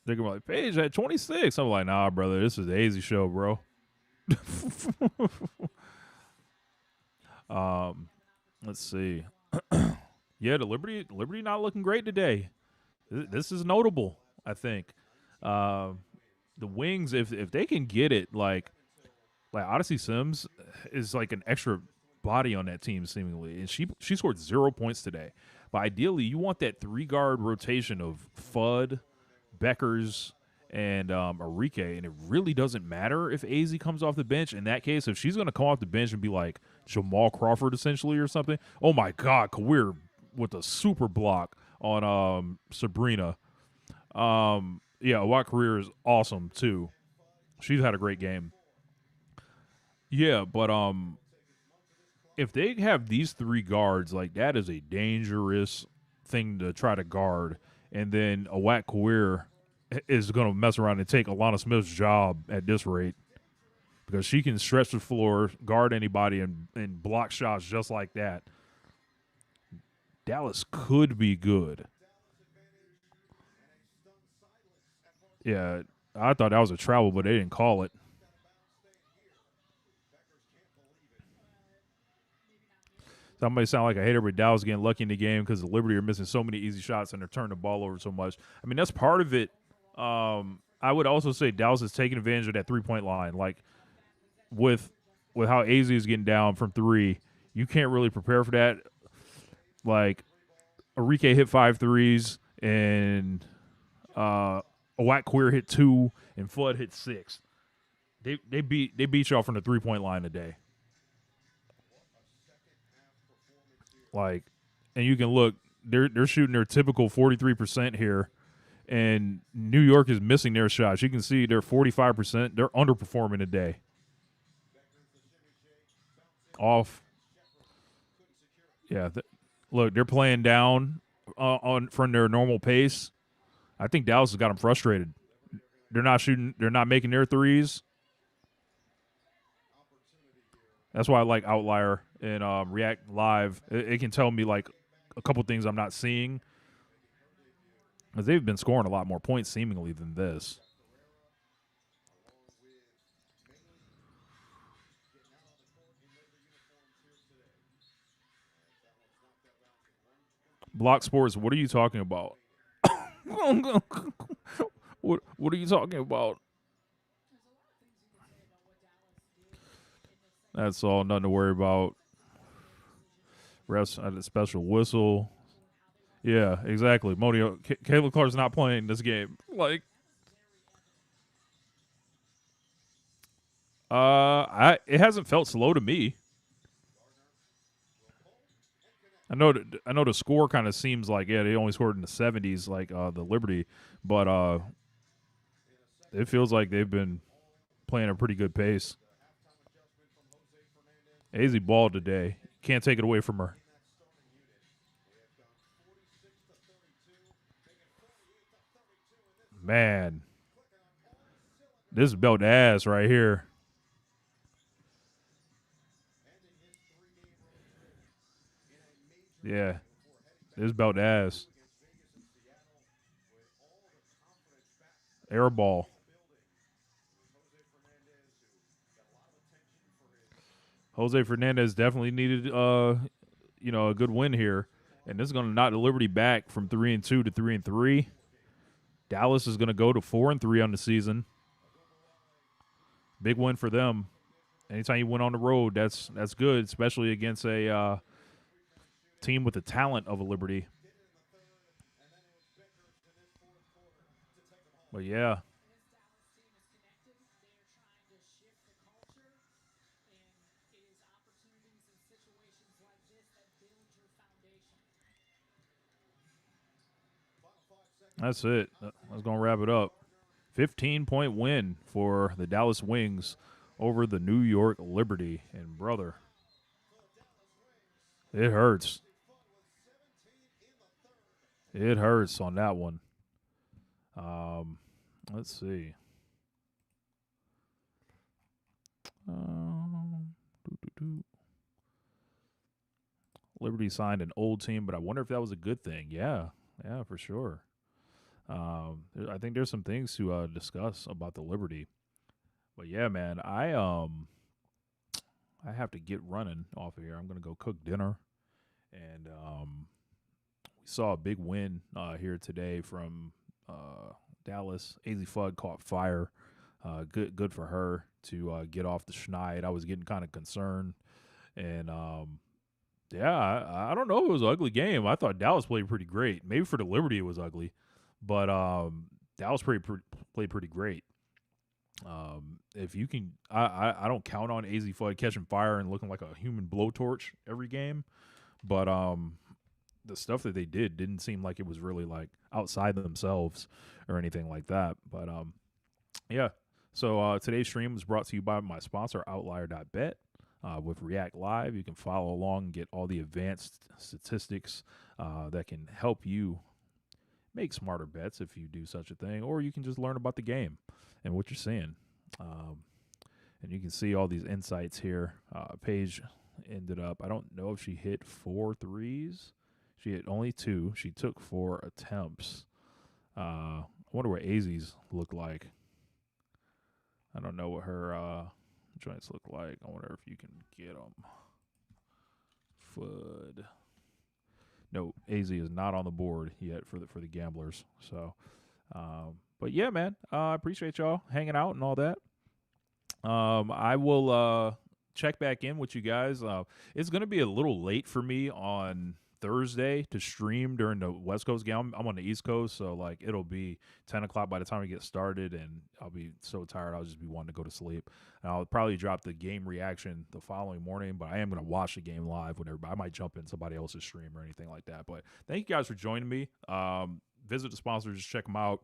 They're going to be like, Paige at 26. I'm like, nah, brother, this is the AZ show, bro. Let's see. Yeah, the Liberty not looking great today. This is notable, I think. The Wings, if they can get it, like Odyssey Sims is like an extra body on that team, seemingly. And she scored 0 points today. But ideally, you want that 3-guard rotation of Fudd, Bueckers, and Enrique. And it really doesn't matter if AZ comes off the bench. In that case, if she's going to come off the bench and be like Jamal Crawford, essentially, or something. Oh, my God, Kawir with a super block on Sabrina. Yeah, Watt career is awesome, too. She's had a great game. Yeah, but if they have these 3 guards, like, that is a dangerous thing to try to guard. And then Awak Kawir is going to mess around and take Alana Smith's job at this rate because she can stretch the floor, guard anybody, and block shots just like that. Dallas could be good. Yeah, I thought that was a travel, but they didn't call it. Somebody sound like a hater, but Dallas getting lucky in the game because the Liberty are missing so many easy shots and they're turning the ball over so much. I mean, that's part of it. I would also say Dallas is taking advantage of that 3-point line. Like with how AZ is getting down from 3, you can't really prepare for that. Like Arike hit 5 threes and Owak Queer hit 2 and Flood hit 6. They beat y'all from the 3-point line today. Like, and you can look, they're shooting their typical 43% here, and New York is missing their shots. You can see they're 45%. They're underperforming today. Off. Yeah, look, they're playing down on from their normal pace. I think Dallas has got them frustrated. They're not shooting. They're not making their threes. That's why I like Outlier and React Live. It can tell me like a couple things I'm not seeing. Because they've been scoring a lot more points seemingly than this. Block Sports, what are you talking about? What are you talking about? That's all. Nothing to worry about. Refs had a special whistle. Yeah, exactly. Modio, Caleb Clark's not playing this game. Like, it hasn't felt slow to me. I know the score kind of seems like they only scored in the 70s, like the Liberty, but it feels like they've been playing a pretty good pace. AZ balled today. Can't take it away from her. Man, this is belt ass right here. Yeah, this is belt ass. Air ball. Jose Fernandez definitely needed, a good win here, and this is going to knock the Liberty back from 3-2 to 3-3. Dallas is going to go to 4-3 on the season. Big win for them. Anytime you win on the road, that's good, especially against a team with the talent of a Liberty. But yeah. That's it. I was going to wrap it up. 15-point win for the Dallas Wings over the New York Liberty. And, brother, it hurts. It hurts on that one. Let's see. Liberty signed an old team, but I wonder if that was a good thing. Yeah, for sure. I think there's some things to discuss about the Liberty. But yeah, man, I have to get running off of here. I'm gonna go cook dinner, and we saw a big win here today from Dallas. AZ Fudd caught fire. Good for her to get off the schneid. I was getting kind of concerned, and I don't know if it was an ugly game. I thought Dallas played pretty great. Maybe for the Liberty it was ugly, but Dallas played pretty great. If you can, I don't count on AZ Fudd catching fire and looking like a human blowtorch every game, but the stuff that they didn't seem like it was really like outside themselves or anything like that. But yeah. So today's stream was brought to you by my sponsor, Outlier.bet. With React Live, you can follow along and get all the advanced statistics that can help you make smarter bets if you do such a thing, or you can just learn about the game and what you're seeing. And you can see all these insights here. Paige ended up, I don't know if she hit 4 threes. She hit only 2. She took 4 attempts. I wonder what AZ's look like. I don't know what her joints look like. I wonder if you can get them. Fud. No, AZ is not on the board yet for the gamblers. So, but yeah, man, I appreciate y'all hanging out and all that. I will check back in with you guys. It's going to be a little late for me on Thursday to stream during the West Coast game. I'm on the East Coast, so like it'll be 10 o'clock by the time we get started, and I'll be so tired I'll just be wanting to go to sleep. And I'll probably drop the game reaction the following morning, but I am going to watch the game live with everybody. I might jump in somebody else's stream or anything like that. But thank you guys for joining me. Visit the sponsors, just check them out.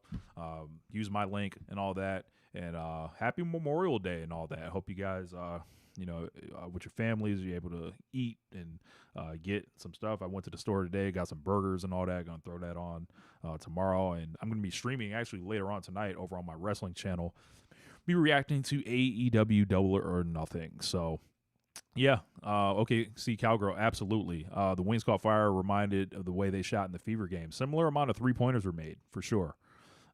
Use my link and all that. And happy Memorial Day and all that. I hope you guys with your families, you're able to eat and get some stuff. I went to the store today, got some burgers and all that. Going to throw that on tomorrow. And I'm going to be streaming actually later on tonight over on my wrestling channel. Be reacting to AEW Double or Nothing. So, yeah. Okay, see, Cowgirl, absolutely. The Wings Caught Fire reminded of the way they shot in the Fever game. Similar amount of 3-pointers were made, for sure.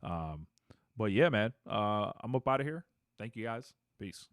But, yeah, man, I'm up out of here. Thank you, guys. Peace.